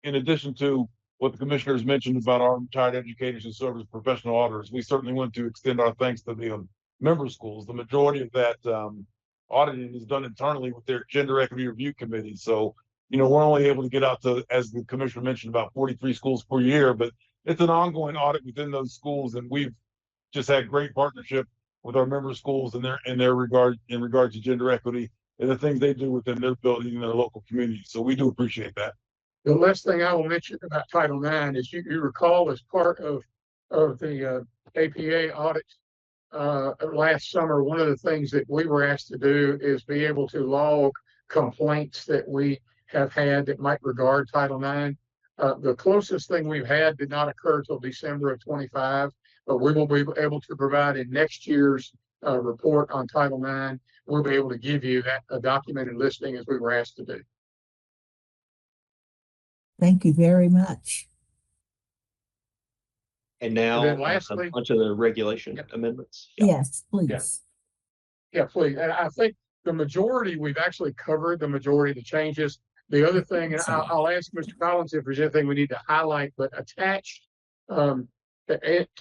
in addition to what the commissioners mentioned about our retired educators who serve as professional auditors, we certainly want to extend our thanks to the member schools. The majority of that auditing is done internally with their gender equity review committee. So, we're only able to get out to, as the commissioner mentioned, about 43 schools per year, but it's an ongoing audit within those schools. And we've just had great partnership with our member schools in regard to gender equity and the things they do within their building and their local community. So we do appreciate that. The last thing I will mention about Title IX is you recall as part of the APA audit last summer, one of the things that we were asked to do is be able to log complaints that we have had that might regard Title IX. The closest thing we've had did not occur till December of 25, but we will be able to provide in next year's report on Title IX. We'll be able to give you that documented listing as we were asked to do. Thank you very much. And now then lastly, onto the regulation amendments. Yes, please. Yeah, please. And I think the majority, we've actually covered the majority of the changes. The other thing, and I'll ask Mr. Collins if there's anything we need to highlight, but attached to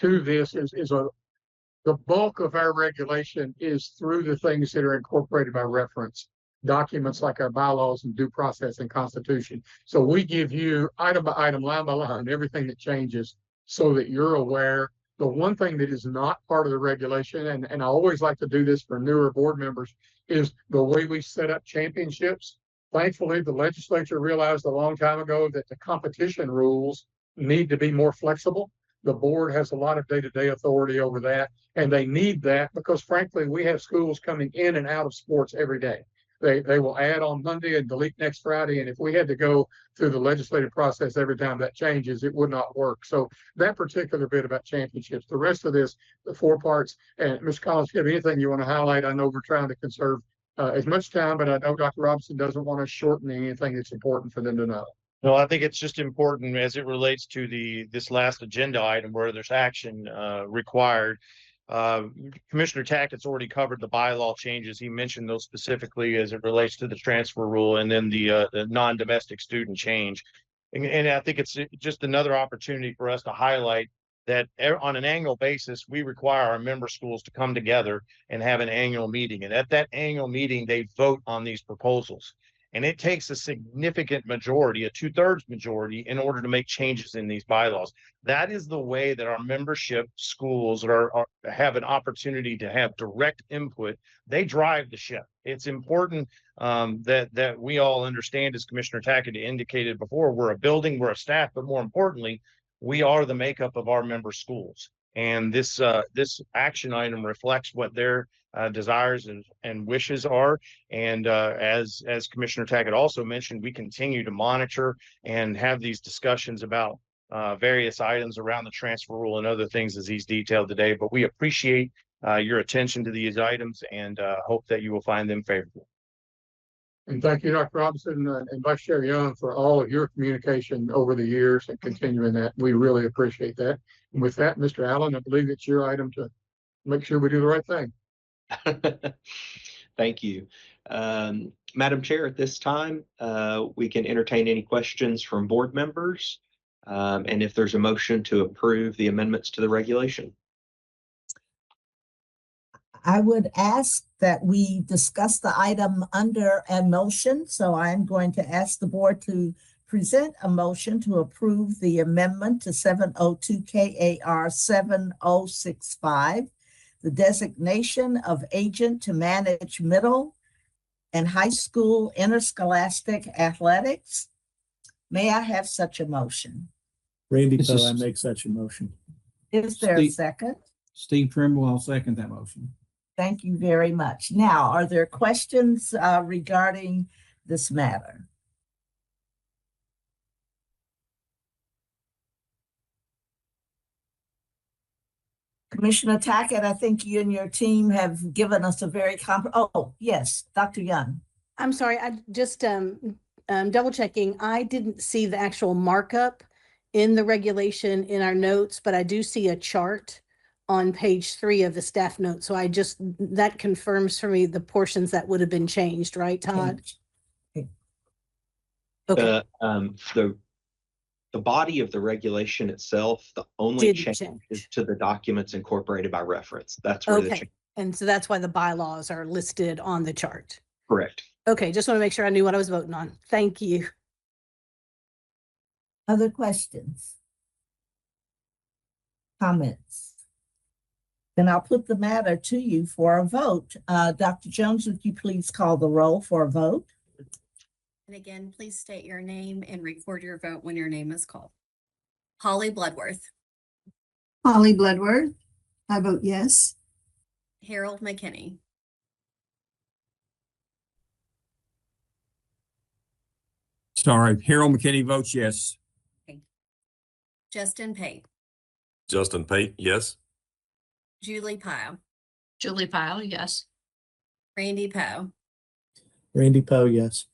this is the bulk of our regulation is through the things that are incorporated by reference, documents like our bylaws and due process and constitution. So we give you item by item, line by line, everything that changes so that you're aware. The one thing that is not part of the regulation, and I always like to do this for newer board members, is the way we set up championships. Thankfully, the legislature realized a long time ago that the competition rules need to be more flexible. The board has a lot of day-to-day authority over that, and they need that because, frankly, we have schools coming in and out of sports every day. They will add on Monday and delete next Friday, and if we had to go through the legislative process every time that changes, it would not work. So that particular bit about championships, the rest of this, the 4 parts, and Ms. Collins, if you have anything you want to highlight, I know we're trying to conserve as much time, but I know Dr. Robinson doesn't want to shorten anything that's important for them to know. No, I think it's just important as it relates to this last agenda item where there's action required. Commissioner Tackett's already covered the bylaw changes. He mentioned those specifically as it relates to the transfer rule and then the non-domestic student change. And I think it's just another opportunity for us to highlight that on an annual basis, we require our member schools to come together and have an annual meeting. And at that annual meeting, they vote on these proposals. And it takes a significant majority, a 2/3 majority, in order to make changes in these bylaws. That is the way that our membership schools have an opportunity to have direct input. They drive the ship. it's important that we all understand, as Commissioner Tackett indicated before, we're a building, we're a staff, but more importantly, we are the makeup of our member schools. And this action item reflects what their desires and wishes are. And as Commissioner Tackett also mentioned, we continue to monitor and have these discussions about various items around the transfer rule and other things as he's detailed today. But we appreciate your attention to these items and hope that you will find them favorable. And thank you, Dr. Robinson and Vice Chair Young, for all of your communication over the years and continuing that. We really appreciate that. And with that, Mr. Allen, I believe it's your item to make sure we do the right thing. Thank you. Madam Chair, at this time, we can entertain any questions from board members. And if there's a motion to approve the amendments to the regulation. I would ask that we discuss the item under a motion. So I'm going to ask the board to present a motion to approve the amendment to 702 KAR 7065, the designation of agent to manage middle and high school interscholastic athletics. May I have such a motion? Randy Poe, I make such a motion. Is there a second? Steve Trimble, I'll second that motion. Thank you very much. Now, are there questions regarding this matter? Commissioner Tackett, I think you and your team have given us a very oh, yes, Dr. Young. I'm sorry, I just double checking. I didn't see the actual markup in the regulation in our notes, but I do see a chart on page 3 of the staff note. So that confirms for me the portions that would have been changed, right, Todd? Okay. The body of the regulation itself, the only change is to the documents incorporated by reference. That's where the change. And so that's why the bylaws are listed on the chart. Correct. Okay, just want to make sure I knew what I was voting on. Thank you. Other questions? Comments? Then I'll put the matter to you for a vote. Dr. Jones, would you please call the roll for a vote? And again, please state your name and record your vote when your name is called. Holly Bloodworth. Holly Bloodworth. I vote yes. Harold McKinney. Sorry, Harold McKinney votes yes. Okay. Justin Pate. Justin Pate, yes. Julie Pyle. Julie Pyle, yes. Randy Poe. Randy Poe, yes.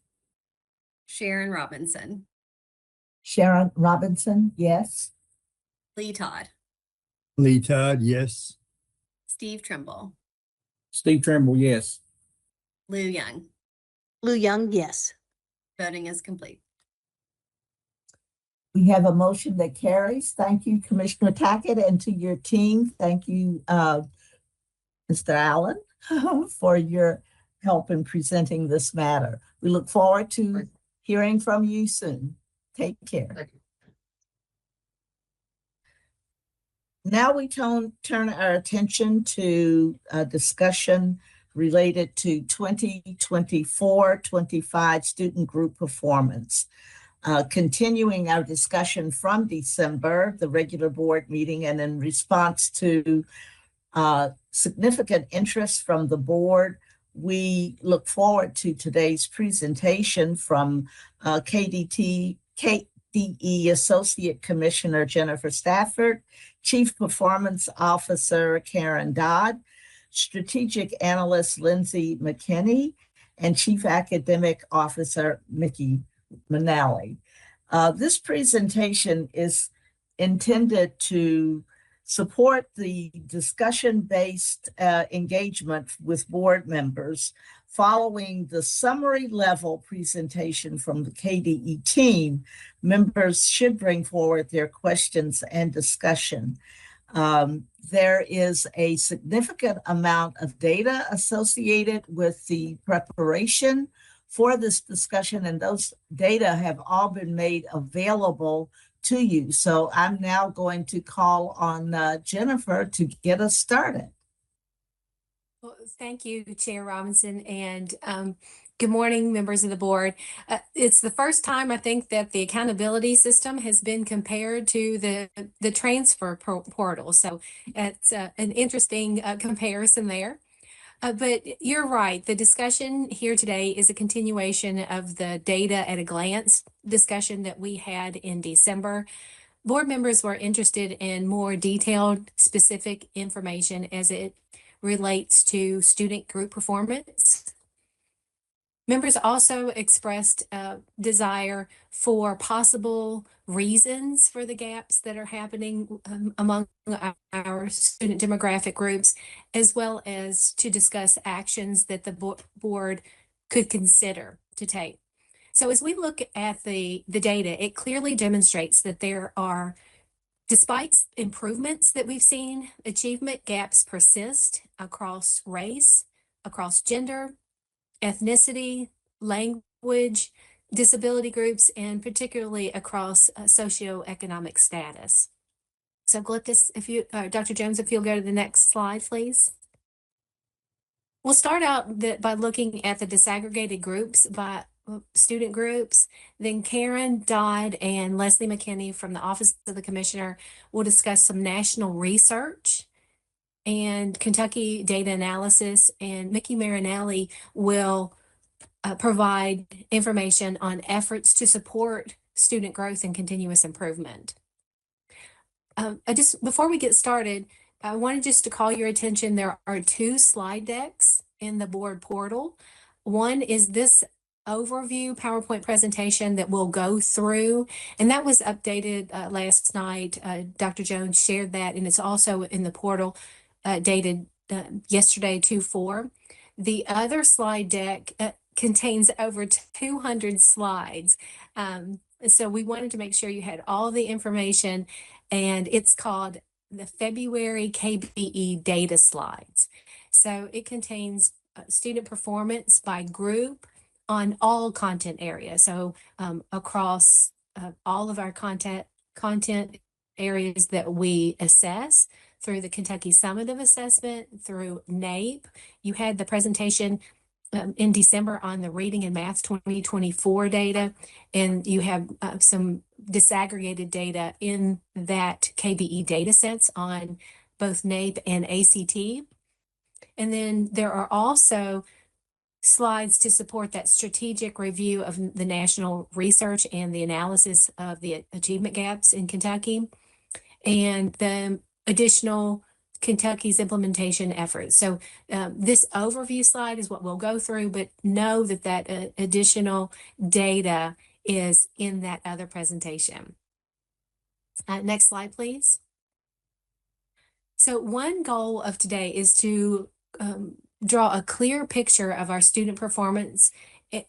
Sharon Robinson. Sharon Robinson, yes. Lee Todd. Lee Todd, yes. Steve Trimble. Steve Trimble, yes. Lou Young. Lou Young, yes. Voting is complete. We have a motion that carries. Thank you, Commissioner Tackett, and to your team. Thank you, Mr. Allen, for your help in presenting this matter. We look forward to hearing from you soon. Take care. Thank you. Now we turn our attention to a discussion related to 2024-25 student group performance. Continuing our discussion from December, the regular board meeting, and in response to significant interest from the board, we look forward to today's presentation from KDE Associate Commissioner Jennifer Stafford, Chief Performance Officer Karen Dodd, Strategic Analyst Lindsay McKinney, and Chief Academic Officer Mickey Manali. This presentation is intended to support the discussion-based engagement with board members following the summary level presentation from the KDE team. Members should bring forward their questions and discussion. There is a significant amount of data associated with the preparation for this discussion, and those data have all been made available to you. So I'm now going to call on Jennifer to get us started. Well, thank you, Chair Robinson, and good morning, members of the board. It's the first time I think that the accountability system has been compared to the transfer portal. So it's an interesting comparison there. But you're right. The discussion here today is a continuation of the data at a glance discussion that we had in December. Board members were interested in more detailed, specific information as it relates to student group performance. Members also expressed a desire for possible reasons for the gaps that are happening among our student demographic groups, as well as to discuss actions that the board could consider to take. So as we look at the data, it clearly demonstrates that there are, despite improvements that we've seen, achievement gaps persist across race, across gender, ethnicity, language, disability groups, and particularly across socioeconomic status. So Glyptis, if you, Dr. Jones, if you'll go to the next slide, please. We'll start out by looking at the disaggregated groups by student groups. Then Karen Dodd and Leslie McKinney from the Office of the Commissioner will discuss some national research and Kentucky data analysis, and Mickey Marinelli will provide information on efforts to support student growth and continuous improvement. Before we get started, I wanted just to call your attention. There are 2 slide decks in the board portal. One is this overview PowerPoint presentation that we'll go through, and that was updated last night. Dr. Jones shared that, and it's also in the portal dated yesterday 2/4. The other slide deck contains over 200 slides. So we wanted to make sure you had all the information, and it's called the February KBE data slides. So it contains student performance by group on all content areas. So across all of our content areas that we assess through the Kentucky Summative Assessment, through NAEP. You had the presentation in December on the Reading and Math 2024 data, and you have some disaggregated data in that KBE data sets on both NAEP and ACT. And then there are also slides to support that strategic review of the national research and the analysis of the achievement gaps in Kentucky, and the additional Kentucky's implementation efforts. So this overview slide is what we'll go through, but know that that additional data is in that other presentation. Next slide, please. So one goal of today is to draw a clear picture of our student performance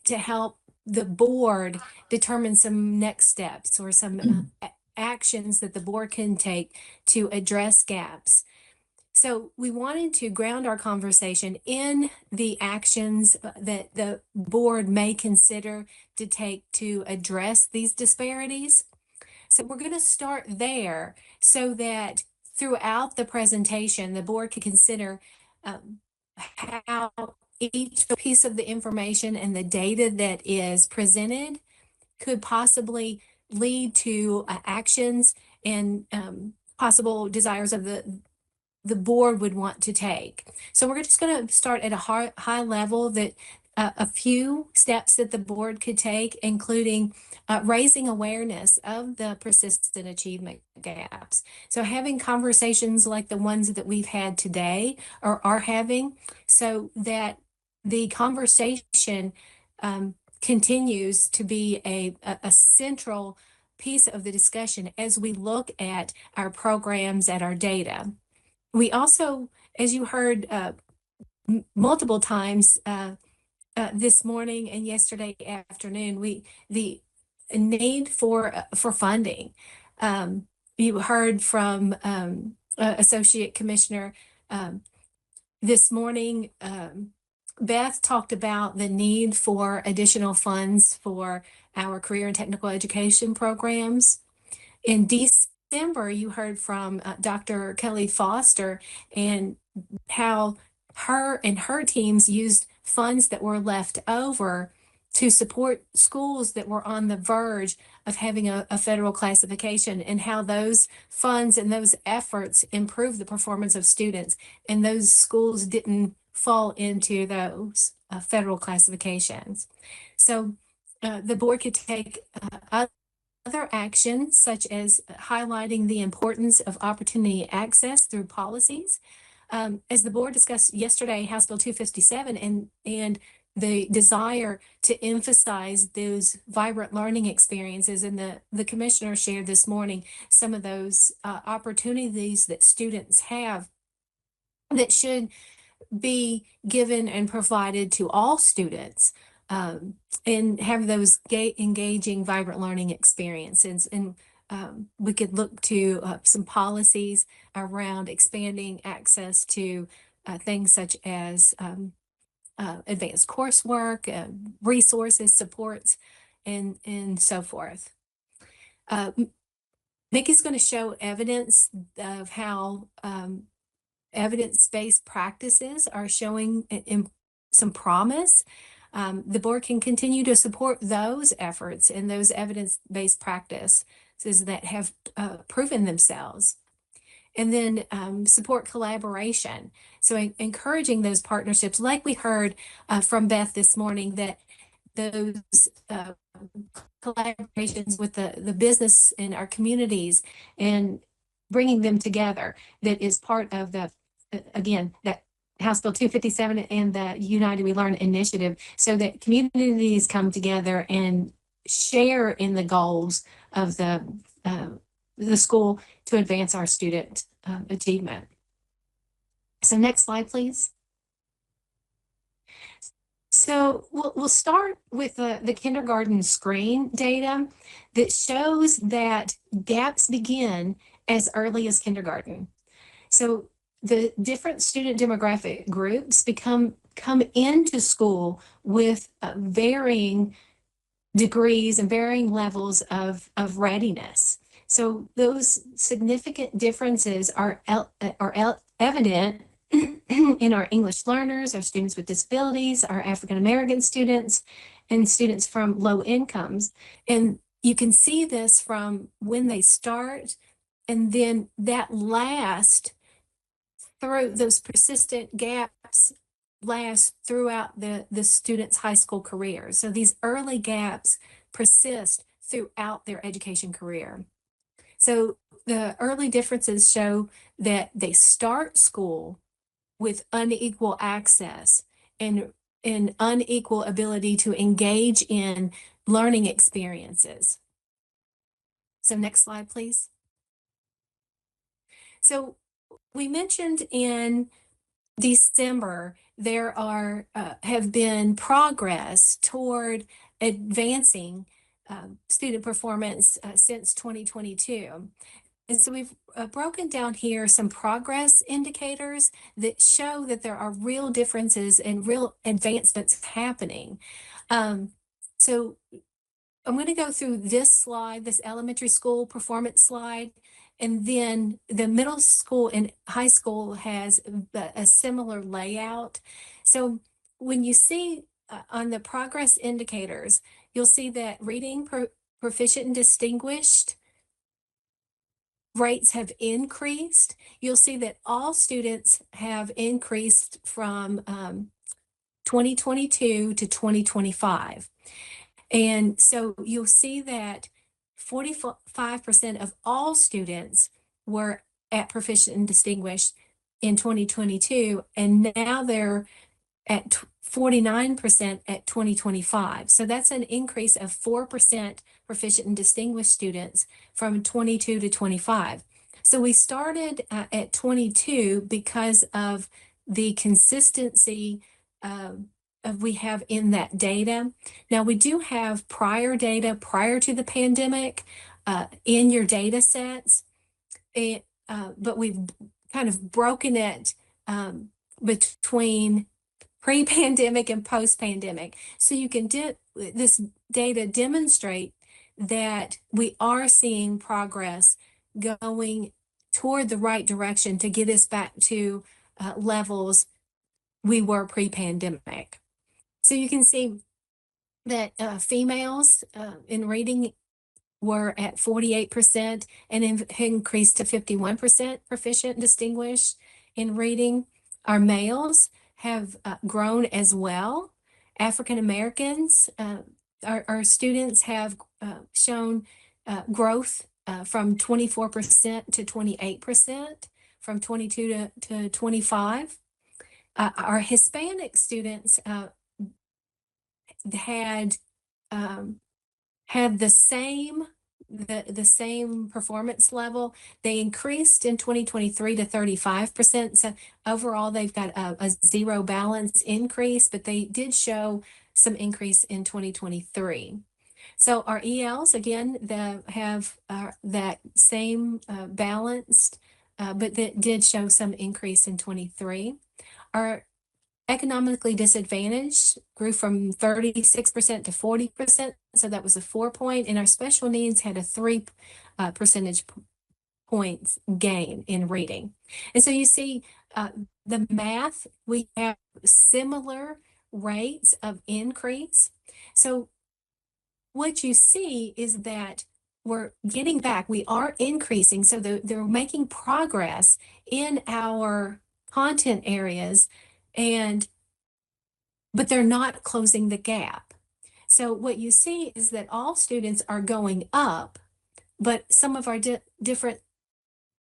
to help the board determine some next steps or some actions that the board can take to address gaps. So we wanted to ground our conversation in the actions that the board may consider to take to address these disparities. So we're going to start there so that throughout the presentation, the board can consider how each piece of the information and the data that is presented could possibly lead to actions and possible desires of the board would want to take. So we're just going to start at a high level, that a few steps that the board could take, including raising awareness of the persistent achievement gaps. So having conversations like the ones that we've had today or are having, so that the conversation continues to be a central piece of the discussion as we look at our programs, at our data. We also, as you heard multiple times this morning and yesterday afternoon, the need for funding. You heard from Associate Commissioner this morning. Beth talked about the need for additional funds for our career and technical education programs. In December, you heard from Dr. Kelly Foster and how her and her teams used funds that were left over to support schools that were on the verge of having a federal classification, and how those funds and those efforts improved the performance of students. And those schools didn't fall into those federal classifications. So the board could take other actions, such as highlighting the importance of opportunity access through policies. As the board discussed yesterday, House Bill 257 and the desire to emphasize those vibrant learning experiences, and the commissioner shared this morning some of those opportunities that students have that should be given and provided to all students, and have those engaging, vibrant learning experiences. And we could look to some policies around expanding access to things such as advanced coursework, resources, supports, and so forth. Mickey's going to show evidence of how evidence-based practices are showing some promise. The board can continue to support those efforts and those evidence-based practices that have proven themselves. And then support collaboration. So encouraging those partnerships, like we heard from Beth this morning, that those collaborations with the business in our communities and bringing them together, that is part of the, again, that House Bill 257 and the United We Learn initiative, so that communities come together and share in the goals of the school to advance our student achievement. So next slide, please. So we'll start with the kindergarten screen data that shows that gaps begin as early as kindergarten. So the different student demographic groups come into school with varying degrees and varying levels of readiness. So those significant differences are evident in our English learners, our students with disabilities, our African American students, and students from low incomes. And you can see this from when they start, and then that last through those persistent gaps last throughout the student's high school career. So these early gaps persist throughout their education career. So the early differences show that they start school with unequal access and unequal ability to engage in learning experiences. So next slide, please. So we mentioned in December, there are have been progress toward advancing student performance since 2022. And so we've broken down here some progress indicators that show that there are real differences and real advancements happening. So I'm going to go through this slide, this elementary school performance slide, and then the middle school and high school has a similar layout. So when you see on the progress indicators, you'll see that reading proficient and distinguished rates have increased. You'll see that all students have increased from 2022 to 2025. And so you'll see that 45% of all students were at proficient and distinguished in 2022, and now they're at 49% at 2025. So that's an increase of 4% proficient and distinguished students from 22 to 25. So we started at 22 because of the consistency we have in that data. Now we do have prior data prior to the pandemic in your data sets, but we've kind of broken it between pre-pandemic and post-pandemic. So you can this data demonstrate that we are seeing progress going toward the right direction to get us back to levels we were pre-pandemic. So you can see that females in reading were at 48% and increased to 51% proficient distinguished in reading. Our males have grown as well. African Americans, our students have shown growth from 24% to 28%, from 22 to 25. Our Hispanic students had the same performance level. They increased in 2023 to 35%. So overall, they've got a zero balance increase, but they did show some increase in 2023. So our ELs, again, have that same balanced, but that did show some increase in 23. Our economically disadvantaged grew from 36% to 40%. So that was a 4-point, and our special needs had a 3 percentage points gain in reading. And so you see the math, we have similar rates of increase. So what you see is that we're getting back, we are increasing. So they're making progress in our content areas, but they're not closing the gap. So what you see is that all students are going up, but some of our different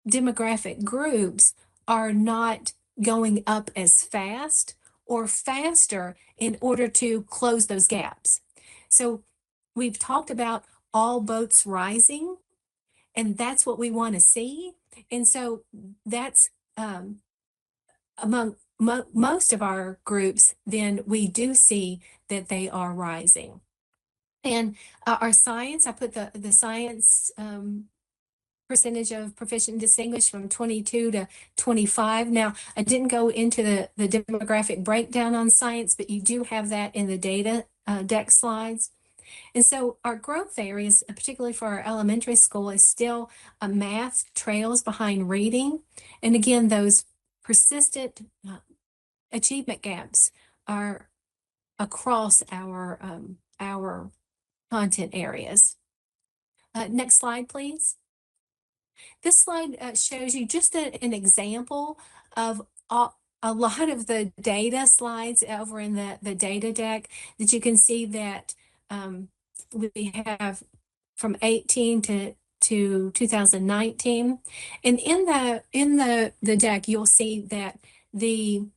demographic groups are not going up as fast or faster in order to close those gaps. So we've talked about all boats rising, and that's what we want to see. And so that's among most of our groups, then we do see that they are rising. And our science, I put the science percentage of proficient and distinguished from 22 to 25. Now, I didn't go into the demographic breakdown on science, but you do have that in the data deck slides. And so our growth areas, particularly for our elementary school, is still math trails behind reading. And again, those persistent achievement gaps are across our content areas. Next slide, please. This slide shows you just an example of a lot of the data slides over in the data deck, that you can see that we have from 18 to 2019. And in the deck, you'll see that the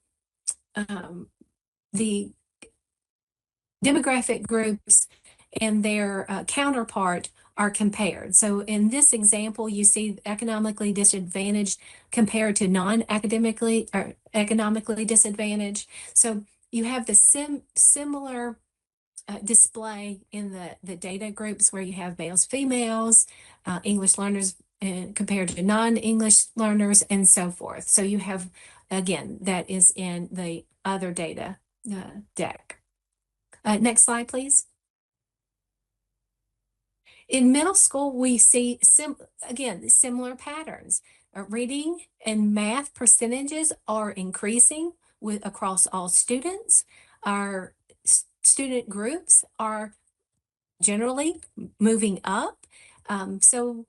demographic groups and their counterpart are compared. So in this example, you see economically disadvantaged compared to non-academically or economically disadvantaged. So you have the similar display in the data groups where you have males, females, English learners compared to non-English learners, and so forth. So you have, again, that is in the other data deck. Next slide, please. In middle school, we see, similar patterns. Reading and math percentages are increasing across all students. Our student groups are generally moving up. So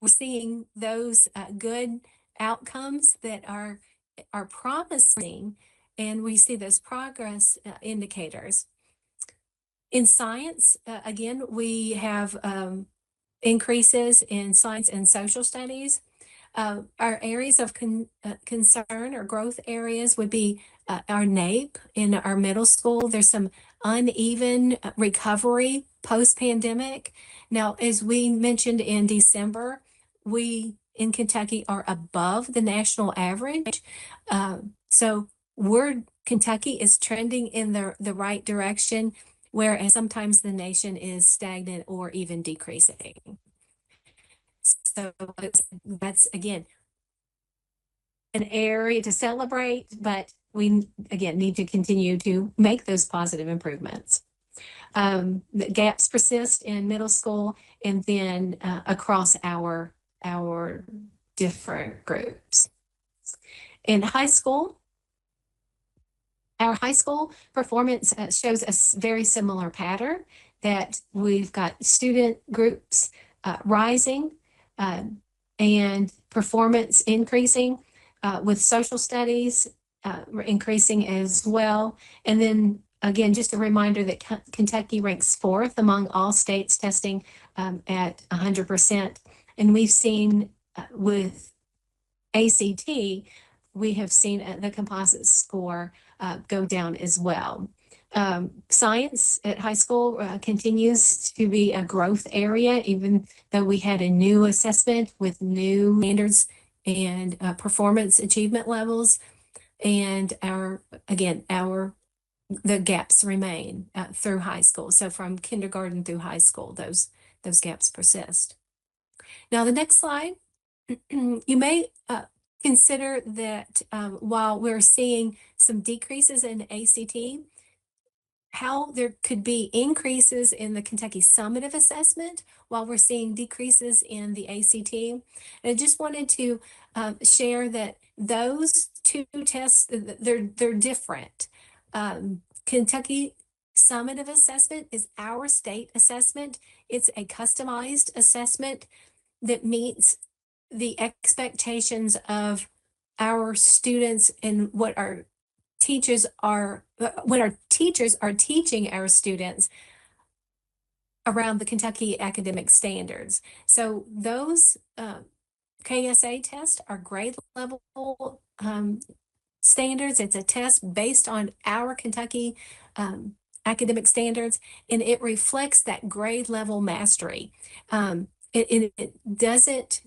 we're seeing those good outcomes that are promising, and we see those progress indicators. In science, again, we have increases in science and social studies. Our areas of concern or growth areas would be our NAEP in our middle school. There's some uneven recovery post-pandemic. Now, as we mentioned in December, we in Kentucky are above the national average. So Kentucky is trending in the right direction, whereas sometimes the nation is stagnant or even decreasing. So that's, again, an area to celebrate, but we, again, need to continue to make those positive improvements. The gaps persist in middle school and then across our different groups. In high school, Our high school performance shows a very similar pattern, that we've got student groups rising and performance increasing, with social studies increasing as well. And then again, just a reminder that Kentucky ranks 4th among all states testing at 100%. And we've seen with ACT, we have seen the composite score go down as well. Science at high school continues to be a growth area, even though we had a new assessment with new standards and performance achievement levels. And the gaps remain through high school. So from kindergarten through high school, those gaps persist. Now, the next slide, you may consider that while we're seeing some decreases in ACT, how there could be increases in the Kentucky summative assessment while we're seeing decreases in the ACT. And I just wanted to share that those two tests, they're different. Kentucky summative assessment is our state assessment. It's a customized assessment that meets the expectations of our students and what our teachers are teaching our students around the Kentucky academic standards. So those KSA tests are grade level standards. It's a test based on our Kentucky academic standards, and it reflects that grade level mastery. It doesn't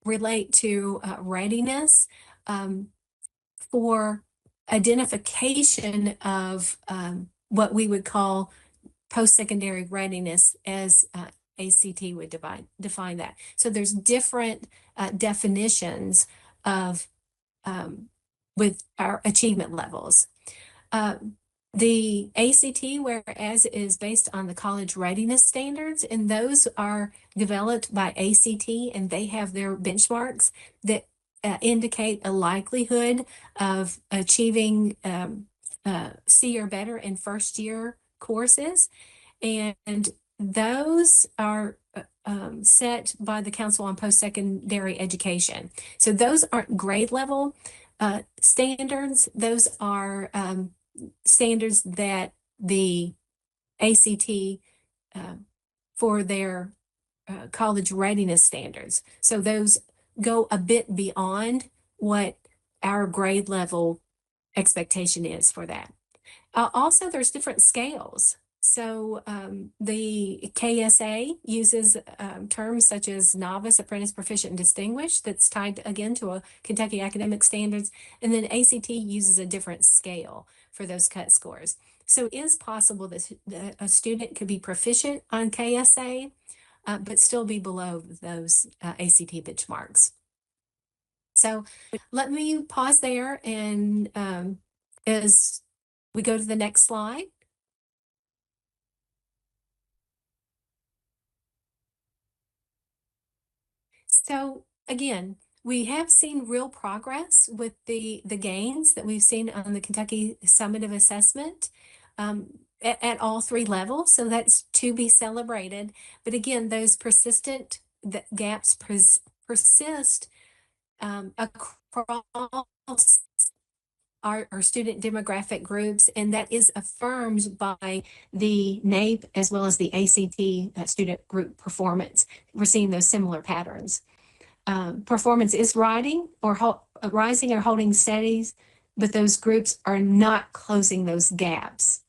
relate to readiness for identification of what we would call post-secondary readiness, as ACT would define that. So there's different definitions of with our achievement levels. The ACT, whereas, is based on the college readiness standards, and those are developed by ACT, and they have their benchmarks that indicate a likelihood of achieving C or better in first year courses. And those are set by the Council on Post-Secondary Education. So those aren't grade level standards. Those are standards that the ACT for their college readiness standards. So those go a bit beyond what our grade level expectation is for that. Also, there's different scales. So the KSA uses terms such as novice, apprentice, proficient, and distinguished, that's tied again to a Kentucky academic standards. And then ACT uses a different scale for those cut scores. So it is possible that a student could be proficient on KSA, but still be below those ACT benchmarks. So let me pause there, and as we go to the next slide. So again, we have seen real progress with the gains that we've seen on the Kentucky summative assessment at all 3 levels. So that's to be celebrated. But again, those persistent gaps persist across our student demographic groups, and that is affirmed by the NAEP as well as the ACT student group performance. We're seeing those similar patterns. Performance is rising or holding steady, but those groups are not closing those gaps.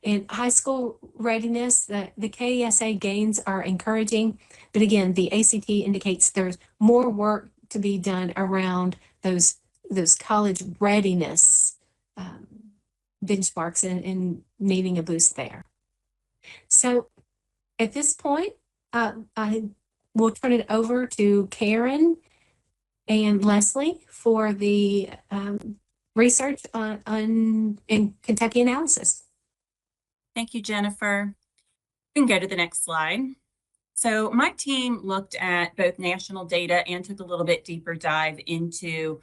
In high school readiness, the KSA gains are encouraging, but again, the ACT indicates there's more work to be done around those college readiness benchmarks and needing a boost there. So at this point, I will turn it over to Karen and Leslie for the research in Kentucky analysis. Thank you, Jennifer. We can go to the next slide. So my team looked at both national data and took a little bit deeper dive into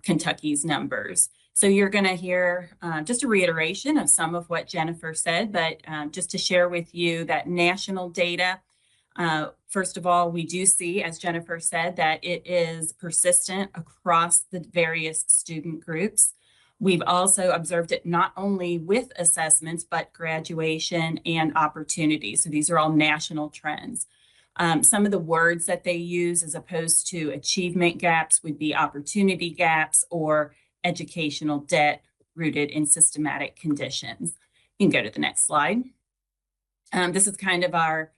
Kentucky's numbers. So you're going to hear just a reiteration of some of what Jennifer said, but just to share with you that national data. First of all, we do see, as Jennifer said, that it is persistent across the various student groups. We've also observed it not only with assessments, but graduation and opportunity. So these are all national trends. Some of the words that they use as opposed to achievement gaps would be opportunity gaps or educational debt rooted in systematic conditions. You can go to the next slide. This is kind of our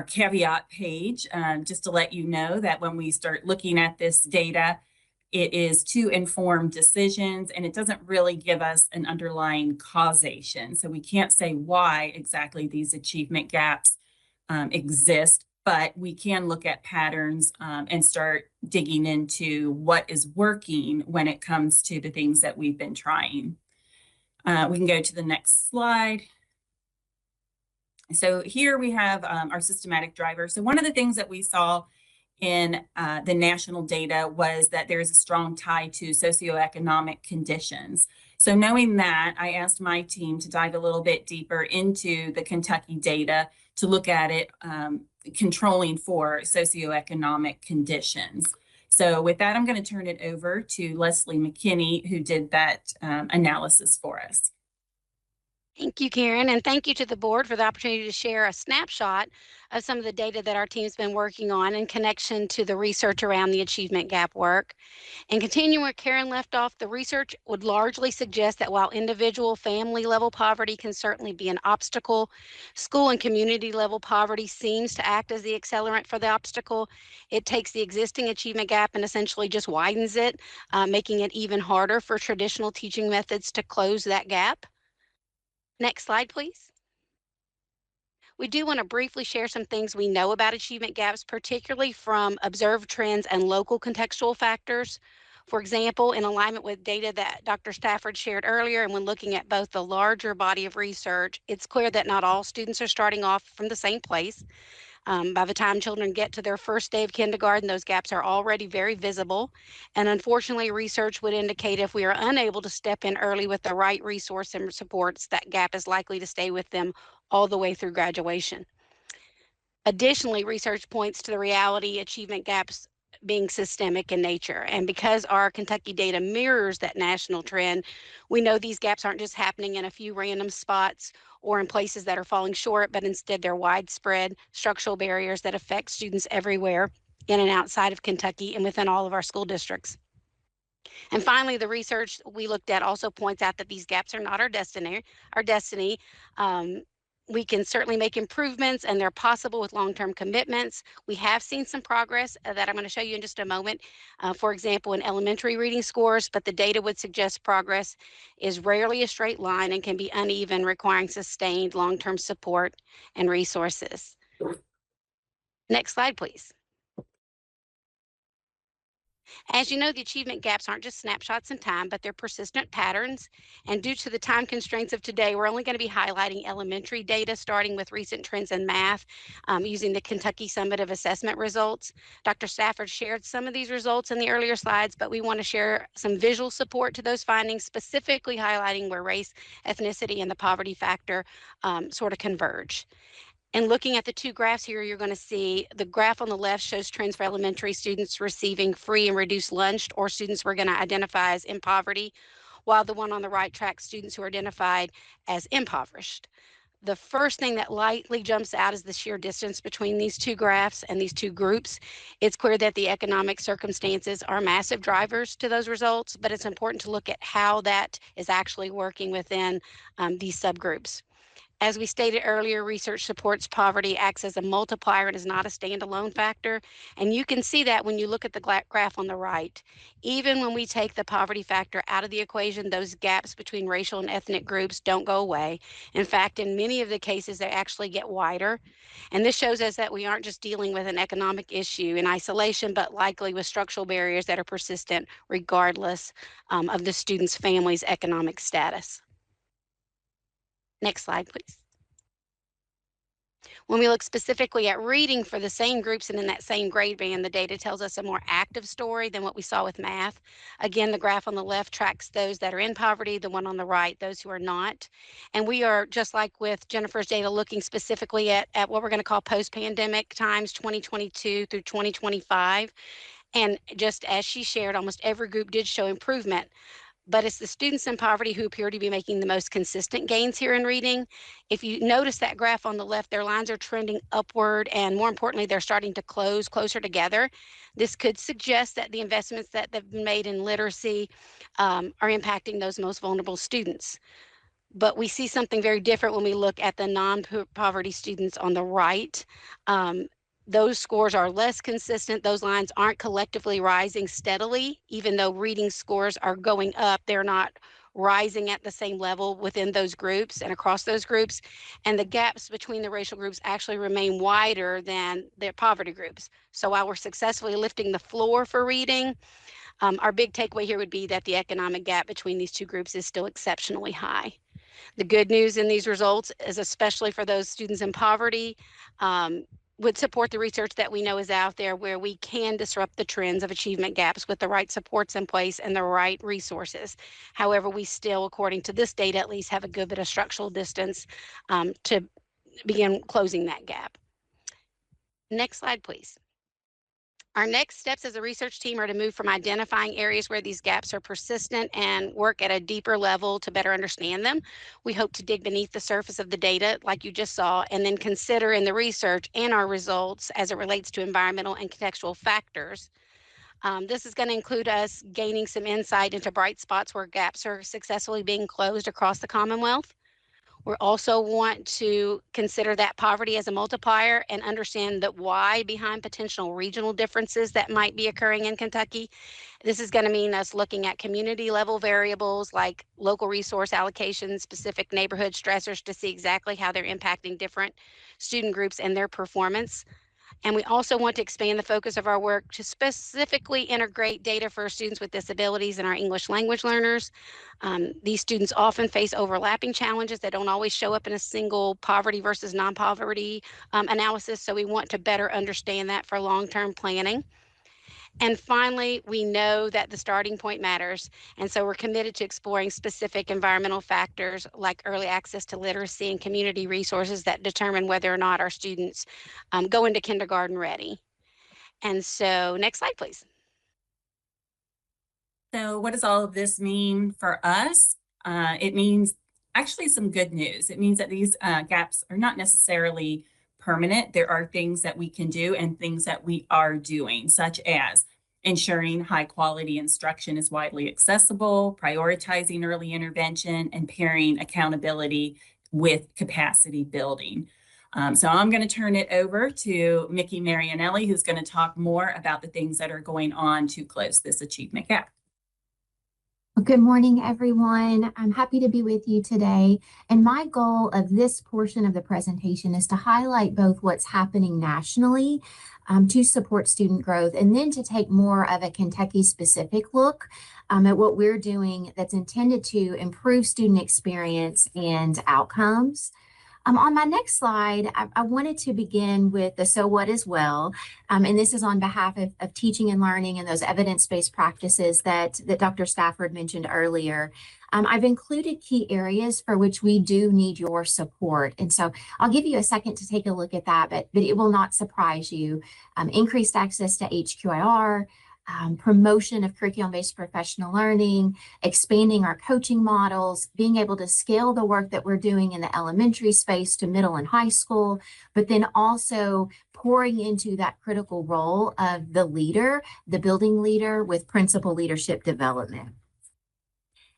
caveat page, just to let you know that when we start looking at this data, it is to inform decisions, and it doesn't really give us an underlying causation. So we can't say why exactly these achievement gaps exist, but we can look at patterns and start digging into what is working when it comes to the things that we've been trying. We can go to the next slide. So here we have our systematic driver. So one of the things that we saw in the national data was that there is a strong tie to socioeconomic conditions. So knowing that, I asked my team to dive a little bit deeper into the Kentucky data to look at it controlling for socioeconomic conditions. So with that, I'm going to turn it over to Leslie McKinney, who did that analysis for us. Thank you, Karen, and thank you to the board for the opportunity to share a snapshot of some of the data that our team's been working on in connection to the research around the achievement gap work. And continuing where Karen left off, the research would largely suggest that while individual family level poverty can certainly be an obstacle, school and community level poverty seems to act as the accelerant for the obstacle. It takes the existing achievement gap and essentially just widens it, making it even harder for traditional teaching methods to close that gap. Next slide, please. We do want to briefly share some things we know about achievement gaps, particularly from observed trends and local contextual factors. For example, in alignment with data that Dr. Stafford shared earlier, and when looking at both the larger body of research, it's clear that not all students are starting off from the same place. By the time children get to their first day of kindergarten, those gaps are already very visible. And unfortunately, research would indicate if we are unable to step in early with the right resource and supports, that gap is likely to stay with them all the way through graduation. Additionally, research points to the reality achievement gaps being systemic in nature. And because our Kentucky data mirrors that national trend, we know these gaps aren't just happening in a few random spots or in places that are falling short, but instead they're widespread structural barriers that affect students everywhere in and outside of Kentucky and within all of our school districts. And finally, the research we looked at also points out that these gaps are not our destiny. We can certainly make improvements, and they're possible with long-term commitments. We have seen some progress that I'm going to show you in just a moment, for example, in elementary reading scores, but the data would suggest progress is rarely a straight line and can be uneven, requiring sustained long-term support and resources. Next slide, please. As you know, the achievement gaps aren't just snapshots in time, but they're persistent patterns. And due to the time constraints of today, we're only going to be highlighting elementary data, starting with recent trends in math, using the Kentucky Summative Assessment results. Dr. Stafford shared some of these results in the earlier slides, but we want to share some visual support to those findings, specifically highlighting where race, ethnicity, and the poverty factor sort of converge. And looking at the two graphs here, you're going to see the graph on the left shows trends for elementary students receiving free and reduced lunch, or students we're going to identify as in poverty, while the one on the right tracks students who are identified as impoverished. The first thing that lightly jumps out is the sheer distance between these two graphs and these two groups. It's clear that the economic circumstances are massive drivers to those results, but it's important to look at how that is actually working within these subgroups. As we stated earlier, research supports poverty acts as a multiplier and is not a standalone factor. And you can see that when you look at the graph on the right. Even when we take the poverty factor out of the equation, those gaps between racial and ethnic groups don't go away. In fact, in many of the cases, they actually get wider. And this shows us that we aren't just dealing with an economic issue in isolation, but likely with structural barriers that are persistent regardless of the student's family's economic status. Next slide, please. When we look specifically at reading for the same groups and in that same grade band, the data tells us a more active story than what we saw with math. Again, the graph on the left tracks those that are in poverty, the one on the right, those who are not. And we are, just like with Jennifer's data, looking specifically at what we're going to call post-pandemic times, 2022 through 2025. And just as she shared, almost every group did show improvement. But it's the students in poverty who appear to be making the most consistent gains here in reading. If you notice that graph on the left, their lines are trending upward, and more importantly, they're starting to close closer together. This could suggest that the investments that have been made in literacy are impacting those most vulnerable students. But we see something very different when we look at the non-poverty students on the right. Those scores are less consistent. Those lines aren't collectively rising steadily. Even though reading scores are going up, they're not rising at the same level within those groups and across those groups. And the gaps between the racial groups actually remain wider than the poverty groups. So while we're successfully lifting the floor for reading, our big takeaway here would be that the economic gap between these two groups is still exceptionally high. The good news in these results is, especially for those students in poverty, would support the research that we know is out there, where we can disrupt the trends of achievement gaps with the right supports in place and the right resources. However, we still, according to this data, at least have a good bit of structural distance to begin closing that gap. Next slide, please. Our next steps as a research team are to move from identifying areas where these gaps are persistent and work at a deeper level to better understand them. We hope to dig beneath the surface of the data, like you just saw, and then consider in the research and our results as it relates to environmental and contextual factors. This is going to include us gaining some insight into bright spots where gaps are successfully being closed across the Commonwealth. We also want to consider that poverty as a multiplier and understand the why behind potential regional differences that might be occurring in Kentucky. This is going to mean us looking at community level variables like local resource allocations, specific neighborhood stressors, to see exactly how they're impacting different student groups and their performance. And we also want to expand the focus of our work to specifically integrate data for students with disabilities and our English language learners. These students often face overlapping challenges that don't always show up in a single poverty versus non-poverty analysis. So we want to better understand that for long-term planning. And finally, we know that the starting point matters. And so we're committed to exploring specific environmental factors like early access to literacy and community resources that determine whether or not our students go into kindergarten ready. And so next slide, please. So what does all of this mean for us? It means actually some good news. It means that these gaps are not necessarily permanent. There are things that we can do and things that we are doing, such as ensuring high quality instruction is widely accessible, prioritizing early intervention, and pairing accountability with capacity building. So I'm going to turn it over to Mickey Marianelli, who's going to talk more about the things that are going on to close this achievement gap. Good morning, everyone. I'm happy to be with you today. And my goal of this portion of the presentation is to highlight both what's happening nationally to support student growth, and then to take more of a Kentucky-specific look at what we're doing that's intended to improve student experience and outcomes. On my next slide, I wanted to begin with the so what as well. And this is on behalf of teaching and learning and those evidence-based practices that Dr. Stafford mentioned earlier. I've included key areas for which we do need your support. And so I'll give you a second to take a look at that, but it will not surprise you. Increased access to HQIR, promotion of curriculum-based professional learning, expanding our coaching models, being able to scale the work that we're doing in the elementary space to middle and high school, but then also pouring into that critical role of the leader, the building leader, with principal leadership development.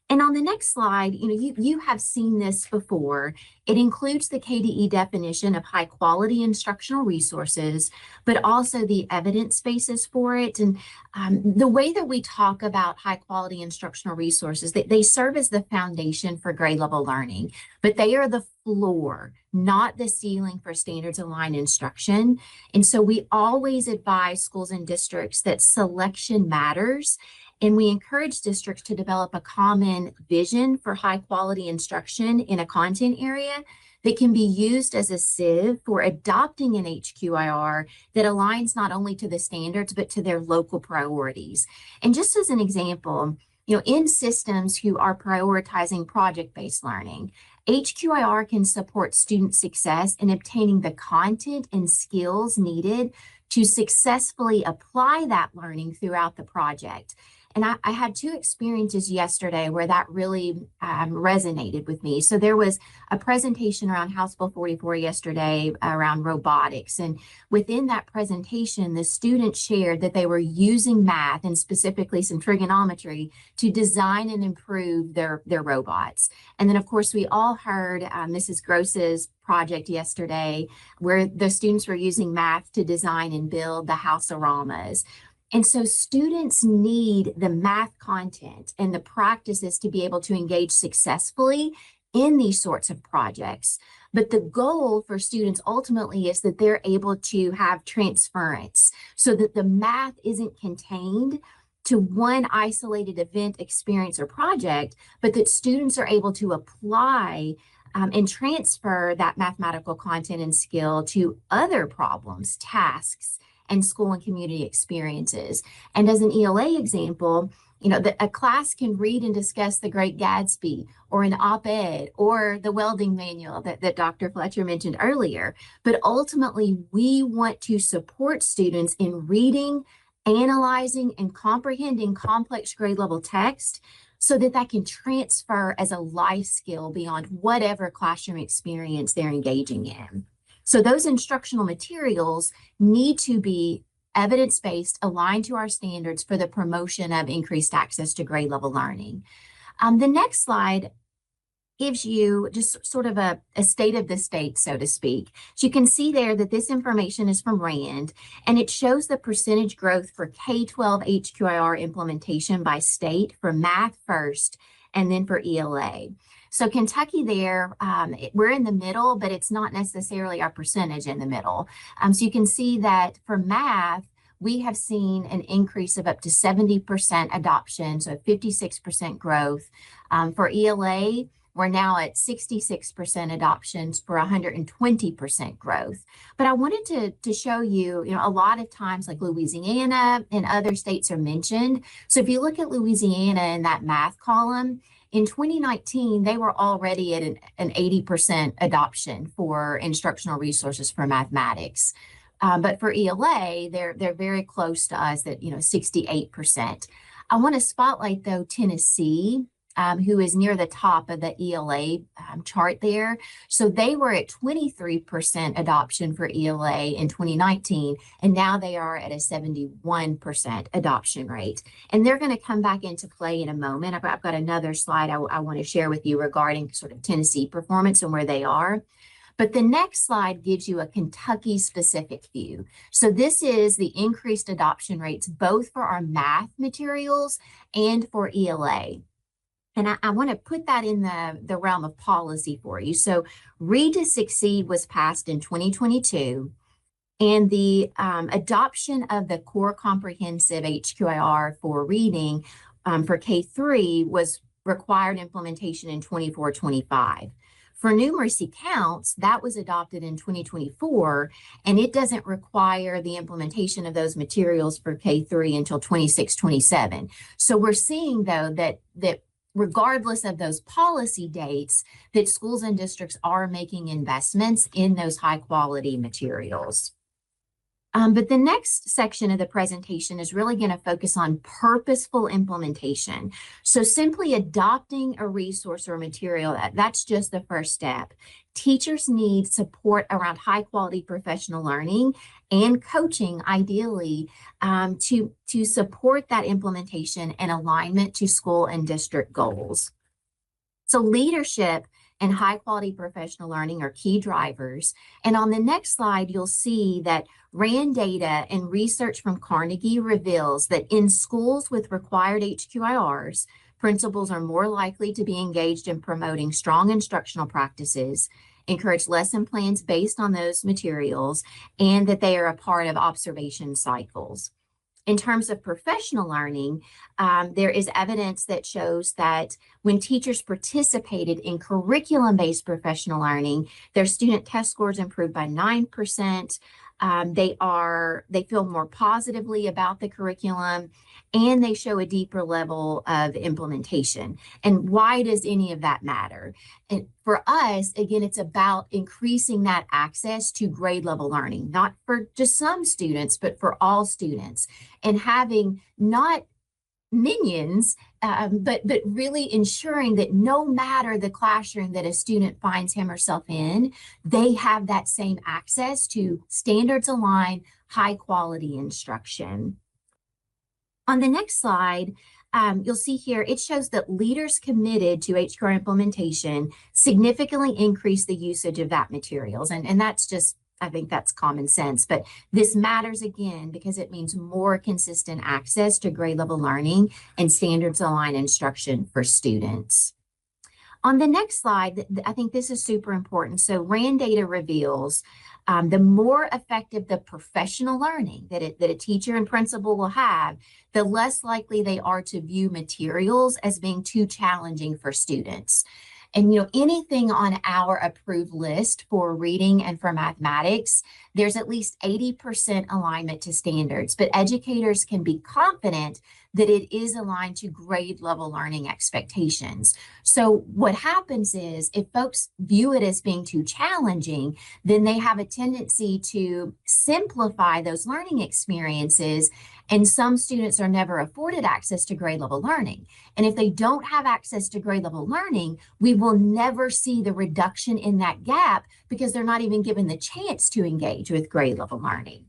And on the next slide, you have seen this before. It includes the KDE definition of high quality instructional resources, but also the evidence basis for it. And the way that we talk about high quality instructional resources, they serve as the foundation for grade level learning, but they are the floor, not the ceiling for standards aligned instruction. And so we always advise schools and districts that selection matters, And we encourage districts to develop a common vision for high quality instruction in a content area that can be used as a sieve for adopting an HQIR that aligns not only to the standards, but to their local priorities. And just as an example, in systems who are prioritizing project-based learning, HQIR can support student success in obtaining the content and skills needed to successfully apply that learning throughout the project. And I had two experiences yesterday where that really resonated with me. So there was a presentation around House Bill 44 yesterday around robotics. And within that presentation, the students shared that they were using math and specifically some trigonometry to design and improve their robots. And then, of course, we all heard Mrs. Gross's project yesterday where the students were using math to design and build the house-oramas. And so students need the math content and the practices to be able to engage successfully in these sorts of projects. But the goal for students ultimately is that they're able to have transference so that the math isn't contained to one isolated event, experience, or project, but that students are able to apply and transfer that mathematical content and skill to other problems, tasks, and school and community experiences. And as an ELA example, a class can read and discuss The Great Gatsby or an op-ed or the welding manual that Dr. Fletcher mentioned earlier. But ultimately, we want to support students in reading, analyzing, and comprehending complex grade level text so that that can transfer as a life skill beyond whatever classroom experience they're engaging in. So those instructional materials need to be evidence-based, aligned to our standards for the promotion of increased access to grade level learning. The next slide gives you just sort of a state of the state, so to speak. So you can see there that this information is from RAND, and it shows the percentage growth for K-12 HQIR implementation by state for math first, and then for ELA. So Kentucky there, we're in the middle, but it's not necessarily our percentage in the middle. So you can see that for math, we have seen an increase of up to 70% adoption, so 56% growth. For ELA, we're now at 66% adoptions for 120% growth. But I wanted to show you, a lot of times like Louisiana and other states are mentioned. So if you look at Louisiana in that math column, in 2019, they were already at an 80% adoption for instructional resources for mathematics. But for ELA, they're very close to us at 68%. I want to spotlight though Tennessee, who is near the top of the ELA chart there. So they were at 23% adoption for ELA in 2019, and now they are at a 71% adoption rate. And they're going to come back into play in a moment. I've got another slide I want to share with you regarding sort of Tennessee performance and where they are. But the next slide gives you a Kentucky specific view. So this is the increased adoption rates, both for our math materials and for ELA. And I want to put that in the realm of policy for you. So Read to Succeed was passed in 2022. And the adoption of the core comprehensive HQIR for reading for K3 was required implementation in 24-25. For numeracy counts, that was adopted in 2024, and it doesn't require the implementation of those materials for K3 until 26-27. So we're seeing, though, that regardless of those policy dates, that schools and districts are making investments in those high quality materials. But the next section of the presentation is really going to focus on purposeful implementation. So simply adopting a resource or material, that's just the first step. Teachers need support around high quality professional learning and coaching, ideally, to support that implementation and alignment to school and district goals. So leadership and high quality professional learning are key drivers. And on the next slide, you'll see that RAND data and research from Carnegie reveals that in schools with required HQIRs, principals are more likely to be engaged in promoting strong instructional practices, encourage lesson plans based on those materials, and that they are a part of observation cycles. In terms of professional learning, there is evidence that shows that when teachers participated in curriculum-based professional learning, their student test scores improved by 9%. They feel more positively about the curriculum, and they show a deeper level of implementation. And why does any of that matter? And for us, again, it's about increasing that access to grade level learning, not for just some students, but for all students, and having not minions, but really ensuring that no matter the classroom that a student finds him or herself in, they have that same access to standards aligned, high quality instruction. On the next slide, you'll see here, it shows that leaders committed to HQR implementation significantly increase the usage of that materials. And that's just, I think that's common sense, but this matters again because it means more consistent access to grade level learning and standards aligned instruction for students. On the next slide, I think this is super important. So RAND data reveals the more effective the professional learning that a teacher and principal will have, the less likely they are to view materials as being too challenging for students. And, you know, anything on our approved list for reading and for mathematics, there's at least 80% alignment to standards, but educators can be confident that it is aligned to grade level learning expectations. So what happens is if folks view it as being too challenging, then they have a tendency to simplify those learning experiences, and some students are never afforded access to grade level learning. And if they don't have access to grade level learning, we will never see the reduction in that gap because they're not even given the chance to engage with grade level learning.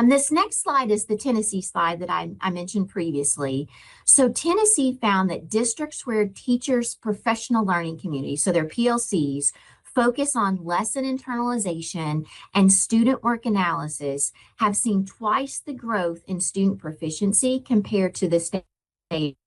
This next slide is the Tennessee slide that I mentioned previously. So Tennessee found that districts where teachers' professional learning communities, so their PLCs, focus on lesson internalization and student work analysis have seen twice the growth in student proficiency compared to the state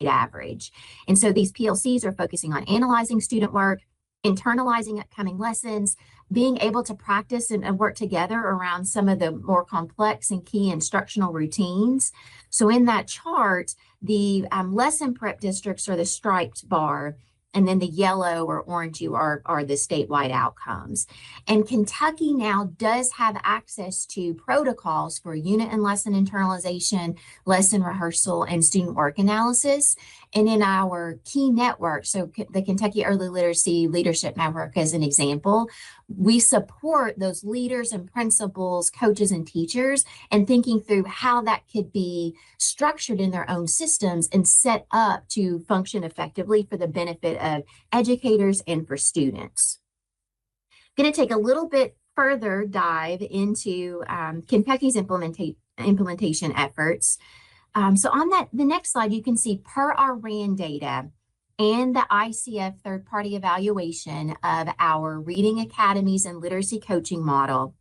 average. And so these PLCs are focusing on analyzing student work, internalizing upcoming lessons, being able to practice and work together around some of the more complex and key instructional routines. So in that chart, the lesson prep districts are the striped bar, and then the yellow or orange are the statewide outcomes. And Kentucky now does have access to protocols for unit and lesson internalization, lesson rehearsal, and student work analysis. And in our key network, so the Kentucky Early Literacy Leadership Network as an example, we support those leaders and principals, coaches, and teachers, and thinking through how that could be structured in their own systems and set up to function effectively for the benefit of educators and for students. I'm going to take a little bit further dive into Kentucky's implementation efforts. So on the next slide, you can see per our RAND data and the ICF third-party evaluation of our reading academies and literacy coaching model,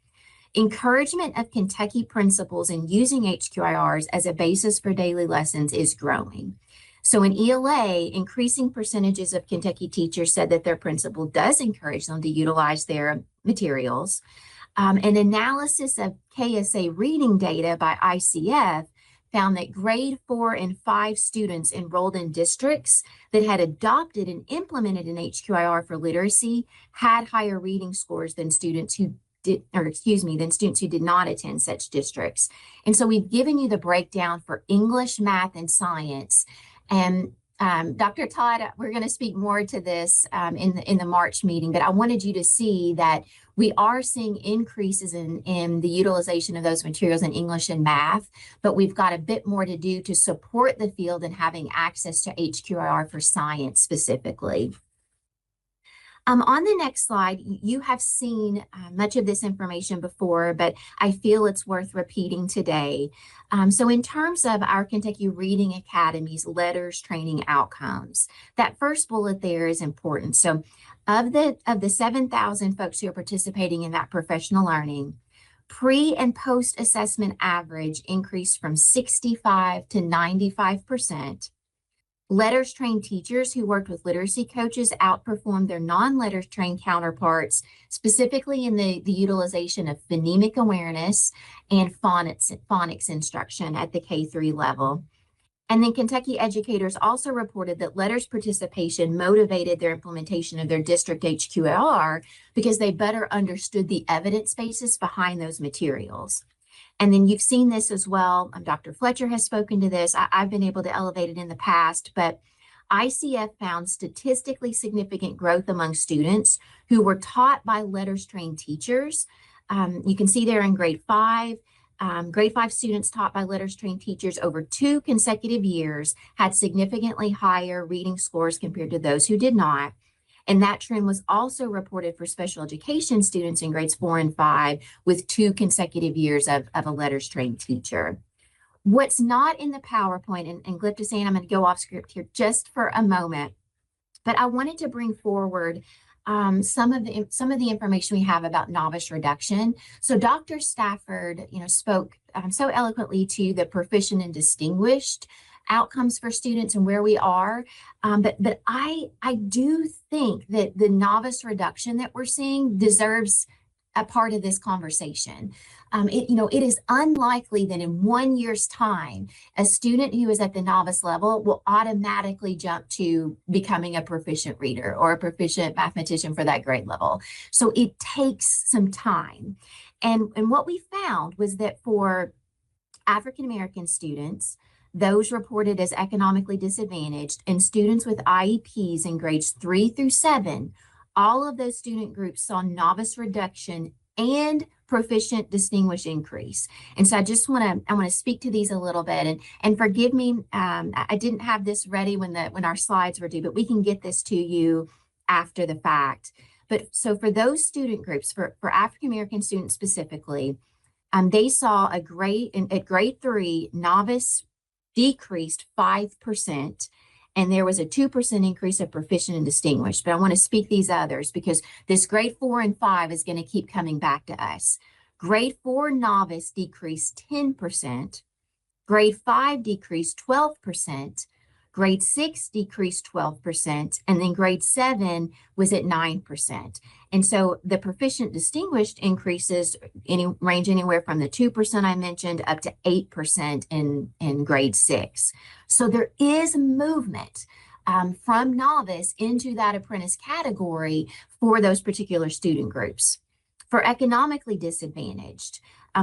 encouragement of Kentucky principals in using HQIRs as a basis for daily lessons is growing. So in ELA, increasing percentages of Kentucky teachers said that their principal does encourage them to utilize their materials. An analysis of KSA reading data by ICF found that grade 4 and 5 students enrolled in districts that had adopted and implemented an HQIR for literacy had higher reading scores than students who did not attend such districts. And so we've given you the breakdown for English, math, and science. And Dr. Todd, we're going to speak more to this in the March meeting, but I wanted you to see that we are seeing increases in the utilization of those materials in English and math, but we've got a bit more to do to support the field and having access to HQIR for science specifically. On the next slide, you have seen much of this information before, but I feel it's worth repeating today. So in terms of our Kentucky Reading Academy's letters training outcomes, that first bullet there is important. So of the 7,000 folks who are participating in that professional learning, pre and post assessment average increased from 65 to 95%. Letters trained teachers who worked with literacy coaches outperformed their non-letters trained counterparts, specifically in the utilization of phonemic awareness and phonics instruction at the K-3 level. And then Kentucky educators also reported that letters participation motivated their implementation of their district HQLR because they better understood the evidence basis behind those materials. And then you've seen this as well. Dr. Fletcher has spoken to this. I've been able to elevate it in the past, but ICF found statistically significant growth among students who were taught by letters trained teachers. You can see there in grade 5, grade 5 students taught by letters trained teachers over 2 consecutive years had significantly higher reading scores compared to those who did not. And that trend was also reported for special education students in grades 4 and 5 with 2 consecutive years of a letters trained teacher. What's not in the PowerPoint, and Glyptosan, I'm going to go off script here just for a moment, but I wanted to bring forward some of the information we have about novice reduction. So Dr. Stafford, spoke so eloquently to the proficient and distinguished outcomes for students and where we are. But I do think that the novice reduction that we're seeing deserves a part of this conversation. It is unlikely that in 1 year's time, a student who is at the novice level will automatically jump to becoming a proficient reader or a proficient mathematician for that grade level. So it takes some time. And what we found was that for African American students, those reported as economically disadvantaged, and students with IEPs in grades 3 through 7, all of those student groups saw novice reduction and proficient distinguished increase. And so I want to speak to these a little bit, and forgive me, I didn't have this ready when our slides were due, but we can get this to you after the fact. But so for those student groups, for African American students specifically, they saw at grade 3, novice decreased 5%, and there was a 2% increase of proficient and distinguished. But I want to speak these others because this grade 4 and 5 is going to keep coming back to us. Grade 4 novice decreased 10%, grade 5 decreased 12%, grade 6 decreased 12%, and then grade 7 was at 9%. And so the proficient distinguished increases range anywhere from the 2% I mentioned up to 8% in grade 6. So there is movement from novice into that apprentice category for those particular student groups. For economically disadvantaged,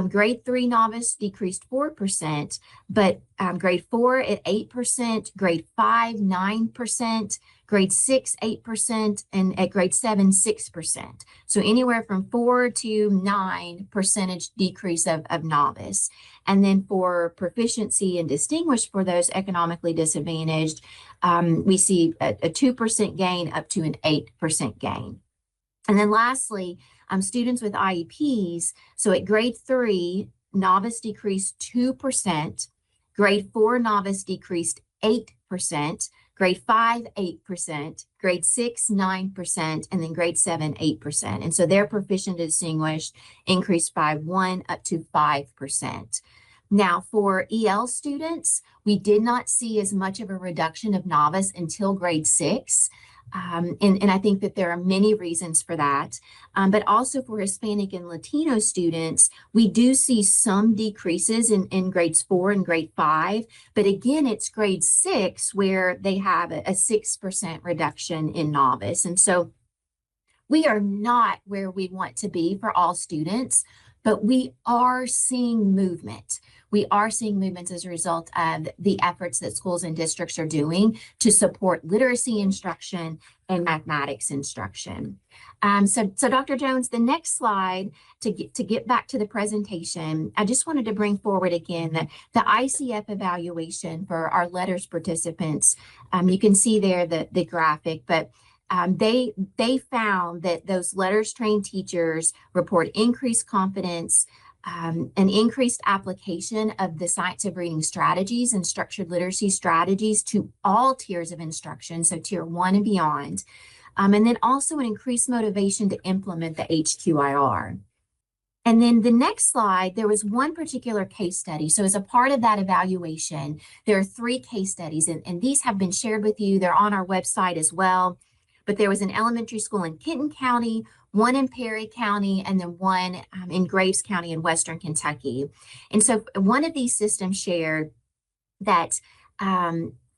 grade 3 novice decreased 4%, but grade 4 at 8%, grade 5, 9%, grade 6, 8%, and at grade 7, 6%. So anywhere from 4 to 9% decrease of novice. And then for proficiency and distinguished for those economically disadvantaged, we see a 2% gain up to an 8% gain. And then lastly, students with IEPs, so at grade 3, novice decreased 2%, grade 4 novice decreased 8%, grade 5, 8%, grade 6, 9%, and then grade 7, 8%. And so their proficient and distinguished increased by 1 up to 5%. Now, for EL students, we did not see as much of a reduction of novice until grade 6. And I think that there are many reasons for that. But also for Hispanic and Latino students, we do see some decreases in grades 4 and grade 5. But again, it's grade 6 where they have a 6% reduction in novice. And so we are not where we want to be for all students, but we are seeing movement. We are seeing movements as a result of the efforts that schools and districts are doing to support literacy instruction and mathematics instruction. So Dr. Jones, the next slide, to get back to the presentation, I just wanted to bring forward again the ICF evaluation for our letters participants. You can see there the graphic, but they found that those letters trained teachers report increased confidence, an increased application of the science of reading strategies and structured literacy strategies to all tiers of instruction, so tier 1 and beyond, and then also an increased motivation to implement the HQIR. And then the next slide, there was one particular case study. So as a part of that evaluation, there are 3 case studies, and these have been shared with you. They're on our website as well. But there was an elementary school in Kenton County, one in Perry County, and then one in Graves County in Western Kentucky. And so one of these systems shared that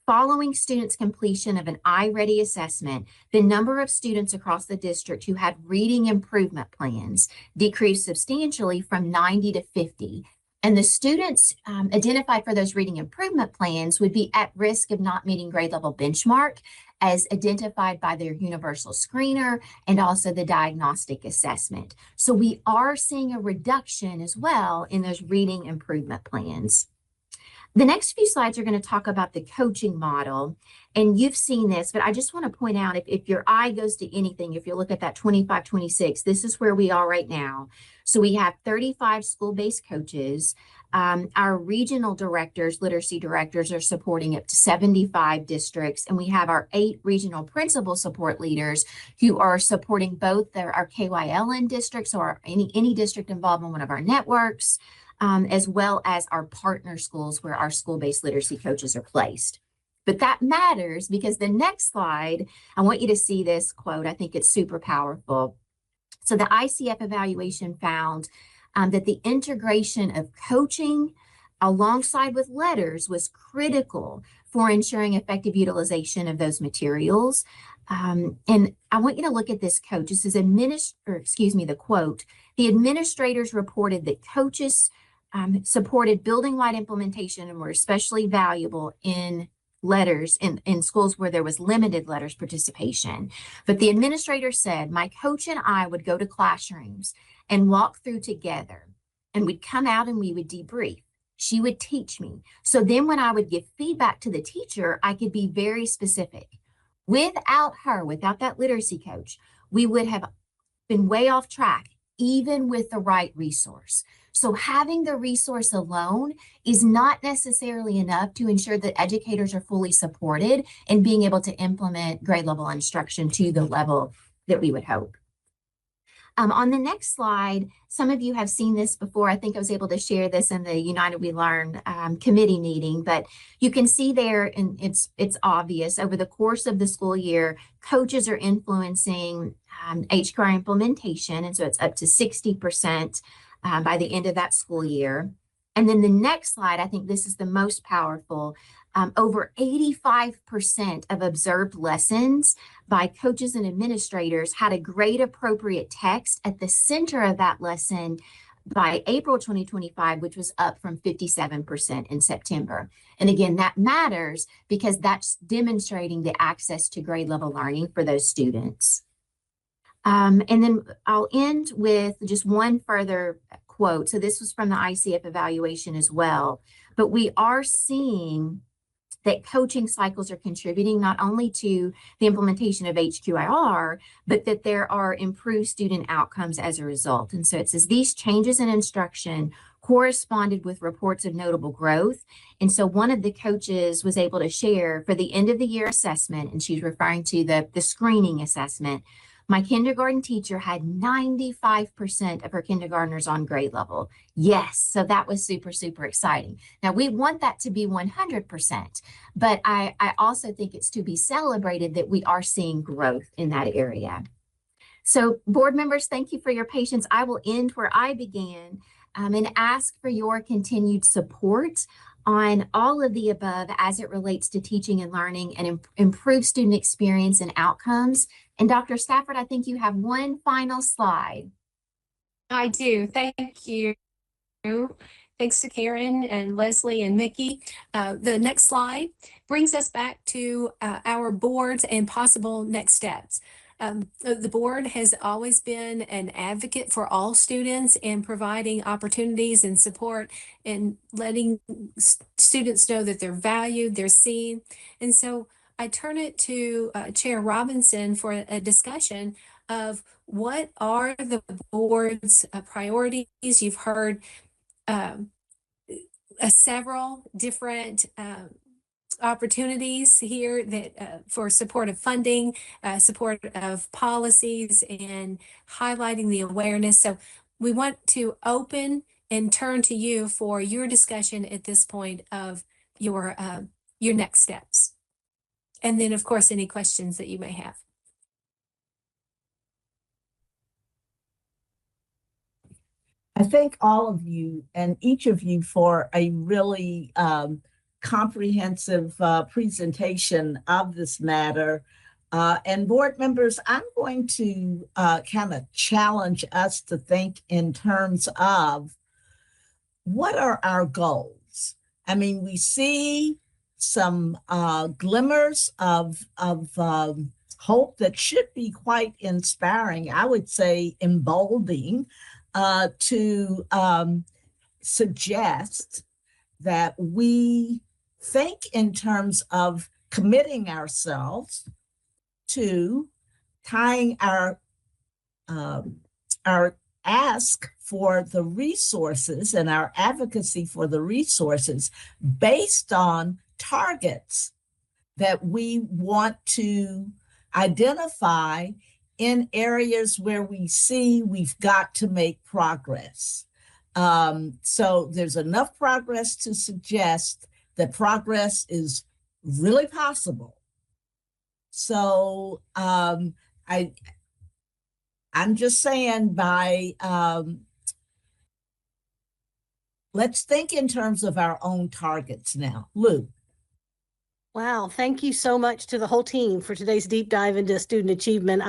following students' completion of an iReady assessment, the number of students across the district who had reading improvement plans decreased substantially from 90 to 50. And the students identified for those reading improvement plans would be at risk of not meeting grade level benchmark as identified by their universal screener and also the diagnostic assessment. So we are seeing a reduction as well in those reading improvement plans. The next few slides are going to talk about the coaching model, and you've seen this, but I just want to point out if your eye goes to anything, if you look at that 25, 26, this is where we are right now. So we have 35 school-based coaches. Our regional directors, literacy directors, are supporting up to 75 districts, and we have our 8 regional principal support leaders who are supporting both our KYLN districts or any district involved in one of our networks, as well as our partner schools where our school-based literacy coaches are placed. But that matters because the next slide, I want you to see this quote. I think it's super powerful. So the ICF evaluation found that the integration of coaching alongside with letters was critical for ensuring effective utilization of those materials. And I want you to look at this quote. This is the quote. The administrators reported that coaches supported building-wide implementation and were especially valuable in letters in schools where there was limited letters participation. But the administrator said, my coach and I would go to classrooms and walk through together, and we'd come out and we would debrief. She would teach me. So then when I would give feedback to the teacher, I could be very specific. Without her, without that literacy coach, we would have been way off track, even with the right resource. So having the resource alone is not necessarily enough to ensure that educators are fully supported in being able to implement grade level instruction to the level that we would hope. On the next slide, some of you have seen this before. I think I was able to share this in the United We Learn committee meeting, but you can see there, and it's obvious, over the course of the school year, coaches are influencing HQR implementation, and so it's up to 60% by the end of that school year. And then the next slide, I think this is the most powerful. Over 85% of observed lessons by coaches and administrators had a grade appropriate text at the center of that lesson by April 2025, which was up from 57% in September. And again, that matters because that's demonstrating the access to grade level learning for those students. And then I'll end with just one further quote. So this was from the ICF evaluation as well, but we are seeing that coaching cycles are contributing not only to the implementation of HQIR, but that there are improved student outcomes as a result. And so it says these changes in instruction corresponded with reports of notable growth. And so one of the coaches was able to share for the end of the year assessment, and she's referring to the screening assessment. My kindergarten teacher had 95% of her kindergartners on grade level. Yes, so that was super, super exciting. Now, we want that to be 100%, but I also think it's to be celebrated that we are seeing growth in that area. So board members, thank you for your patience. I will end where I began and ask for your continued support on all of the above as it relates to teaching and learning and improve student experience and outcomes. And Dr. Stafford, I think you have one final slide. I do. Thank you. Thanks to Karen and Leslie and Mickey. The next slide brings us back to our boards and possible next steps. The board has always been an advocate for all students and providing opportunities and support and letting students know that they're valued, they're seen. And so I turn it to Chair Robinson for a discussion of what are the board's priorities. You've heard several different opportunities here that for support of funding, support of policies, and highlighting the awareness. So we want to open and turn to you for your discussion at this point of your next steps. And then, of course, any questions that you may have. I thank all of you and each of you for a really comprehensive presentation of this matter. And board members, I'm going to kind of challenge us to think in terms of what are our goals? I mean, we see some glimmers of hope that should be quite inspiring, I would say emboldening, to suggest that we think in terms of committing ourselves to tying our ask for the resources and our advocacy for the resources based on targets that we want to identify in areas where we see we've got to make progress. So there's enough progress to suggest that progress is really possible. So I'm just saying let's think in terms of our own targets now. Lou. Wow, thank you so much to the whole team for today's deep dive into student achievement.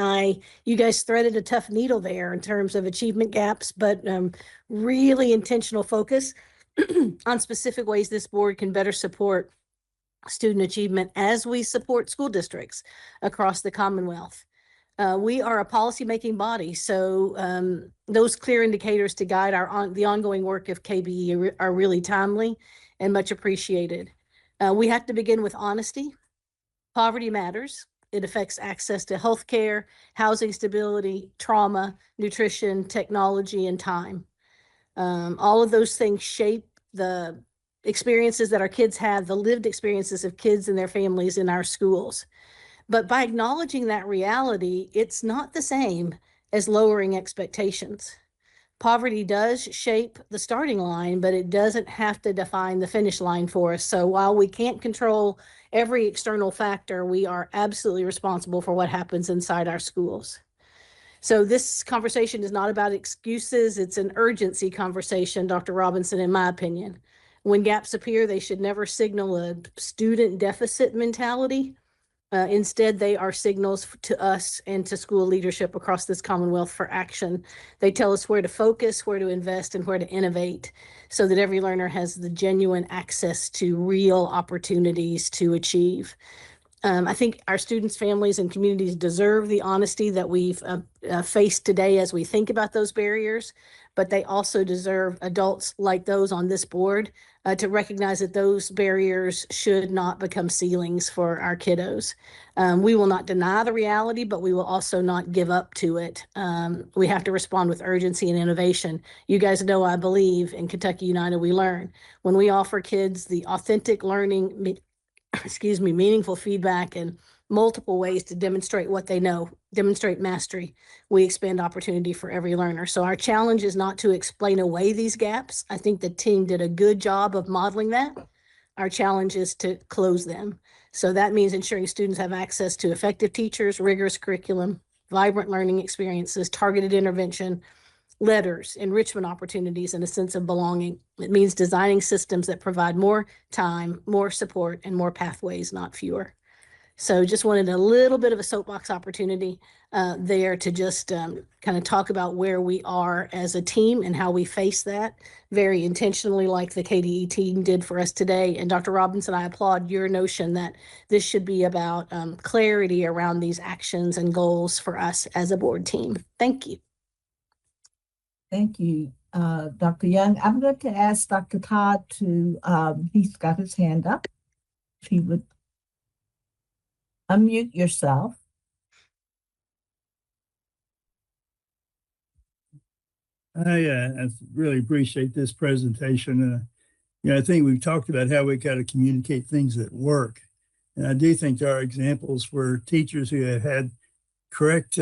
You guys threaded a tough needle there in terms of achievement gaps, but really intentional focus on specific ways this board can better support student achievement as we support school districts across the Commonwealth. We are a policy-making body, so those clear indicators to guide the ongoing work of KBE are really timely and much appreciated. We have to begin with honesty. Poverty matters. It affects access to healthcare, housing stability, trauma, nutrition, technology, and time. All of those things shape the experiences that our kids have, the lived experiences of kids and their families in our schools. But by acknowledging that reality, it's not the same as lowering expectations. Poverty does shape the starting line, but it doesn't have to define the finish line for us. So while we can't control every external factor, we are absolutely responsible for what happens inside our schools. So this conversation is not about excuses. It's an urgency conversation, Dr. Robinson, in my opinion. When gaps appear, they should never signal a student deficit mentality. Instead, they are signals to us and to school leadership across this Commonwealth for action. They tell us where to focus, where to invest, and where to innovate so that every learner has the genuine access to real opportunities to achieve. I think our students, families, and communities deserve the honesty that we've faced today as we think about those barriers, but they also deserve adults like those on this board to recognize that those barriers should not become ceilings for our kiddos. We will not deny the reality, but we will also not give up to it. We have to respond with urgency and innovation. You guys know I believe in Kentucky United We Learn. When we offer kids the authentic learning, meaningful feedback and multiple ways to demonstrate what they know, demonstrate mastery, we expand opportunity for every learner. So our challenge is not to explain away these gaps. I think the team did a good job of modeling that. Our challenge is to close them. So that means ensuring students have access to effective teachers, rigorous curriculum, vibrant learning experiences, targeted intervention, letters, enrichment opportunities, and a sense of belonging. It means designing systems that provide more time, more support, and more pathways, not fewer. So just wanted a little bit of a soapbox opportunity there to just kind of talk about where we are as a team and how we face that very intentionally, like the KDE team did for us today. And Dr. Robinson, I applaud your notion that this should be about clarity around these actions and goals for us as a board team. Thank you. Thank you, Dr. Young. I'm going to ask Dr. Todd to, he's got his hand up. If he would unmute yourself. I really appreciate this presentation. I think we've talked about how we got to communicate things that work. And I do think there are examples where teachers who have had correct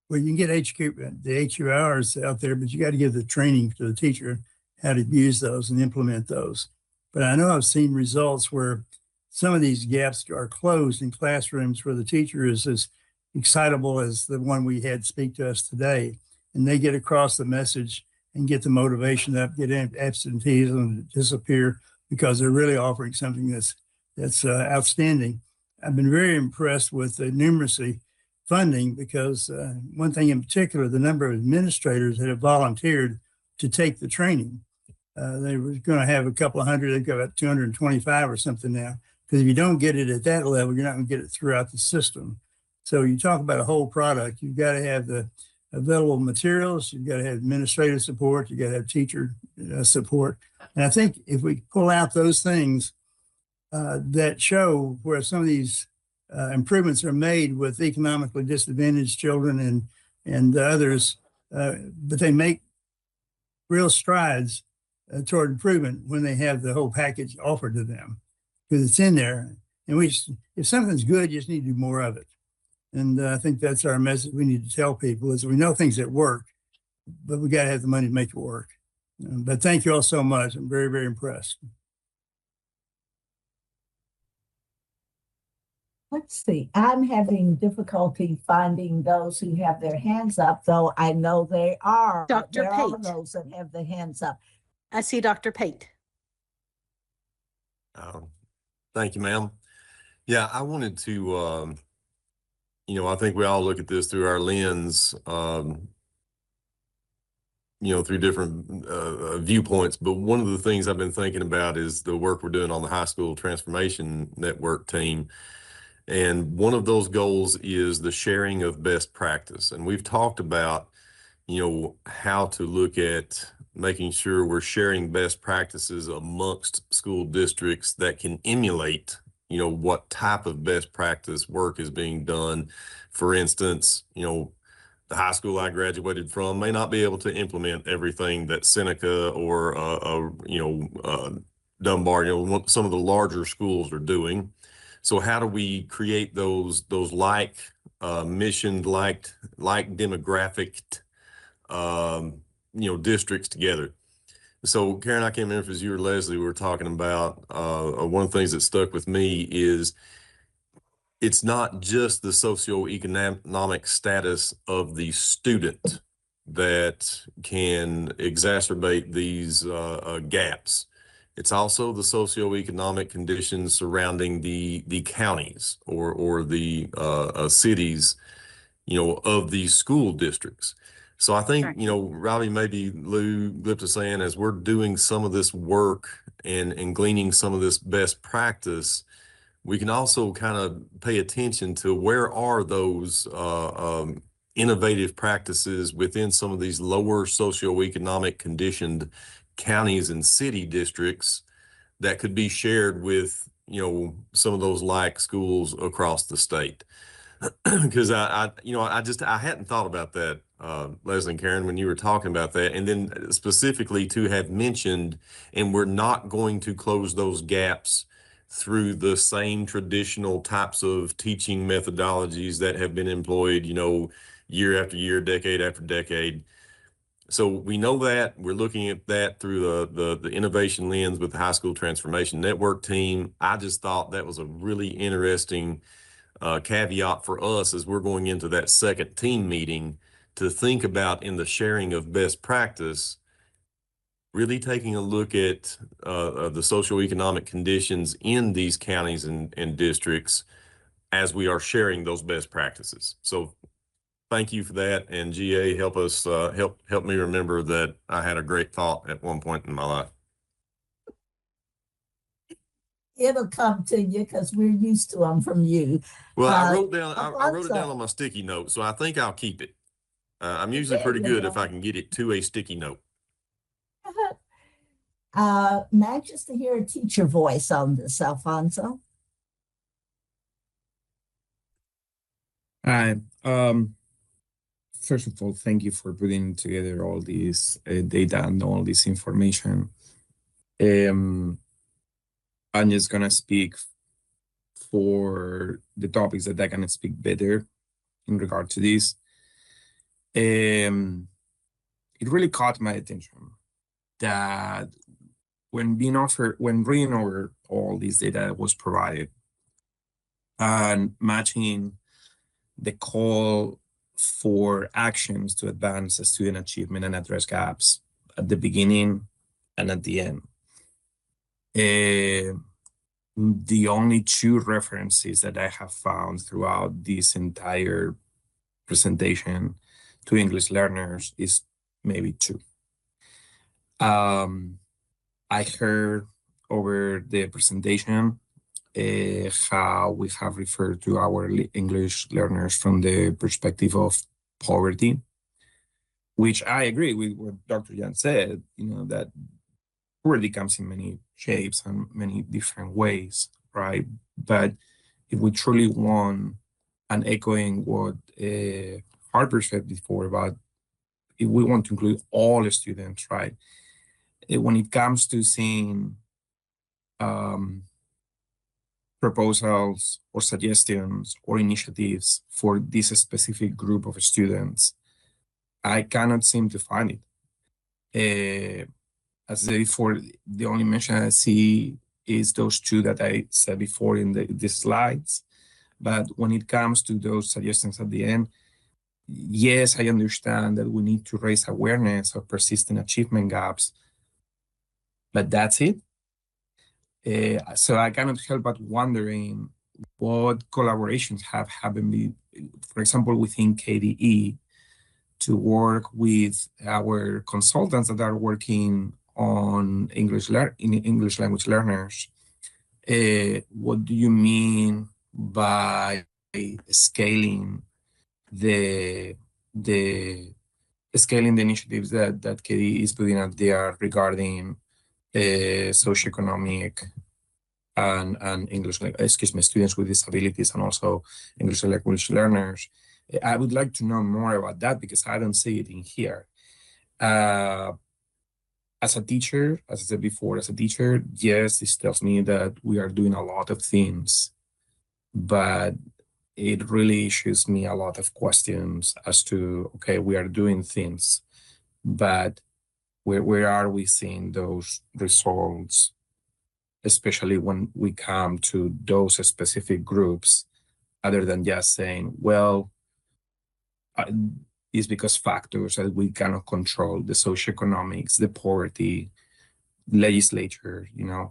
well, you can get the HQRs out there, but you got to give the training to the teacher how to use those and implement those. But I know I've seen results where some of these gaps are closed in classrooms where the teacher is as excitable as the one we had speak to us today, and they get across the message and get the motivation up, get absenteeism disappear because they're really offering something that's outstanding. I've been very impressed with the numeracy funding because one thing in particular, the number of administrators that have volunteered to take the training. They were going to have a couple of hundred, they've got about 225 or something now. Because if you don't get it at that level, you're not going to get it throughout the system. So you talk about a whole product, you've got to have the available materials, you've got to have administrative support, you've got to have teacher support. And I think if we pull out those things that show where some of these improvements are made with economically disadvantaged children and others, but they make real strides toward improvement when they have the whole package offered to them, because it's in there. And if something's good, you just need to do more of it. And I think that's our message we need to tell people is we know things that work, but we got to have the money to make it work. But thank you all so much. I'm very, very impressed. Let's see. I'm having difficulty finding those who have their hands up, though I know they are. Dr. There are Pate. those that have their hands up. I see Dr. Pate. Thank you, ma'am. Yeah, I wanted to, I think we all look at this through our lens, through different viewpoints. But one of the things I've been thinking about is the work we're doing on the High School Transformation Network team. And one of those goals is the sharing of best practice. And we've talked about, how to look at making sure we're sharing best practices amongst school districts that can emulate, what type of best practice work is being done. For instance, the high school I graduated from may not be able to implement everything that Seneca or, Dunbar, some of the larger schools are doing. So how do we create those like mission, like demographic, districts together? So Karen, I can't remember if it was you or Leslie we were talking about. One of the things that stuck with me is it's not just the socioeconomic status of the student that can exacerbate these gaps. It's also the socioeconomic conditions surrounding the counties or the cities, of these school districts. So I think, Robbie, maybe Lou Lipta saying as we're doing some of this work and gleaning some of this best practice, we can also kind of pay attention to where are those innovative practices within some of these lower socioeconomic conditioned counties and city districts that could be shared with, some of those like schools across the state. Because I hadn't thought about that, Leslie and Karen, when you were talking about that, and then specifically to have mentioned, and we're not going to close those gaps through the same traditional types of teaching methodologies that have been employed, year after year, decade after decade. So we know that we're looking at that through the innovation lens with the High School Transformation Network team. I just thought that was a really interesting caveat for us as we're going into that second team meeting to think about in the sharing of best practice, really taking a look at the socioeconomic conditions in these counties and districts as we are sharing those best practices. So thank you for that. And GA, help us, help me remember that I had a great thought at one point in my life. It'll come to you because we're used to them from you. Well, I wrote it down on my sticky note, so I think I'll keep it. I'm usually pretty good if I can get it to a sticky note. Matt, just to hear a teacher voice on this, Alfonso. Hi. First of all, thank you for putting together all these data and all this information. I'm just gonna speak for the topics that I can speak better in regard to this. it really caught my attention that when reading over all this data that was provided and matching the call for actions to advance student achievement and address gaps at the beginning and at the end. The only two references that I have found throughout this entire presentation to English learners is maybe two. I heard over the presentation how we have referred to our English learners from the perspective of poverty, which I agree with what Dr. Jan said, that poverty comes in many shapes and many different ways, right? But if we truly want, and echoing what Harper said before about if we want to include all students, right? When it comes to seeing proposals or suggestions or initiatives for this specific group of students, I cannot seem to find it. As I said before, the only mention I see is those two that I said before in the slides. But when it comes to those suggestions at the end, yes, I understand that we need to raise awareness of persistent achievement gaps, but that's it. So I cannot help but wondering what collaborations have happened, for example, within KBE, to work with our consultants that are working on English language learners. What do you mean by scaling the initiatives that KBE is putting out there regarding socioeconomic and students with disabilities and also English language learners? I would like to know more about that because I don't see it in here. As a teacher, as I said before, yes, this tells me that we are doing a lot of things, but it really issues me a lot of questions as to, okay, we are doing things, but where are we seeing those results, especially when we come to those specific groups, other than just saying, well, it's because factors that we cannot control, the socioeconomics, the poverty, legislature, yeah.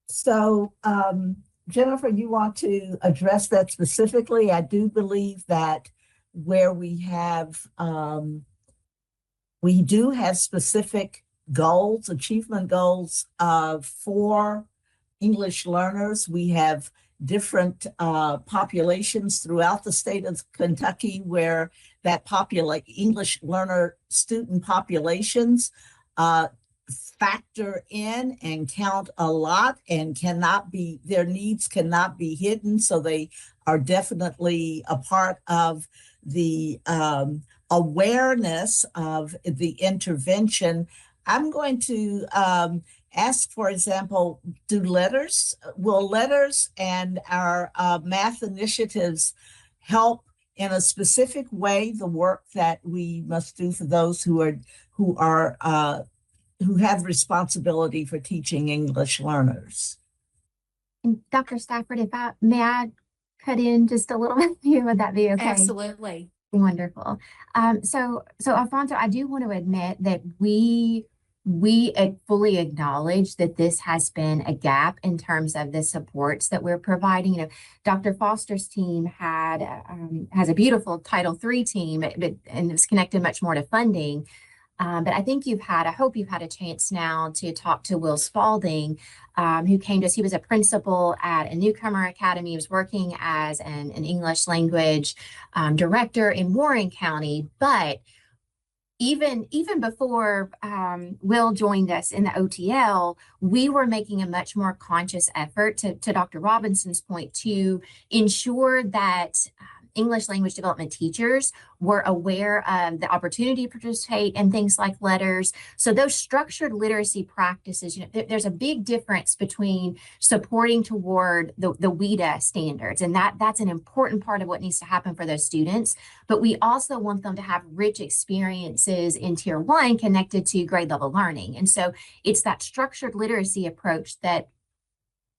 So, Jennifer, you want to address that specifically? I do believe that where we do have specific goals, achievement goals for English learners. We have different populations throughout the state of Kentucky where that English learner student populations factor in and count a lot and their needs cannot be hidden. So they are definitely a part of the awareness of the intervention. I'm going to ask, for example, will letters and our math initiatives help in a specific way the work that we must do for those who have responsibility for teaching English learners? And Dr. Stafford, may I cut in just a little bit here? Would that be okay? Absolutely. Wonderful. So Alfonso, I do want to admit that we fully acknowledge that this has been a gap in terms of the supports that we're providing. Dr. Foster's team has a beautiful Title III team, and it's connected much more to funding. But I think I hope you've had a chance now to talk to Will Spalding, who came to us. He was a principal at a newcomer academy. He was working as an English language director in Warren County. But even before Will joined us in the OTL, we were making a much more conscious effort, to Dr. Robinson's point, to ensure that English language development teachers were aware of the opportunity to participate in things like letters. So those structured literacy practices, there's a big difference between supporting toward the WIDA standards, and that's an important part of what needs to happen for those students. But we also want them to have rich experiences in Tier 1 connected to grade level learning. And so it's that structured literacy approach that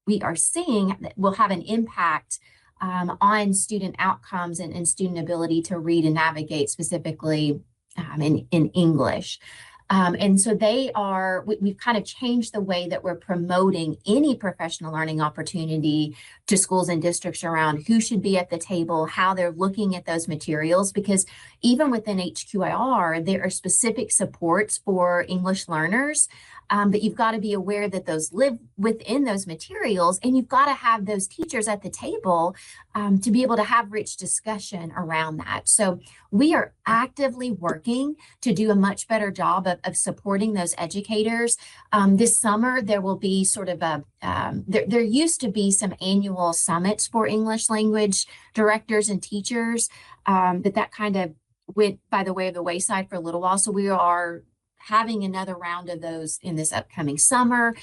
we are seeing that will have an impact on student outcomes and student ability to read and navigate specifically in English. And so we've kind of changed the way that we're promoting any professional learning opportunity to schools and districts around who should be at the table, how they're looking at those materials, because even within HQIR, there are specific supports for English learners. But you've got to be aware that those live within those materials, and you've got to have those teachers at the table to be able to have rich discussion around that. So we are actively working to do a much better job of supporting those educators. This summer, there will be sort of there used to be some annual summits for English language directors and teachers, but that kind of went by the way of the wayside for a little while. So we are having another round of those in this upcoming summer.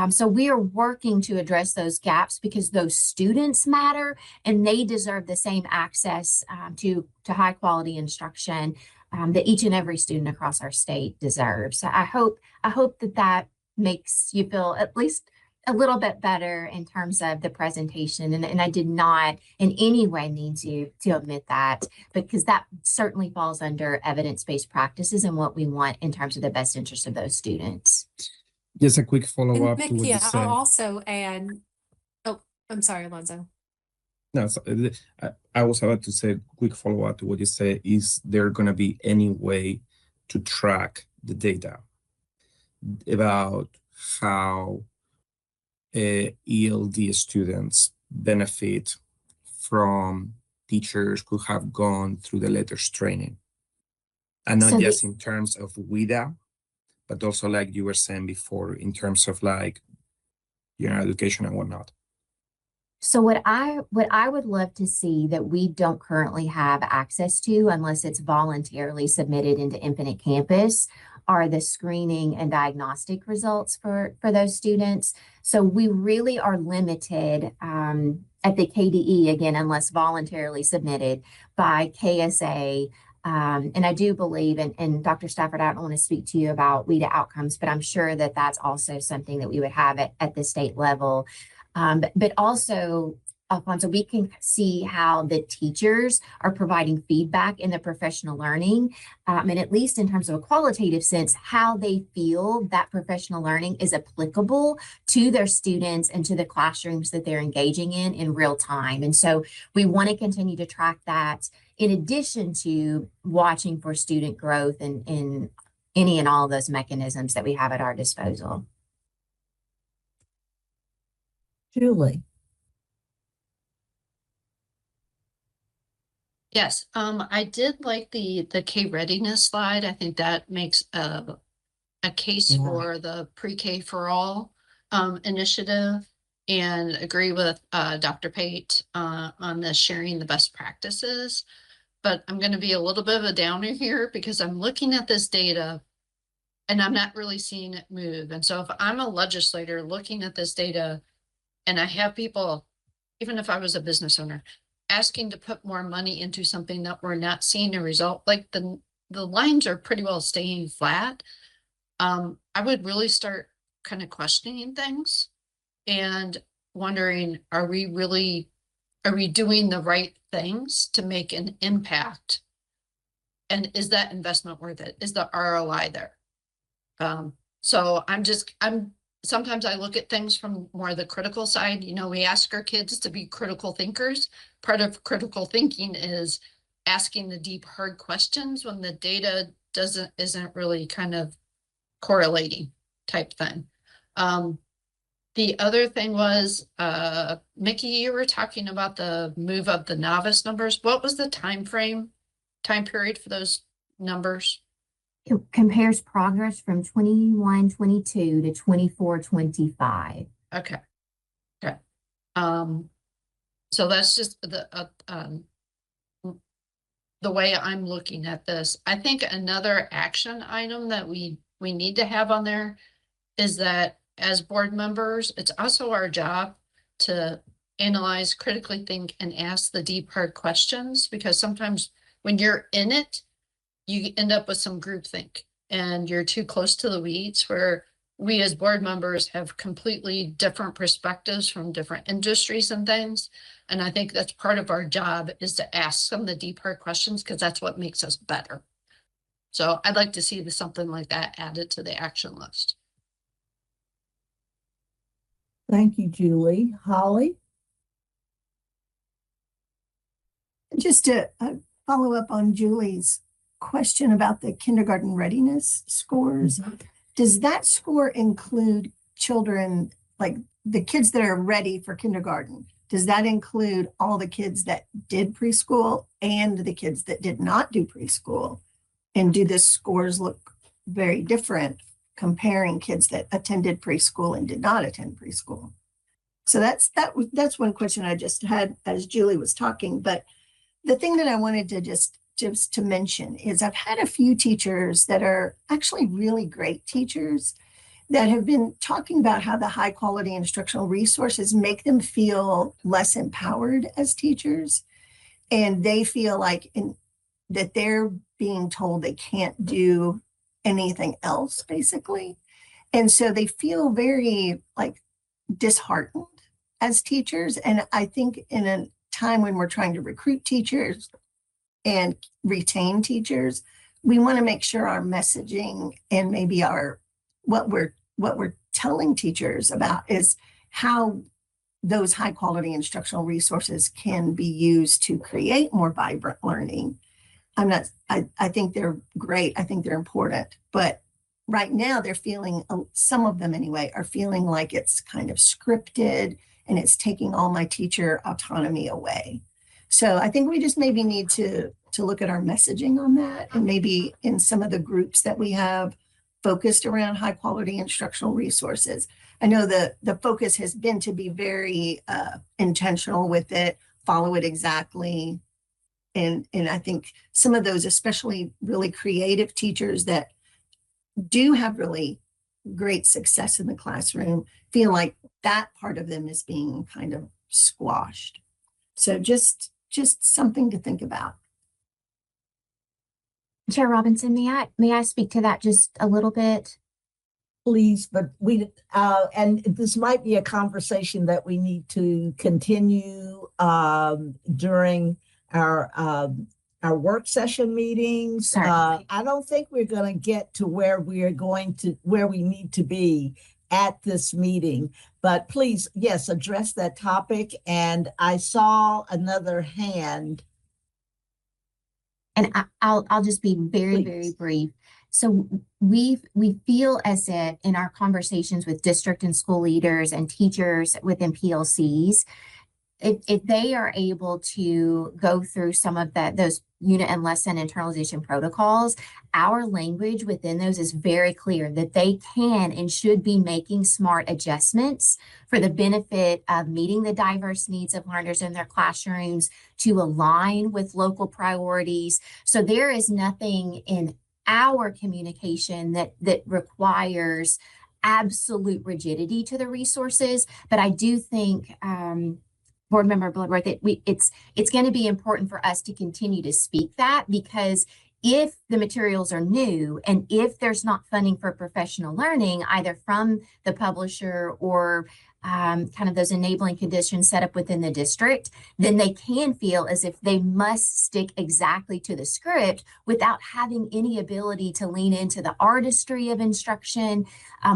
So we are working to address those gaps because those students matter and they deserve the same access to high quality instruction that each and every student across our state deserves. So I hope that makes you feel at least a little bit better in terms of the presentation. And I did not in any way mean to omit that, because that certainly falls under evidence-based practices and what we want in terms of the best interest of those students. Just a quick follow-up to what Mickey, you I'll said. also add, oh, I'm sorry, Alonzo. No, I was about to say, quick follow-up to what you said. Is there going to be any way to track the data about how ELD students benefit from teachers who have gone through the letters training? And not just in terms of WIDA, but also like you were saying before, in terms of like, education and whatnot. So what I would love to see that we don't currently have access to unless it's voluntarily submitted into Infinite Campus are the screening and diagnostic results for those students. So we really are limited at the KDE, again, unless voluntarily submitted by KSA. And I do believe, and Dr. Stafford, I don't want to speak to you about WIDA outcomes, but I'm sure that that's also something that we would have at the state level. But also, Alfonso, we can see how the teachers are providing feedback in the professional learning, and at least in terms of a qualitative sense, how they feel that professional learning is applicable to their students and to the classrooms that they're engaging in real time. And so we want to continue to track that in addition to watching for student growth in any and all of those mechanisms that we have at our disposal. Julie. Yes, I did like the K readiness slide. I think that makes a case for the pre-K for all initiative, and agree with Dr. Pate on the sharing the best practices. But I'm going to be a little bit of a downer here because I'm looking at this data and I'm not really seeing it move. And so if I'm a legislator looking at this data and I have people, even if I was a business owner, asking to put more money into something that we're not seeing a result, like the lines are pretty well staying flat, I would really start kind of questioning things and wondering, are we doing the right things to make an impact? And is that investment worth it? Is the ROI there? So sometimes I look at things from more the critical side. We ask our kids to be critical thinkers. Part of critical thinking is asking the deep, hard questions when the data isn't really kind of correlating type thing. The other thing was, Mickey, you were talking about the move of the novice numbers. What was the time period for those numbers? It compares progress from 21-22 to 24-25. Okay. So that's just the way I'm looking at this, I think another action item that we need to have on there is that as board members, it's also our job to analyze, critically think, and ask the deep, hard questions, because sometimes when you're in it, you end up with some groupthink and you're too close to the weeds, where we as board members have completely different perspectives from different industries and things. And I think that's part of our job, is to ask some of the deep, hard questions, because that's what makes us better. So I'd like to see something like that added to the action list. Thank you, Julie. Holly? Just to follow up on Julie's question about the kindergarten readiness scores, does that score include children, like the kids that are ready for kindergarten? Does that include all the kids that did preschool and the kids that did not do preschool? And do the scores look very different comparing kids that attended preschool and did not attend preschool? So that's one question I just had as Julie was talking. But the thing that I wanted to just to mention is I've had a few teachers that are actually really great teachers that have been talking about how the high quality instructional resources make them feel less empowered as teachers. And they feel like that they're being told they can't do anything else, basically. And so they feel very like disheartened as teachers. And I think in a time when we're trying to recruit teachers and retain teachers, we want to make sure our messaging and maybe what we're telling teachers about is how those high quality instructional resources can be used to create more vibrant learning. I think they're great. I think they're important, but right now they're feeling, some of them anyway, are feeling like it's kind of scripted and it's taking all my teacher autonomy away. So I think we just maybe need to look at our messaging on that, and maybe in some of the groups that we have focused around high quality instructional resources. I know the focus has been to be very intentional with it, follow it exactly. And I think some of those, especially really creative teachers that do have really great success in the classroom, feel like that part of them is being kind of squashed. So just something to think about. Chair Robinson, may I speak to that just a little bit? Please, but and this might be a conversation that we need to continue during our work session meetings. I don't think we're going to get to where we need to be at this meeting, but please, yes, address that topic. And I saw another hand. And I'll just be very brief. So we feel as if in our conversations with district and school leaders and teachers within PLCs, if they are able to go through some of those unit and lesson internalization protocols, our language within those is very clear that they can and should be making smart adjustments for the benefit of meeting the diverse needs of learners in their classrooms, to align with local priorities. So there is nothing in our communication that requires absolute rigidity to the resources. But I do think Board Member Bloodworth, it's going to be important for us to continue to speak that, because if the materials are new and if there's not funding for professional learning, either from the publisher or kind of those enabling conditions set up within the district, then they can feel as if they must stick exactly to the script without having any ability to lean into the artistry of instruction,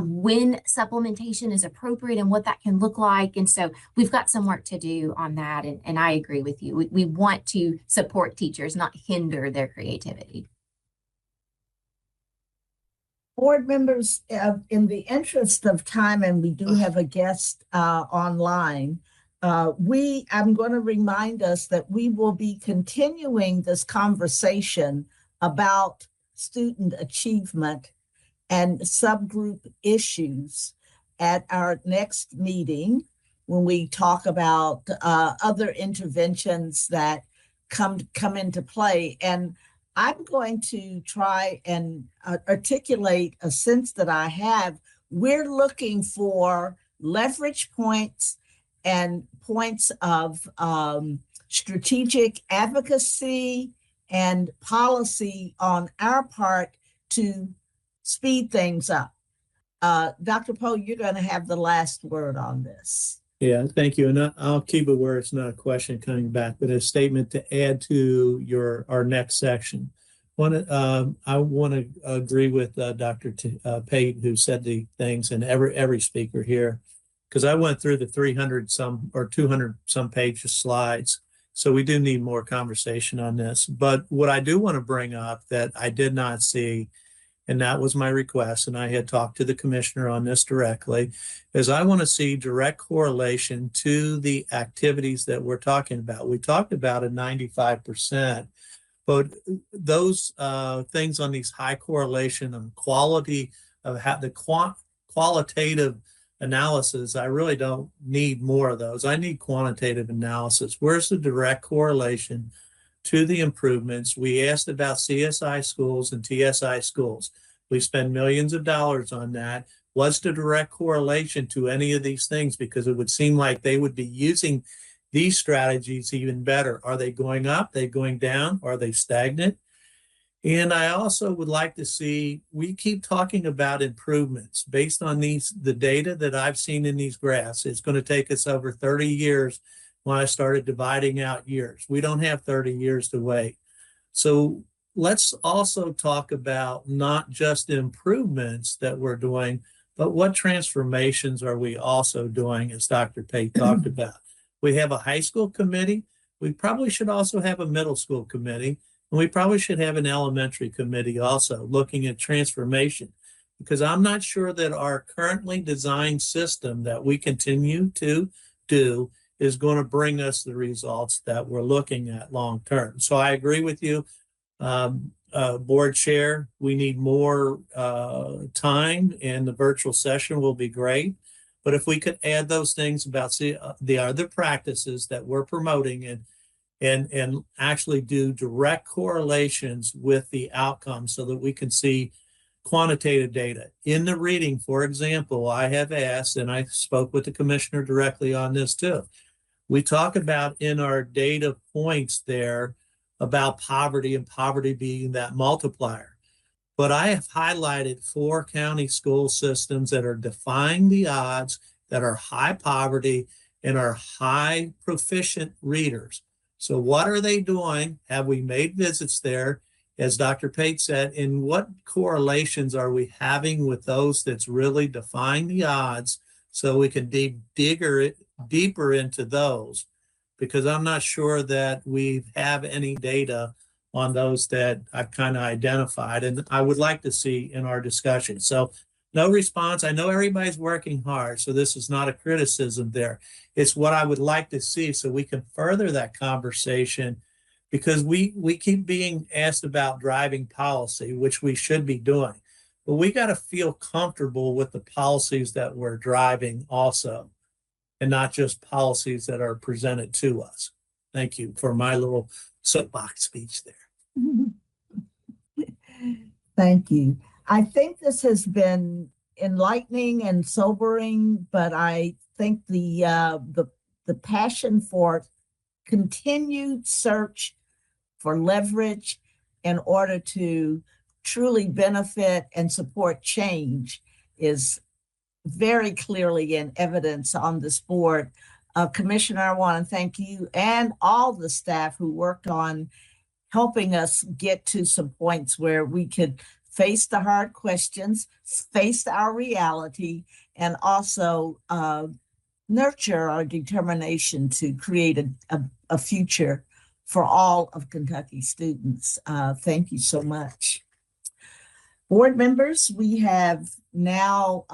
when supplementation is appropriate and what that can look like. And so we've got some work to do on that. And I agree with you. We want to support teachers, not hinder their creativity. Board members, in the interest of time, and we do have a guest online, I'm going to remind us that we will be continuing this conversation about student achievement and subgroup issues at our next meeting, when we talk about other interventions that come into play. And I'm going to try and articulate a sense that I have. We're looking for leverage points and points of strategic advocacy and policy on our part to speed things up. Dr. Poe, you're going to have the last word on this. Yeah, thank you. And I'll keep it where it's not a question coming back, but a statement to add to our next section. I want to agree with Dr. Pate, who said the things, and every speaker here, because I went through the 300 some or 200 some pages slides. So we do need more conversation on this. But what I do want to bring up that I did not see, and that was my request, and I had talked to the commissioner on this directly, is I want to see direct correlation to the activities that we're talking about. We talked about a 95%, but those things on these high correlation and quality of qualitative analysis, I really don't need more of those. I need quantitative analysis. Where's the direct correlation to the improvements? We asked about CSI schools and TSI schools. We spend millions of dollars on that. What's the direct correlation to any of these things? Because it would seem like they would be using these strategies even better. Are they going up? Are they going down? Are they stagnant? And I also would like to see, we keep talking about improvements based on the data that I've seen in these graphs. It's going to take us over 30 years when I started dividing out years. We don't have 30 years to wait. So let's also talk about not just improvements that we're doing, but what transformations are we also doing, as Dr. Pate talked about. We have a high school committee. We probably should also have a middle school committee. And we probably should have an elementary committee also looking at transformation, because I'm not sure that our currently designed system that we continue to do is going to bring us the results that we're looking at long term. So I agree with you, board chair. We need more time, and the virtual session will be great. But if we could add those things about the other practices that we're promoting and actually do direct correlations with the outcomes so that we can see quantitative data. In the reading, for example, I have asked, and I spoke with the commissioner directly on this too. We talk about in our data points there about poverty and poverty being that multiplier. But I have highlighted 4 county school systems that are defying the odds, that are high poverty and are high proficient readers. So what are they doing? Have we made visits there? As Dr. Pate said, and what correlations are we having with those that's really defying the odds so we can dig deeper into those? Because I'm not sure that we have any data on those that I've kind of identified, and I would like to see in our discussion. So no response. I know everybody's working hard, so this is not a criticism there. It's what I would like to see so we can further that conversation, because we keep being asked about driving policy, which we should be doing. But we got to feel comfortable with the policies that we're driving also, and not just policies that are presented to us. Thank you for my little soapbox speech there. Thank you. I think this has been enlightening and sobering, but I think the passion for continued search for leverage in order to truly benefit and support change is very clearly in evidence on this board. Commissioner, I want to thank you and all the staff who worked on helping us get to some points where we could face the hard questions, face our reality, and also nurture our determination to create a future for all of Kentucky students. Thank you so much. Board members, we have now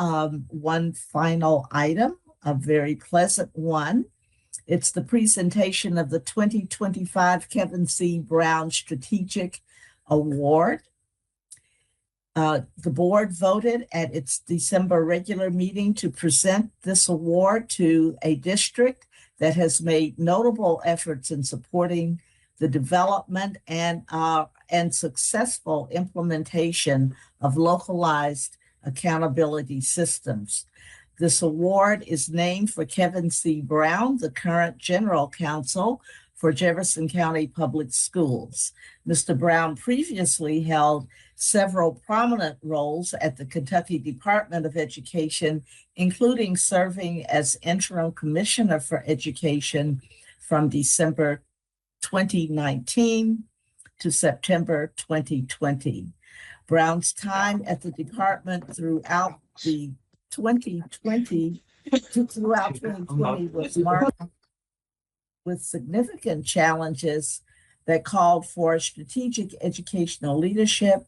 one final item, a very pleasant one. It's the presentation of the 2025 Kevin C. Brown Strategic Award. The board voted at its December regular meeting to present this award to a district that has made notable efforts in supporting the development and successful implementation of localized accountability systems. This award is named for Kevin C. Brown, the current General Counsel for Jefferson County Public Schools. Mr. Brown previously held several prominent roles at the Kentucky Department of Education, including serving as Interim Commissioner for Education from December 2019 to September 2020. Brown's time at the department throughout 2020 was marked with significant challenges that called for strategic educational leadership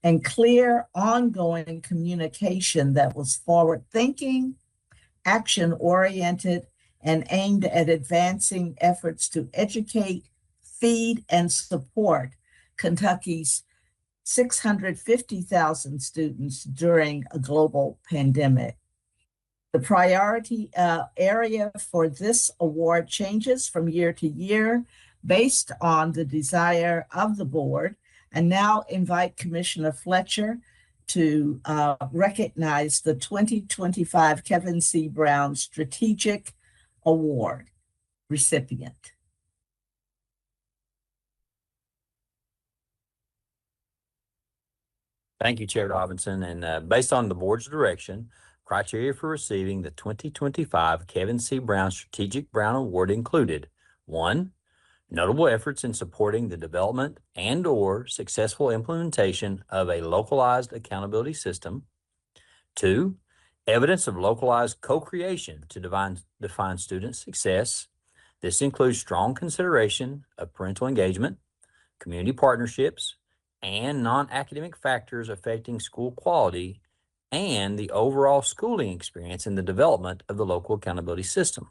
and clear ongoing communication that was forward-thinking, action-oriented, and aimed at advancing efforts to educate, feed, and support Kentucky's 650,000 students during a global pandemic. The priority area for this award changes from year to year based on the desire of the board, and now invite Commissioner Fletcher to recognize the 2025 Kevin C. Brown Strategic Award recipient. Thank you, Chair Robinson. And based on the board's direction, criteria for receiving the 2025 Kevin C. Brown Strategic Brown Award included: 1, notable efforts in supporting the development and/or successful implementation of a localized accountability system. 2, evidence of localized co-creation to define student success. This includes strong consideration of parental engagement, community partnerships, and non-academic factors affecting school quality and the overall schooling experience in the development of the local accountability system.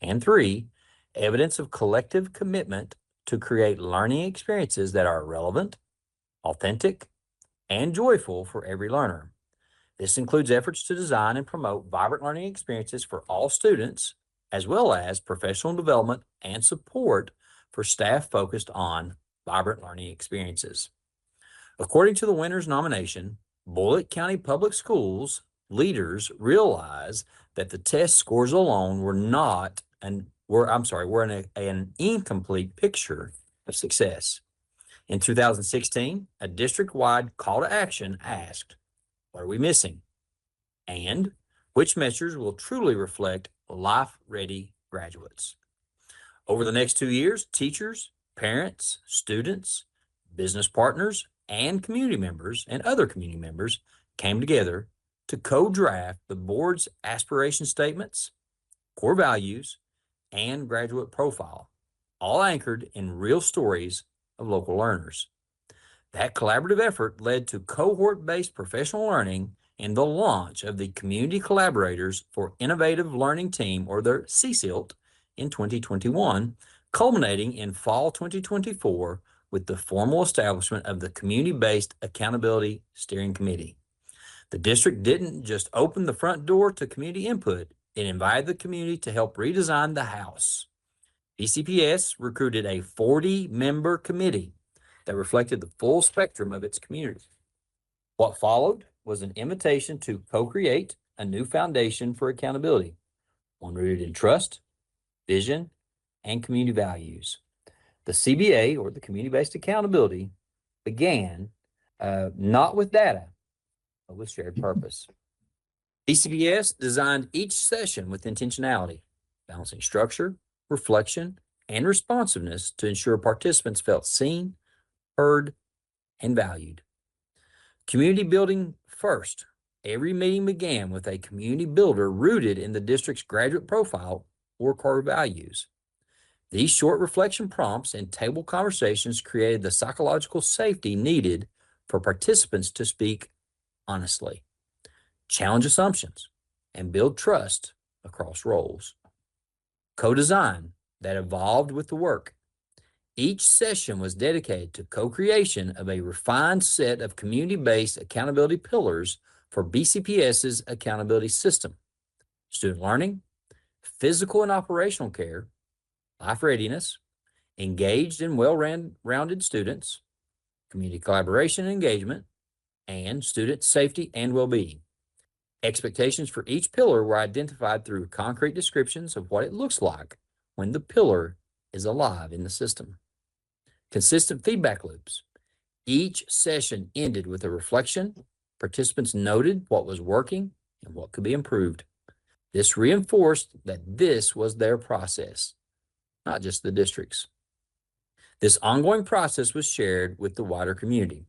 And 3, evidence of collective commitment to create learning experiences that are relevant, authentic, and joyful for every learner. This includes efforts to design and promote vibrant learning experiences for all students, as well as professional development and support for staff focused on vibrant learning experiences. According to the winner's nomination, Bullitt County Public Schools leaders realize that the test scores alone were an incomplete picture of success. In 2016, a district-wide call to action asked, "What are we missing?" and which measures will truly reflect life-ready graduates. Over the next 2 years, teachers, parents, students, business partners, and community members and other community members came together to co-draft the board's aspiration statements, core values, and graduate profile, all anchored in real stories of local learners. That collaborative effort led to cohort-based professional learning and the launch of the Community Collaborators for Innovative Learning Team, or their CCILT, in 2021, culminating in fall 2024 with the formal establishment of the Community-Based Accountability Steering Committee. The district didn't just open the front door to community input, it invited the community to help redesign the house. BCPS recruited a 40-member committee that reflected the full spectrum of its community. What followed was an invitation to co-create a new foundation for accountability, one rooted in trust, vision, and community values. The CBA, or the Community-Based Accountability, began not with data, but with shared purpose. BCPS designed each session with intentionality, balancing structure, reflection, and responsiveness to ensure participants felt seen, heard, and valued. Community building first. Every meeting began with a community builder rooted in the district's graduate profile or core values. These short reflection prompts and table conversations created the psychological safety needed for participants to speak honestly, challenge assumptions, and build trust across roles. Co-design that evolved with the work. Each session was dedicated to co-creation of a refined set of community-based accountability pillars for BCPS's accountability system: student learning, physical and operational care, life readiness, engaged and well-rounded students, community collaboration and engagement, and student safety and well-being. Expectations for each pillar were identified through concrete descriptions of what it looks like when the pillar is alive in the system. Consistent feedback loops. Each session ended with a reflection. Participants noted what was working and what could be improved. This reinforced that this was their process, not just the district's. This ongoing process was shared with the wider community.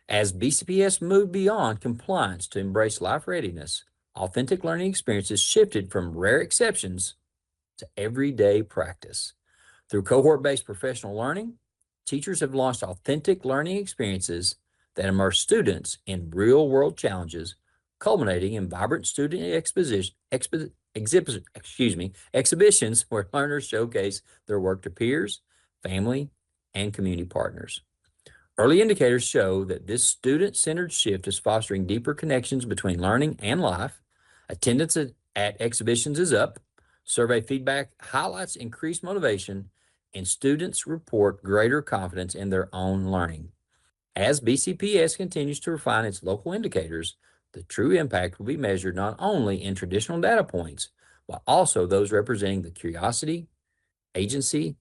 As BCPS moved beyond compliance to embrace life readiness, authentic learning experiences shifted from rare exceptions to everyday practice. Through cohort-based professional learning, teachers have launched authentic learning experiences that immerse students in real-world challenges, culminating in vibrant student exhibitions where learners showcase their work to peers, family, and community partners. Early indicators show that this student-centered shift is fostering deeper connections between learning and life. Attendance at exhibitions is up. Survey feedback highlights increased motivation, and students report greater confidence in their own learning. As BCPS continues to refine its local indicators, the true impact will be measured not only in traditional data points, but also those representing the curiosity, agency,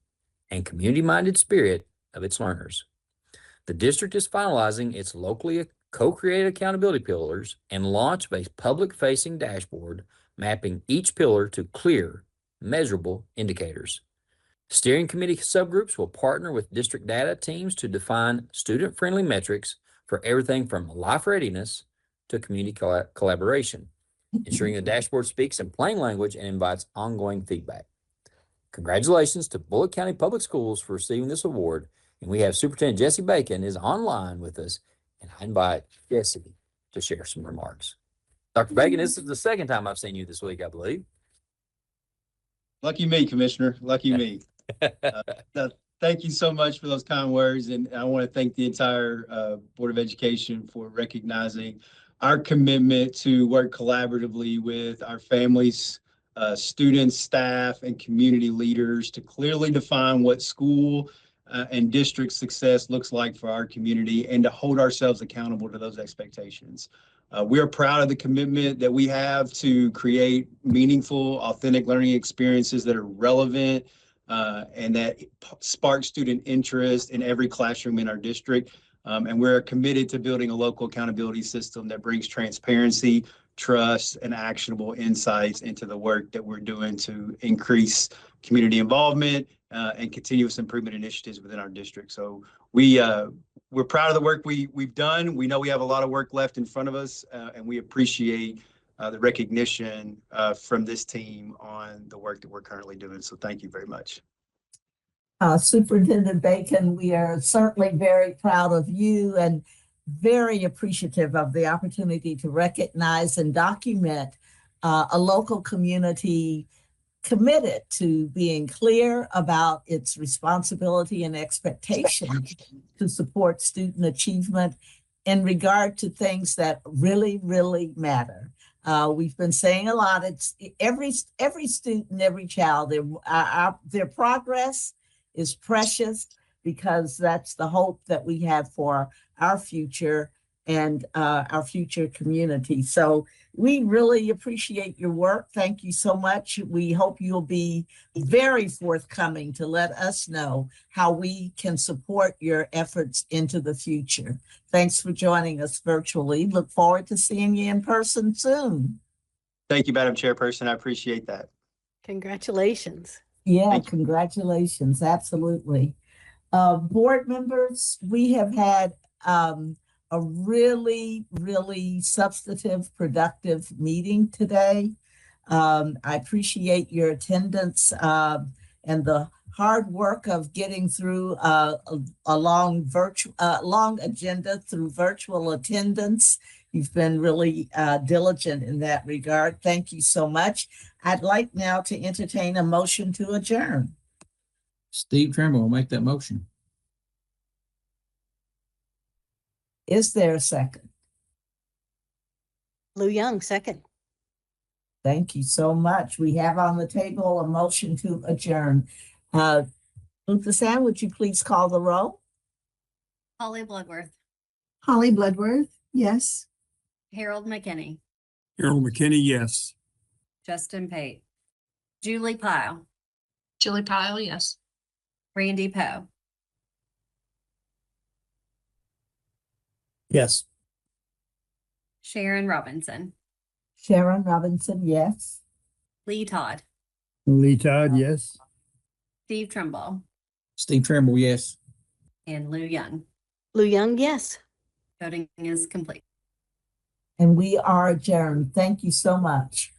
and community-minded spirit of its learners. The district is finalizing its locally co-created accountability pillars and launch a public-facing dashboard mapping each pillar to clear, measurable indicators. Steering committee subgroups will partner with district data teams to define student-friendly metrics for everything from life readiness to community collaboration, ensuring the dashboard speaks in plain language and invites ongoing feedback. Congratulations to Bullitt County Public Schools for receiving this award. And we have Superintendent Jesse Bacon is online with us. And I invite Jesse to share some remarks. Dr. Bacon, this is the second time I've seen you this week, I believe. Lucky me, Commissioner. Lucky me. Thank you so much for those kind words. And I want to thank the entire Board of Education for recognizing our commitment to work collaboratively with our families, students, staff, and community leaders to clearly define what school and district success looks like for our community and to hold ourselves accountable to those expectations. We are proud of the commitment that we have to create meaningful, authentic learning experiences that are relevant and that spark student interest in every classroom in our district. And we're committed to building a local accountability system that brings transparency, trust, and actionable insights into the work that we're doing to increase community involvement and continuous improvement initiatives within our district. So we're proud of the work we've done. We know we have a lot of work left in front of us, and we appreciate the recognition from this team on the work that we're currently doing. So thank you very much. Superintendent Bacon, we are certainly very proud of you and very appreciative of the opportunity to recognize and document a local community committed to being clear about its responsibility and expectation to support student achievement in regard to things that really, really matter. We've been saying a lot. It's every student, every child, their progress is precious because that's the hope that we have for our future and our future community. So we really appreciate your work. Thank you so much. We hope you'll be very forthcoming to let us know how we can support your efforts into the future. Thanks for joining us virtually. Look forward to seeing you in person soon. Thank you, Madam Chairperson. I appreciate that. Congratulations. Yeah, congratulations. Absolutely. Board members, we have had a really, really substantive, productive meeting today. I appreciate your attendance and the hard work of getting through a long agenda through virtual attendance. You've been really diligent in that regard. Thank you so much. I'd like now to entertain a motion to adjourn. Steve Trimble will make that motion. Is there a second? Lou Young, second. Thank you so much. We have on the table a motion to adjourn. Luther, would you please call the roll? Holly Bloodworth, Holly Bloodworth, yes. Harold McKinney, Harold McKinney, yes. Justin Pate, Julie Pyle, Julie Pyle, yes. Randy Poe, Yes. Sharon Robinson, Sharon Robinson, yes. Lee Todd, Lee Todd, yes. Steve Trumbull, Steve Trimble, yes. and Lou Young. Lou Young, yes. Voting is complete. And we are adjourned. Thank you so much.